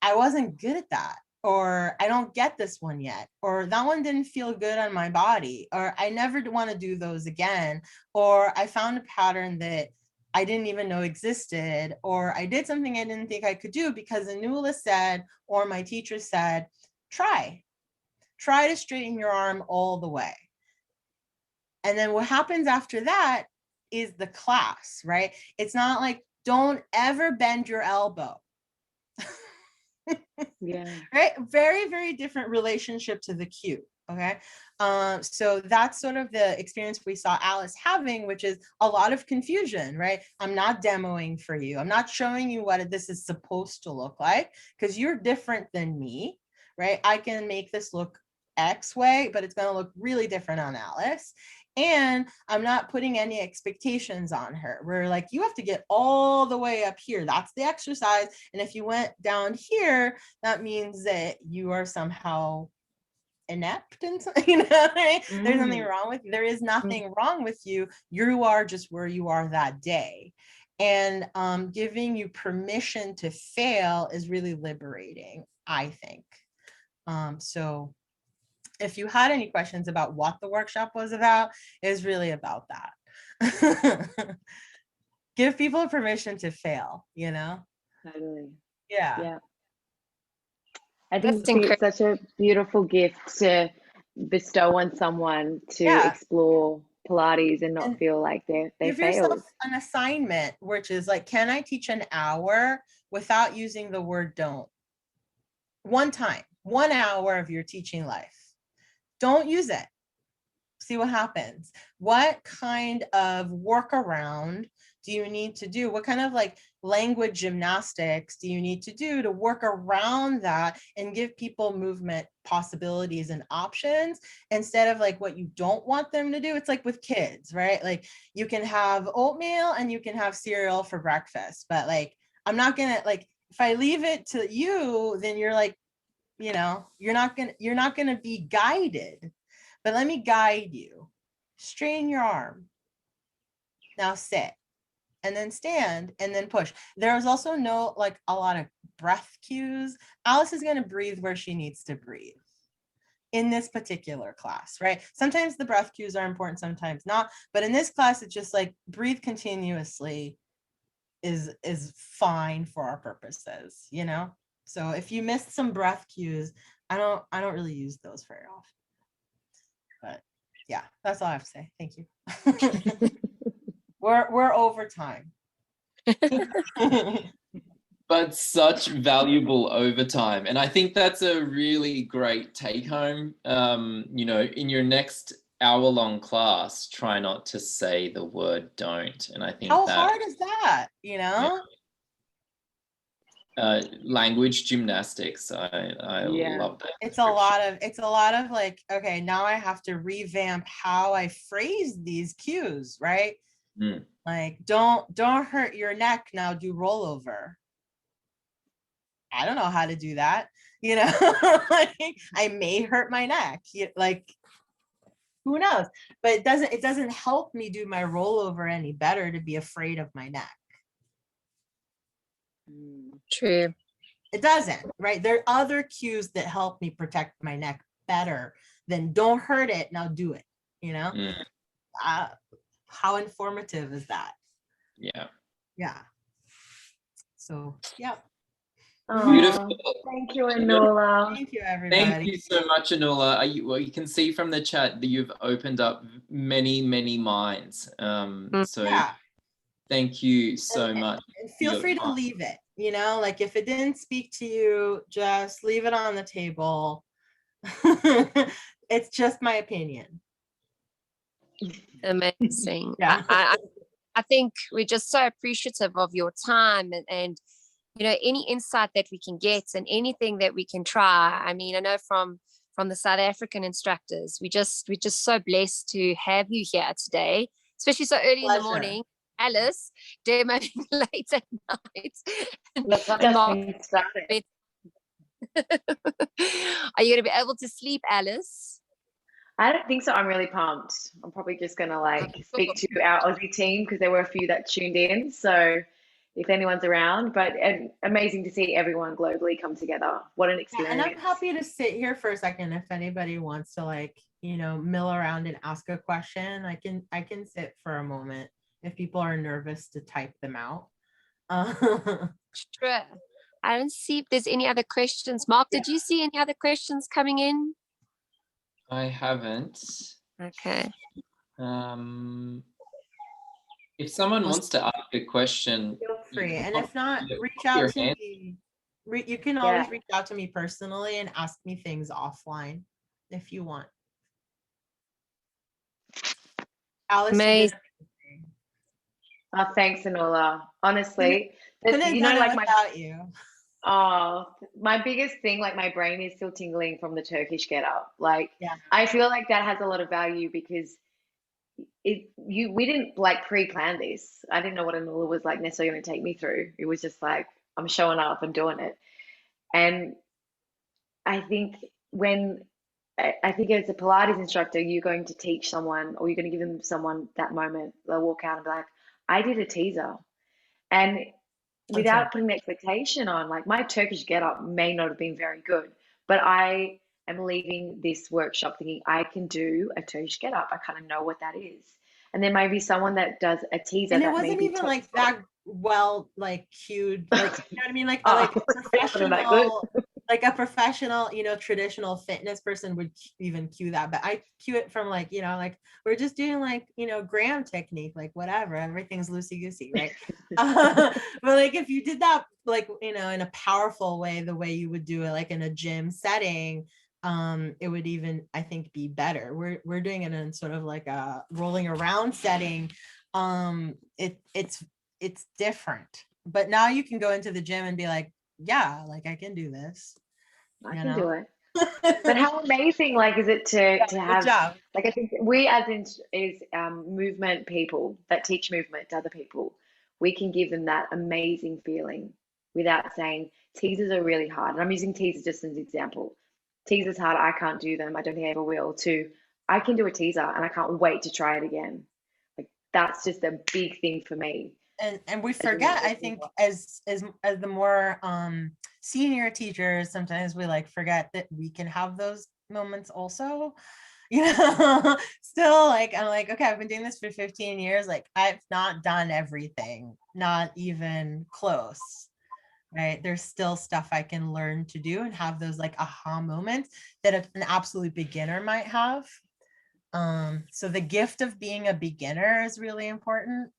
I wasn't good at that. or I don't get this one yet, or that one didn't feel good on my body, or I never want to do those again, or I found a pattern that I didn't even know existed, or I did something I didn't think I could do because Anula said, or my teacher said, try to straighten your arm all the way. And then what happens after that is the class, right? It's not like, don't ever bend your elbow. Yeah. Right. Very, very different relationship to the cue. Okay. So that's sort of the experience we saw Alice having, which is a lot of confusion, right? I'm not demoing for you. I'm not showing you what this is supposed to look like because you're different than me, right? I can make this look X way, but it's going to look really different on Alice. And I'm not putting any expectations on her. We're like, you have to get all the way up here. That's the exercise. And if you went down here, that means that you are somehow inept and you know, right? There's nothing wrong with you. There is nothing wrong with you. You are just where you are that day. And giving you permission to fail is really liberating, I think. So if you had any questions about what the workshop was about, it was really about that. Give people permission to fail, you know? Totally. Yeah. Yeah. I That's think it's such a beautiful gift to bestow on someone to explore Pilates and not feel like they give failed. yourself an assignment, which is like, can I teach an hour without using the word don't? One time, 1 hour of your teaching life. Don't use it. See what happens. What kind of workaround do you need to do? What kind of like language gymnastics do you need to do to work around that and give people movement possibilities and options instead of like what you don't want them to do? It's like with kids, right? Like you can have oatmeal and you can have cereal for breakfast, but like, I'm not gonna like, if I leave it to you, then you're like, you know, you're not gonna be guided. But let me guide you. Straighten your arm. Now sit, and then stand, and then push. There's also no like a lot of breath cues. Alice is going to breathe where she needs to breathe in this particular class, right? Sometimes the breath cues are important, sometimes not. But in this class, it's just like breathe continuously is fine for our purposes, you know? So if you missed some breath cues, I don't really use those very often. But yeah, that's all I have to say. Thank you. we're over time. But such valuable overtime. And I think that's a really great take home. You know, in your next hour-long class, try not to say the word don't. And I think how hard is that, you know? Language gymnastics. I love that. It's a lot of like, okay, now I have to revamp how I phrase these cues, right? Like, don't hurt your neck, now do rollover. I don't know how to do that, you know. Like, I may hurt my neck, like who knows, but it doesn't help me do my rollover any better to be afraid of my neck. True. It doesn't, right? There are other cues that help me protect my neck better than don't hurt it, now do it, you know? How informative is that? Yeah. So, yeah. Beautiful. Thank you, Anula. Thank you, everybody. Thank you so much, Anula. Well, you can see from the chat that you've opened up many, many minds. So thank you so much. And feel free to leave it, you know, like if it didn't speak to you, just leave it on the table. It's just my opinion. Amazing. I think we're just so appreciative of your time and you know, any insight that we can get and anything that we can try. I mean, I know from the South African instructors, we're just so blessed to have you here today, especially so early in the morning. Alice, demoing late at night. Are you going to be able to sleep, Alice? I don't think so. I'm really pumped. I'm probably just going to like speak to our Aussie team because there were a few that tuned in. So if anyone's around. But amazing to see everyone globally come together. What an experience. And I'm happy to sit here for a second if anybody wants to, like, you know, mill around and ask a question. I can sit for a moment if people are nervous to type them out. Sure. I don't see if there's any other questions. Mark, did you see any other questions coming in? I haven't. Okay. If someone wants to ask a question, Feel free. And if not, reach your out to hand. me. You can always reach out to me personally and ask me things offline if you want. Alice, Amazing. Oh, thanks, Anula. Honestly, couldn't you know, done it like without you. Oh, my biggest thing, like my brain is still tingling from the Turkish get up. Like, Yeah. I feel like that has a lot of value because we didn't like pre-plan this. I didn't know what Anula was like necessarily going to take me through. It was just like, I'm showing up and doing it. And I think I think as a Pilates instructor, you're going to teach someone, or you're going to give them someone that moment. They'll walk out and be like, I did a teaser. And without putting an expectation on, like, my Turkish get up may not have been very good, but I am leaving this workshop thinking I can do a Turkish get up. I kind of know what that is. And there may be someone that does a teaser. And it wasn't even like that well, like cued, like, you know what I mean? Like, like a professional, you know, traditional fitness person would even cue that, but I cue it from, like, you know, like, we're just doing, like, you know, Graham technique, like, whatever, everything's loosey goosey, right? But like, if you did that, like, you know, in a powerful way, the way you would do it, like in a gym setting, it would even, I think, be better. We're doing it in sort of like a rolling around setting. It's different, but now you can go into the gym and be like, yeah, like, I can do this. I can do it. But how amazing, like, is it to have, like, I think we as movement people that teach movement to other people, we can give them that amazing feeling without saying teasers are really hard. And I'm using teasers just as an example. Teasers hard, I can't do them. I don't think I ever will. To, I can do a teaser and I can't wait to try it again. Like, that's just a big thing for me. And we forget, I think, as the more senior teachers, sometimes we like forget that we can have those moments also, you know. Still, like, I'm like, okay, I've been doing this for 15 years, like, I've not done everything, not even close, right? There's still stuff I can learn to do and have those, like, aha moments that an absolute beginner might have. So the gift of being a beginner is really important.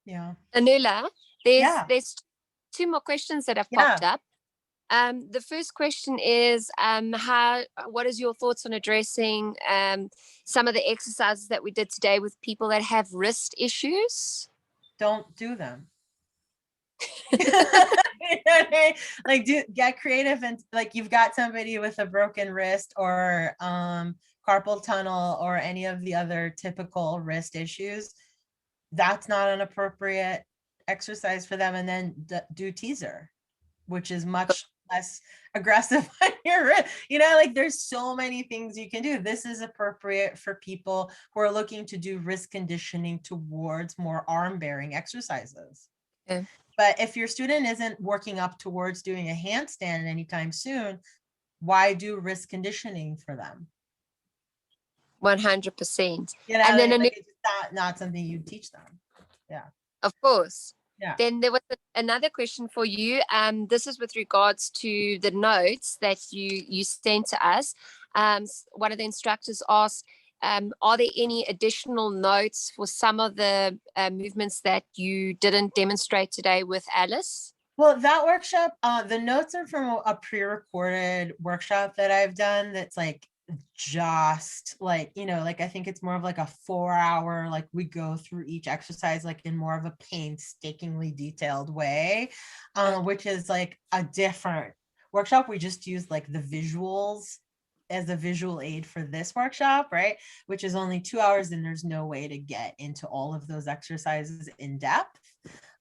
Yeah. Anula, there's two more questions that have popped up. The first question is, what is your thoughts on addressing some of the exercises that we did today with people that have wrist issues? Don't do them. Like, get creative, and, like, you've got somebody with a broken wrist or carpal tunnel or any of the other typical wrist issues. That's not an appropriate exercise for them. And then do teaser, which is much less aggressive on your wrist. You know, like, there's so many things you can do. This is appropriate for people who are looking to do wrist conditioning towards more arm bearing exercises. Okay. But if your student isn't working up towards doing a handstand anytime soon, why do wrist conditioning for them? 100%. You know, and then like, it's not something you teach them. Yeah, of course. Yeah. Then there was another question for you. This is with regards to the notes that you sent to us. One of the instructors asked, are there any additional notes for some of the movements that you didn't demonstrate today with Alice? Well, that workshop, the notes are from a pre-recorded workshop that I've done. That's like, just like, you know, like, I think it's more of like a 4-hour, like, we go through each exercise like in more of a painstakingly detailed way, which is like a different workshop. We just use like the visuals as a visual aid for this workshop, right? Which is only 2 hours, and there's no way to get into all of those exercises in depth.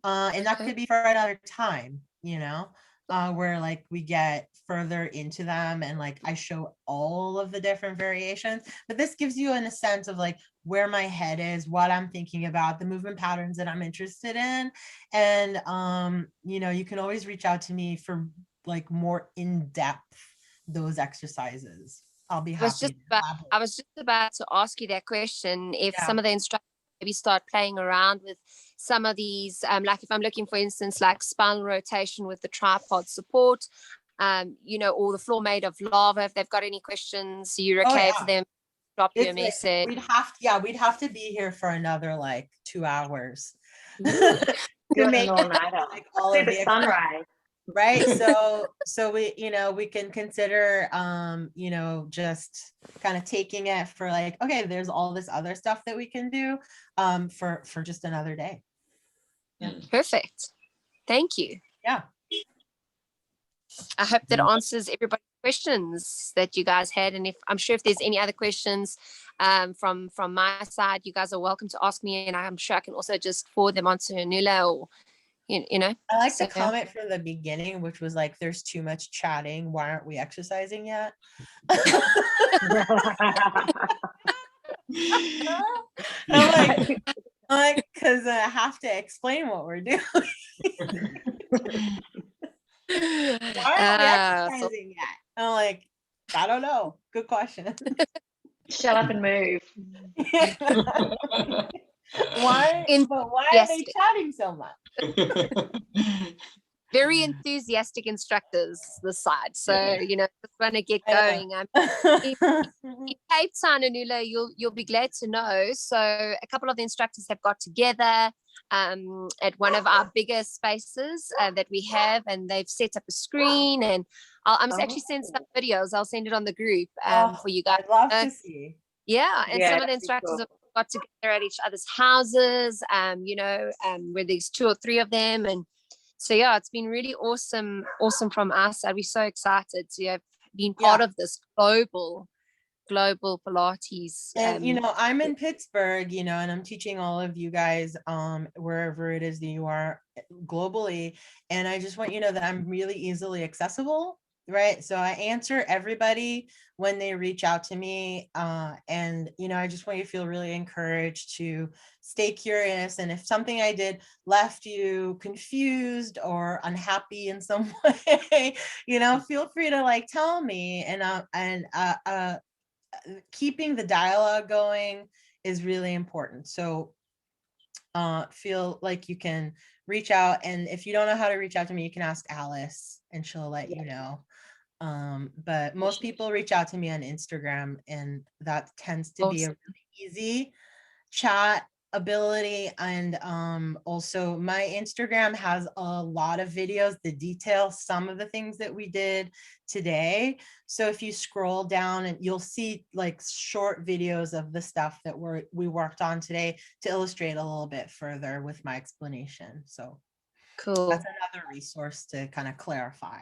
And that could be for another time, you know. where like we get further into them and like I show all of the different variations, but this gives you a sense of like where my head is, what I'm thinking about, the movement patterns that I'm interested in. And you know, you can always reach out to me for like more in-depth those exercises. I'll be happy. I was just about to ask you that question. If Yeah. some of the instructors maybe start playing around with some of these, like if I'm looking, for instance, like spinal rotation with the tripod support, you know, or the floor made of lava, if they've got any questions, you're okay for them, drop you a message. We'd have to be here for another like 2 hours. To make like all of the sunrise. Right. So we, you know, we can consider, you know, just kind of taking it for like, okay, there's all this other stuff that we can do, for just another day. Yeah. Perfect. Thank you. Yeah. I hope that answers everybody's questions that you guys had. And if I'm sure if there's any other questions from my side, you guys are welcome to ask me. And I'm sure I can also just forward them on to Anula or, you know. I like the comment from the beginning, which was like, there's too much chatting. Why aren't we exercising yet? I'm like, because I have to explain what we're doing. Why aren't we exercising yet? I'm like, I don't know. Good question. Shut up and move. Why are they chatting so much? Very enthusiastic instructors this side. So, you know, just want to get going. In Cape Town, Anula, you'll be glad to know. So a couple of the instructors have got together at one of our bigger spaces that we have, and they've set up a screen, and I'm actually sending some videos. I'll send it on the group for you guys. I'd love to see. Yeah, and some of the instructors have got together at each other's houses, you know, where there's 2 or 3 of them. And so, yeah, it's been really awesome from our side. We're so excited to have been part of this global Pilates. And, you know, I'm in Pittsburgh, you know, and I'm teaching all of you guys wherever it is that you are globally. And I just want you to know that I'm really easily accessible. Right. So I answer everybody when they reach out to me. And, you know, I just want you to feel really encouraged to stay curious. And if something I did left you confused or unhappy in some way, you know, feel free to like tell me. And keeping the dialogue going is really important. So feel like you can reach out. And if you don't know how to reach out to me, you can ask Alice and she'll let you know. But most people reach out to me on Instagram, and that tends to be a really easy chat ability. And also my Instagram has a lot of videos that detail some of the things that we did today. So if you scroll down, and you'll see like short videos of the stuff that we worked on today to illustrate a little bit further with my explanation. So cool. That's another resource to kind of clarify.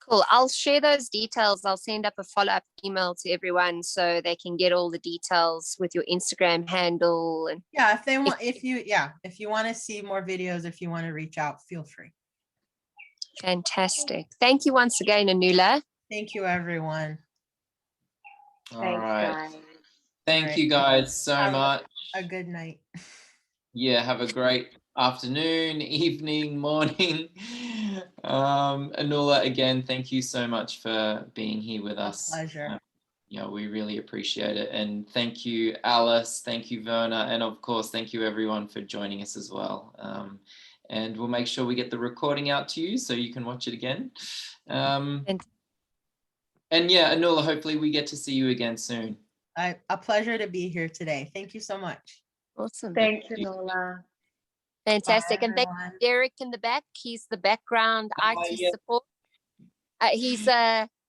Cool. I'll share those details. I'll send up a follow-up email to everyone so they can get all the details with your Instagram handle. And yeah, if they want, if you want to see more videos, if you want to reach out, feel free. Fantastic. Thank you once again, Anula. Thank you, everyone. All right. Thank you guys so much. A good night. Yeah, have a great afternoon, evening, morning. Anula, again, thank you so much for being here with us. Pleasure. Yeah, we really appreciate it. And thank you, Alice. Thank you, Verna. And of course, thank you everyone for joining us as well. And we'll make sure we get the recording out to you so you can watch it again. And yeah, Anula, hopefully we get to see you again soon. A pleasure to be here today. Thank you so much. Awesome. Thanks, Anula. Fantastic. And thank you, Derek in the back. He's the background IT support. He's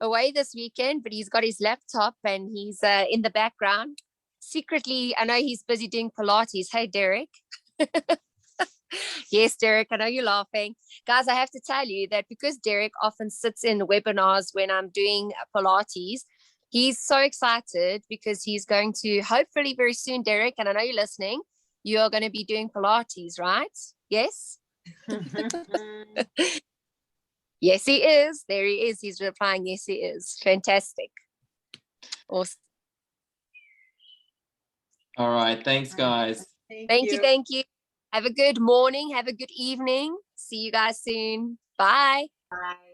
away this weekend, but he's got his laptop and he's in the background. Secretly, I know he's busy doing Pilates. Hey, Derek. Yes, Derek, I know you're laughing. Guys, I have to tell you that because Derek often sits in webinars when I'm doing Pilates, he's so excited because he's going to, hopefully very soon, Derek, and I know you're listening, you're going to be doing Pilates, right? Yes? Yes, he is. There he is. He's replying, yes, he is. Fantastic. Awesome. All right. Thanks, guys. Thank you. Thank you. Have a good morning. Have a good evening. See you guys soon. Bye. Bye.